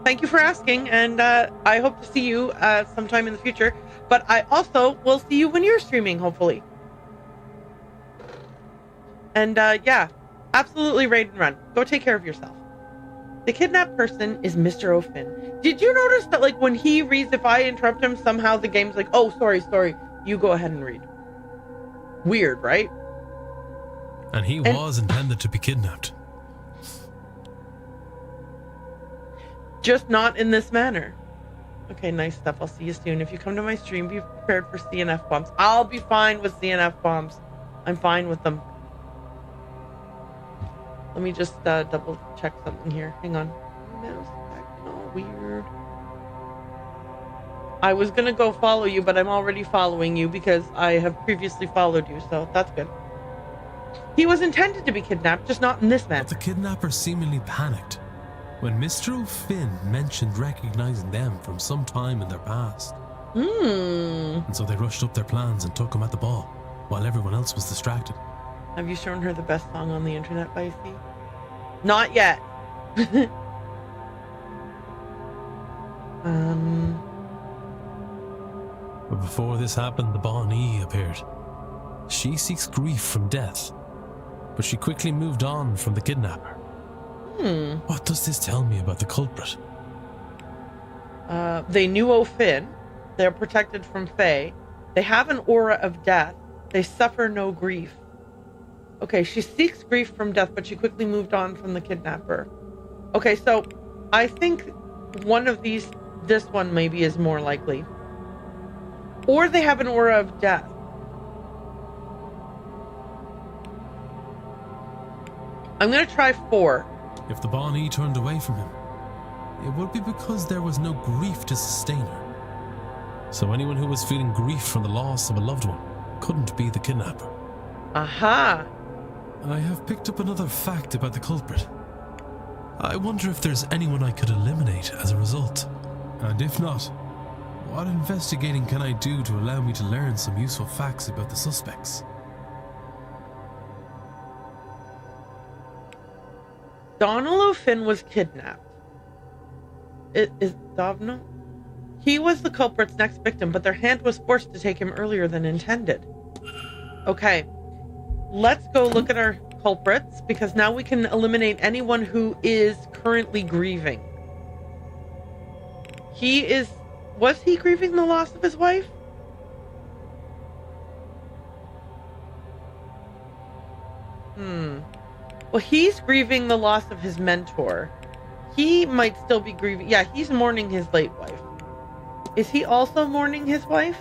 thank you for asking. And I hope to see you sometime in the future. But I also will see you when you're streaming, hopefully. And yeah, absolutely raid and run. Go take care of yourself. The kidnapped person is Mr. O'Finn. Did you notice that like when he reads, if I interrupt him, somehow the game's like, oh, sorry. You go ahead and read. Weird, right? And he was intended to be kidnapped. Just not in this manner. Okay, nice stuff. I'll see you soon. If you come to my stream, be prepared for CNF bombs. I'll be fine with CNF bombs. I'm fine with them. Let me just double check something here. Hang on. Mouse acting all weird. I was gonna go follow you, but I'm already following you because I have previously followed you, so that's good. He was intended to be kidnapped, just not in this manner. But the kidnapper seemingly panicked when Mr. O'Finn mentioned recognizing them from some time in their past. And so they rushed up their plans and took him at the ball, while everyone else was distracted. Have you shown her the best song on the internet, Bicey? Not yet. But before this happened, the Bonnie appeared. She seeks grief from death, but she quickly moved on from the kidnapper. What does this tell me about the culprit? They knew O'Finn. They're protected from Fae. They have an aura of death. They suffer no grief. Okay, she seeks grief from death, but she quickly moved on from the kidnapper. Okay, so I think one of these, this one maybe is more likely. Or they have an aura of death. I'm going to try 4. If the Bonnie turned away from him, it would be because there was no grief to sustain her. So anyone who was feeling grief from the loss of a loved one couldn't be the kidnapper. Aha! I have picked up another fact about the culprit. I wonder if there's anyone I could eliminate as a result. And if not, what investigating can I do to allow me to learn some useful facts about the suspects? Donald O'Finn was kidnapped. It is Davno? He was the culprit's next victim, but their hand was forced to take him earlier than intended. Okay, let's go look at our culprits, because now we can eliminate anyone who is currently grieving. Was he grieving the loss of his wife? Well, he's grieving the loss of his mentor. He might still be grieving. Yeah, he's mourning his late wife. Is he also mourning his wife?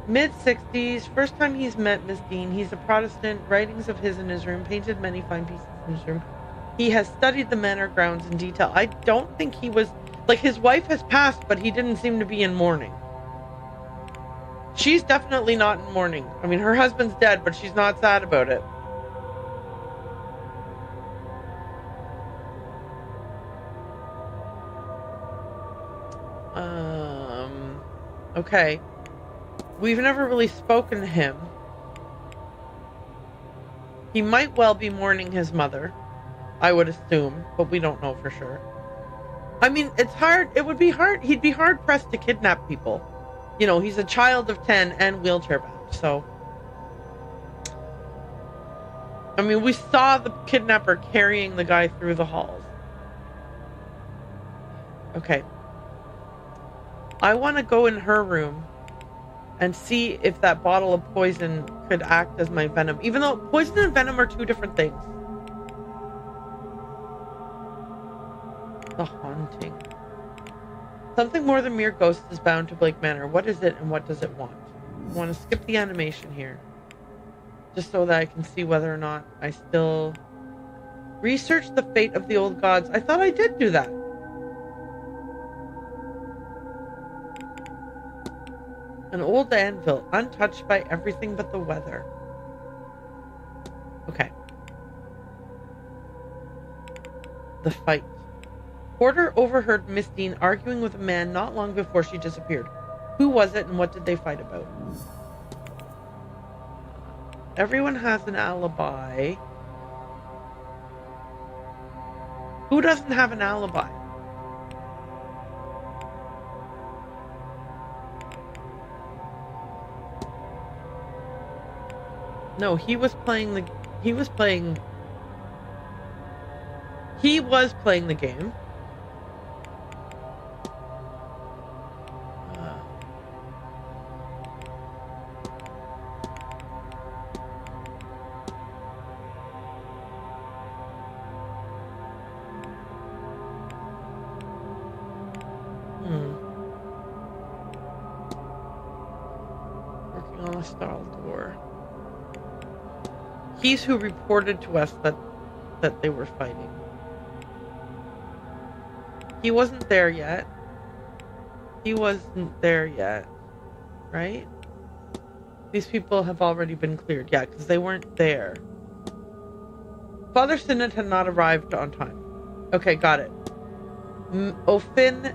Mid-60s, first time he's met Miss Dean. He's a Protestant. Writings of his in his room, painted many fine pieces in his room. He has studied the manor grounds in detail. I don't think he was... Like, his wife has passed, but he didn't seem to be in mourning. She's definitely not in mourning. I mean, her husband's dead, but she's not sad about it. Okay. We've never really spoken to him. He might well be mourning his mother, I would assume, but we don't know for sure. I mean, it's hard. It would be hard. He'd be hard pressed to kidnap people. You know, he's a child of 10 and wheelchair bound, so. I mean, we saw the kidnapper carrying the guy through the halls. Okay. I want to go in her room and see if that bottle of poison could act as my venom. Even though poison and venom are 2 different things. The haunting. Something more than mere ghosts is bound to Blake Manor. What is it and what does it want? I want to skip the animation here. Just so that I can see whether or not I still... Research the fate of the old gods. I thought I did do that. An old anvil, untouched by everything but the weather. Okay. The fight. Porter overheard Miss Dean arguing with a man not long before she disappeared. Who was it and what did they fight about? Everyone has an alibi. Who doesn't have an alibi? No, he was playing the game. Working on a stall door. He's who reported to us that they were fighting. He wasn't there yet. He wasn't there yet, right? These people have already been cleared. Yeah, because they weren't there. Father Sinnott had not arrived on time. Okay, got it. O'Finn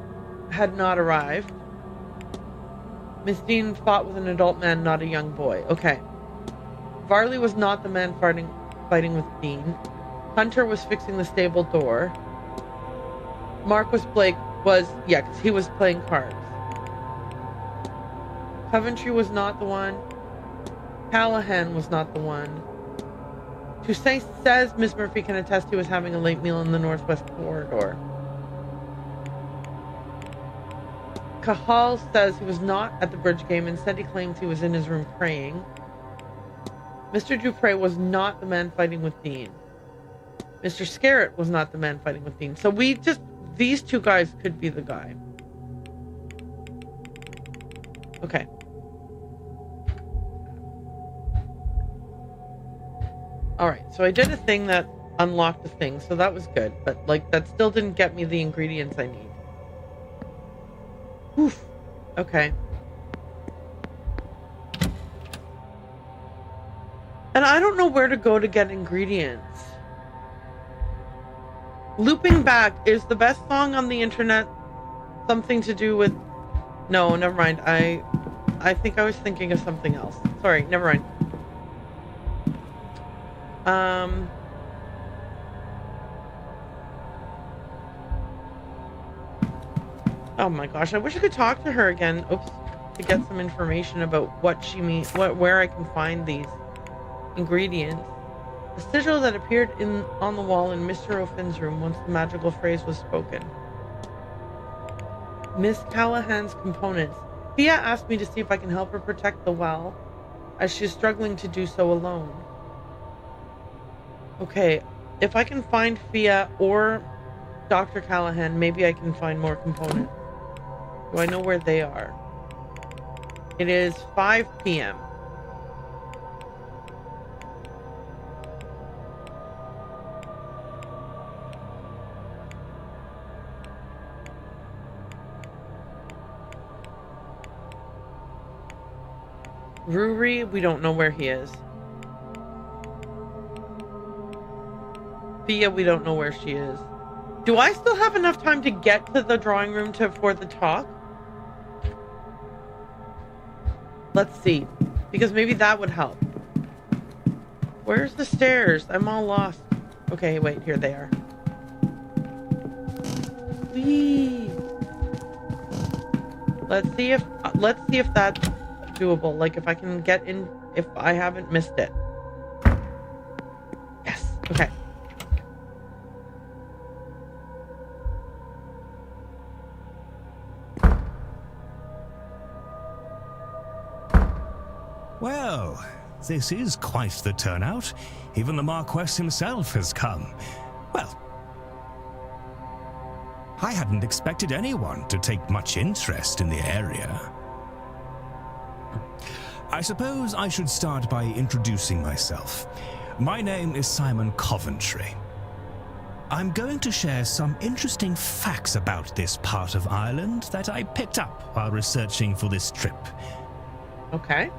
had not arrived. Miss Dean fought with an adult man, not a young boy. Okay. Varley was not the man fighting with Dean. Hunter was fixing the stable door. Mark was Blake was, yeah, because he was playing cards. Coventry was not the one. Callahan was not the one. Toussaint says Miss Murphy can attest he was having a late meal in the Northwest Corridor. Cahal says he was not at the bridge game. Instead, he claims he was in his room praying. Mr. Dupre was not the man fighting with Dean. Mr. Scarrett was not the man fighting with Dean. So these two guys could be the guy. Okay. Alright, so I did a thing that unlocked a thing, so that was good. But, like, that still didn't get me the ingredients I need. Oof. Okay. And I don't know where to go to get ingredients. Looping Back is the best song on the internet. Something to do with... No, never mind. I think I was thinking of something else. Sorry, never mind. Oh my gosh, I wish I could talk to her again. Oops. To get some information about what she means, where I can find these ingredients. The sigil that appeared on the wall in Mr. O'Finn's room once the magical phrase was spoken. Miss Callahan's components. Thea asked me to see if I can help her protect the well, as she's struggling to do so alone. Okay, if I can find Thea or Dr. Callahan, maybe I can find more components. Do I know where they are? It is 5 p.m. Ruri, we don't know where he is. Thea, we don't know where she is. Do I still have enough time to get to the drawing room for the talk? Let's see. Because maybe that would help. Where's the stairs? I'm all lost. Okay, wait, here they are. Whee! Let's see if that's doable. Like if I can get in, if I haven't missed it. Yes. Okay. Well, this is quite the turnout. Even the Marquess himself has come. Well, I hadn't expected anyone to take much interest in the area. I suppose I should start by introducing myself. My name is Simon Coventry. I'm going to share some interesting facts about this part of Ireland that I picked up while researching for this trip. Okay.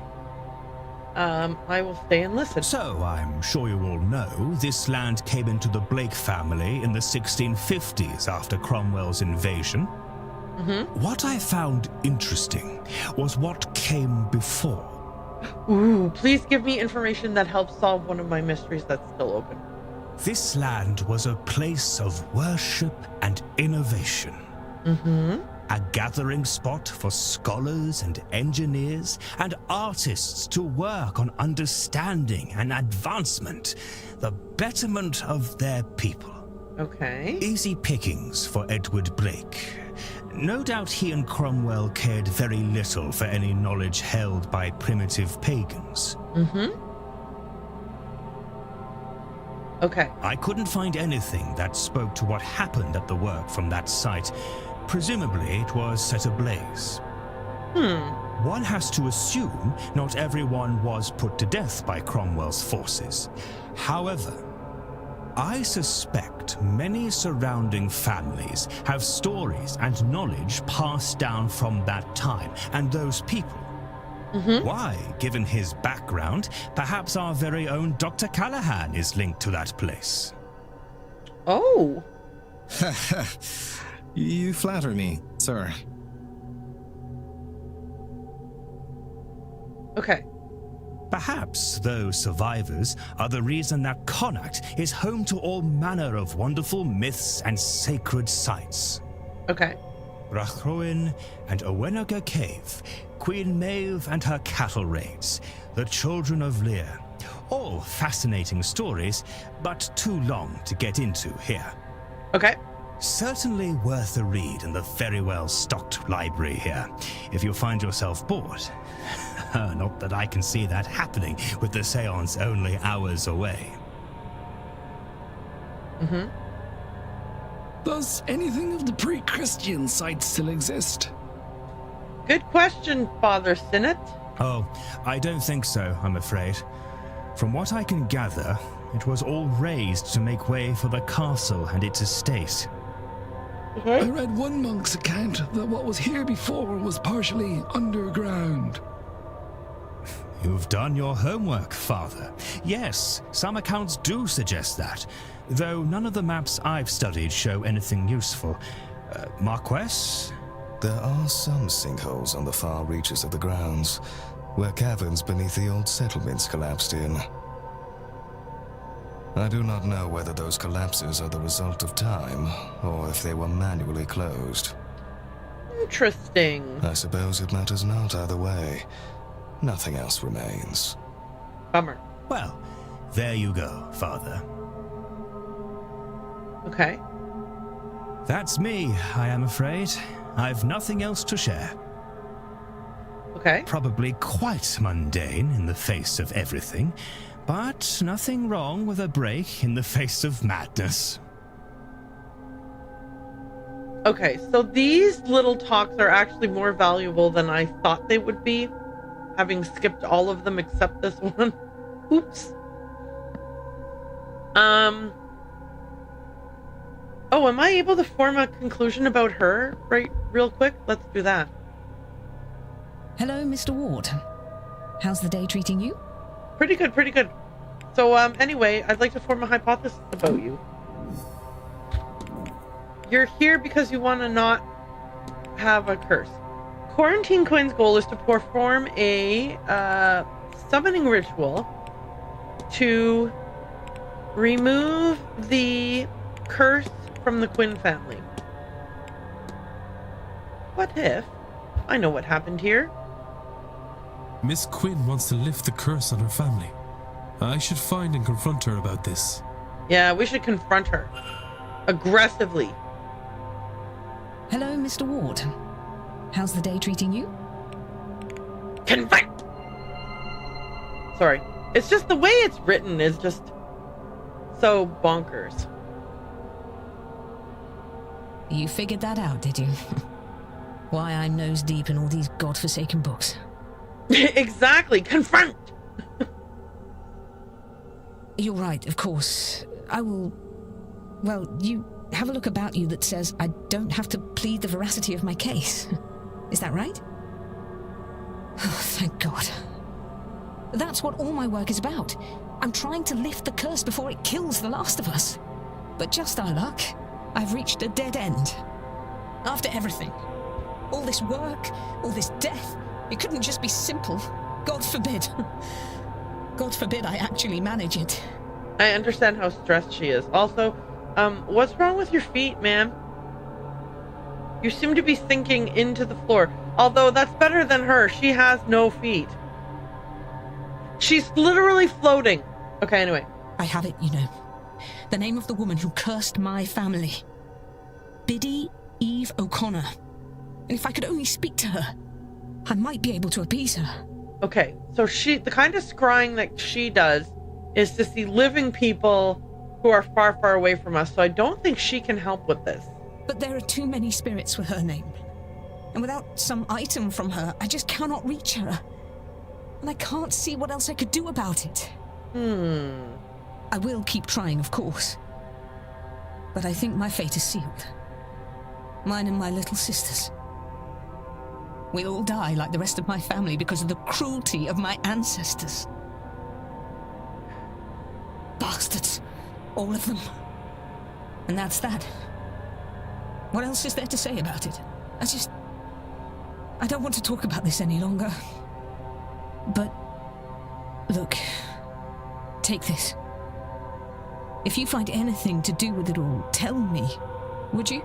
I will stay and listen. So, I'm sure you all know, this land came into the Blake family in the 1650s after Cromwell's invasion. Mm-hmm. What I found interesting was what came before. Ooh, please give me information that helps solve one of my mysteries that's still open. This land was a place of worship and innovation. Mm-hmm. A gathering spot for scholars and engineers and artists to work on understanding and advancement, the betterment of their people. Okay. Easy pickings for Edward Blake. No doubt he and Cromwell cared very little for any knowledge held by primitive pagans. Mm-hmm. Okay. I couldn't find anything that spoke to what happened at the work from that site. Presumably, it was set ablaze. One has to assume not everyone was put to death by Cromwell's forces. However, I suspect many surrounding families have stories and knowledge passed down from that time and those people. Mm-hmm. Why, given his background, perhaps our very own Dr. Callahan is linked to that place. Oh. You flatter me, sir. Okay. Perhaps those survivors are the reason that Connacht is home to all manner of wonderful myths and sacred sites. Okay. Rachroin and Owenaga Cave, Queen Maeve and her cattle raids, the Children of Lear. All fascinating stories, but too long to get into here. Okay. Certainly worth a read in the very well-stocked library here, if you find yourself bored. Not that I can see that happening with the seance only hours away. Mm-hmm. Does anything of the pre-Christian site still exist? Good question, Father Sinnott. Oh, I don't think so, I'm afraid. From what I can gather, it was all razed to make way for the castle and its estate. I read one monk's account that what was here before was partially underground. You've done your homework, Father. Yes, some accounts do suggest that, though none of the maps I've studied show anything useful. Marquess? There are some sinkholes on the far reaches of the grounds, where caverns beneath the old settlements collapsed in. I do not know whether those collapses are the result of time, or if they were manually closed. Interesting. I suppose it matters not either way. Nothing else remains. Bummer. Well, there you go, Father. Okay. That's me, I am afraid. I've nothing else to share. Okay. Probably quite mundane in the face of everything, but nothing wrong with a break in the face of madness. Okay, so these little talks are actually more valuable than I thought they would be, having skipped all of them except this one. Oops. Oh, am I able to form a conclusion about her real quick? Let's do that. Hello, Mr. Ward. How's the day treating you? Pretty good, pretty good. So, anyway, I'd like to form a hypothesis about you. You're here because you want to not have a curse. Quarantine Quinn's goal is to perform a summoning ritual to remove the curse from the Quinn family. What if? I know what happened here. Miss Quinn wants to lift the curse on her family. I should find and confront her about this. Yeah, we should confront her. Aggressively. Hello, Mr. Ward. How's the day treating you? Confront! Sorry. It's just the way it's written is just so bonkers. You figured that out, did you? Why I'm nose deep in all these godforsaken books. Exactly. Confront! You're right, of course. I will... Well, you have a look about you that says I don't have to plead the veracity of my case. Is that right? Oh, thank God. That's what all my work is about. I'm trying to lift the curse before it kills the last of us. But just our luck, I've reached a dead end. After everything. All this work, all this death, it couldn't just be simple. God forbid. God forbid I actually manage it. I understand how stressed she is. Also, what's wrong with your feet, ma'am? You seem to be sinking into the floor. Although that's better than her. She has no feet. She's literally floating. Okay, anyway. I have it, you know. The name of the woman who cursed my family. Biddy Eve O'Connor. And if I could only speak to her, I might be able to appease her. Okay, so the kind of scrying that she does is to see living people who are far, far away from us. So I don't think she can help with this. But there are too many spirits with her name. And without some item from her, I just cannot reach her. And I can't see what else I could do about it. I will keep trying, of course. But I think my fate is sealed. Mine and my little sister's. We'll all die like the rest of my family because of the cruelty of my ancestors. Bastards. All of them. And that's that. What else is there to say about it? I don't want to talk about this any longer. But, look, take this. If you find anything to do with it all, tell me, would you?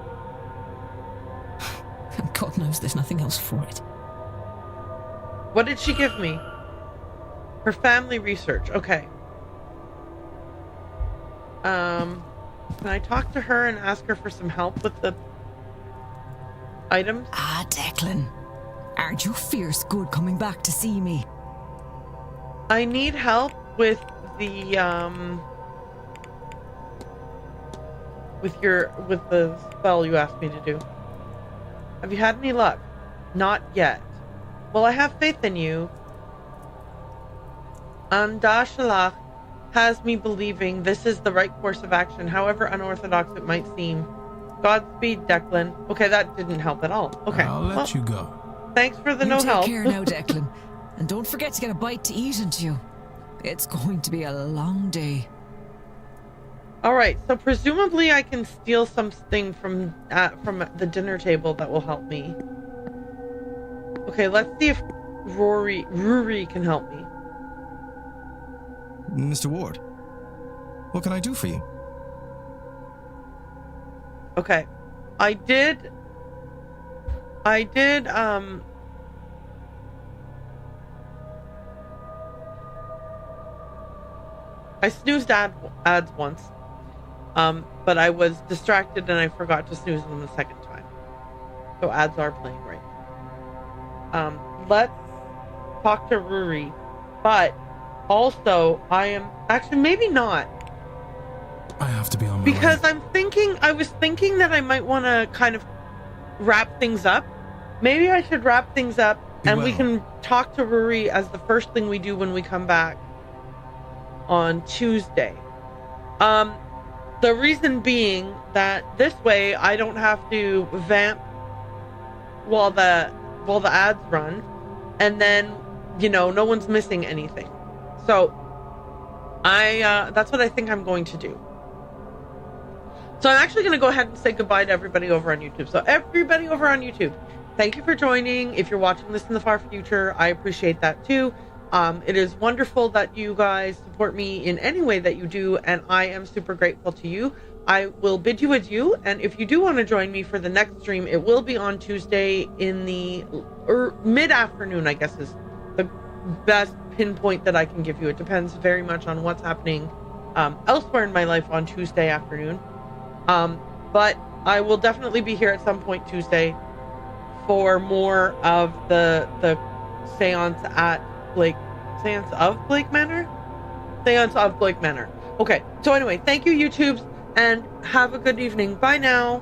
God knows there's nothing else for it. What did she give me? Her family research. Okay. Can I talk to her and ask her for some help with the items? Ah, Declan. Aren't you fierce good coming back to see me? I need help with the with the spell you asked me to do. Have you had any luck? Not yet. Well, I have faith in you. Andashalach has me believing this is the right course of action, however unorthodox it might seem. Godspeed, Declan. Okay, that didn't help at all. Okay. I'll let you go. Thanks for the no help. Take care now, Declan. And don't forget to get a bite to eat into you. It's going to be a long day. Alright, so presumably I can steal something from the dinner table that will help me. Okay, let's see if Rory can help me. Mr. Ward, what can I do for you? Okay. I did I snoozed ads once. But I was distracted and I forgot to snooze them the second time. So ads are playing right now. Let's talk to Rory. But also, I am... Actually, maybe not. I have to be on my Because way. I was thinking that I might want to kind of wrap things up. Maybe I should wrap things up and we can talk to Rory as the first thing we do when we come back on Tuesday. The reason being that this way I don't have to vamp while the ads run, and then, you know, no one's missing anything. So that's what I think I'm going to do. So I'm actually going to go ahead and say goodbye to everybody over on YouTube. So everybody over on YouTube, thank you for joining. If you're watching this in the far future, I appreciate that too. It is wonderful that you guys support me in any way that you do, and I am super grateful to you. I will bid you adieu, and if you do want to join me for the next stream, it will be on Tuesday in the mid-afternoon, I guess is the best pinpoint that I can give you. It depends very much on what's happening elsewhere in my life on Tuesday afternoon. But I will definitely be here at some point Tuesday for more of the Séance at Séance of Blake Manor? Séance of Blake Manor. Okay, so anyway, thank you, YouTubes, and have a good evening. Bye now.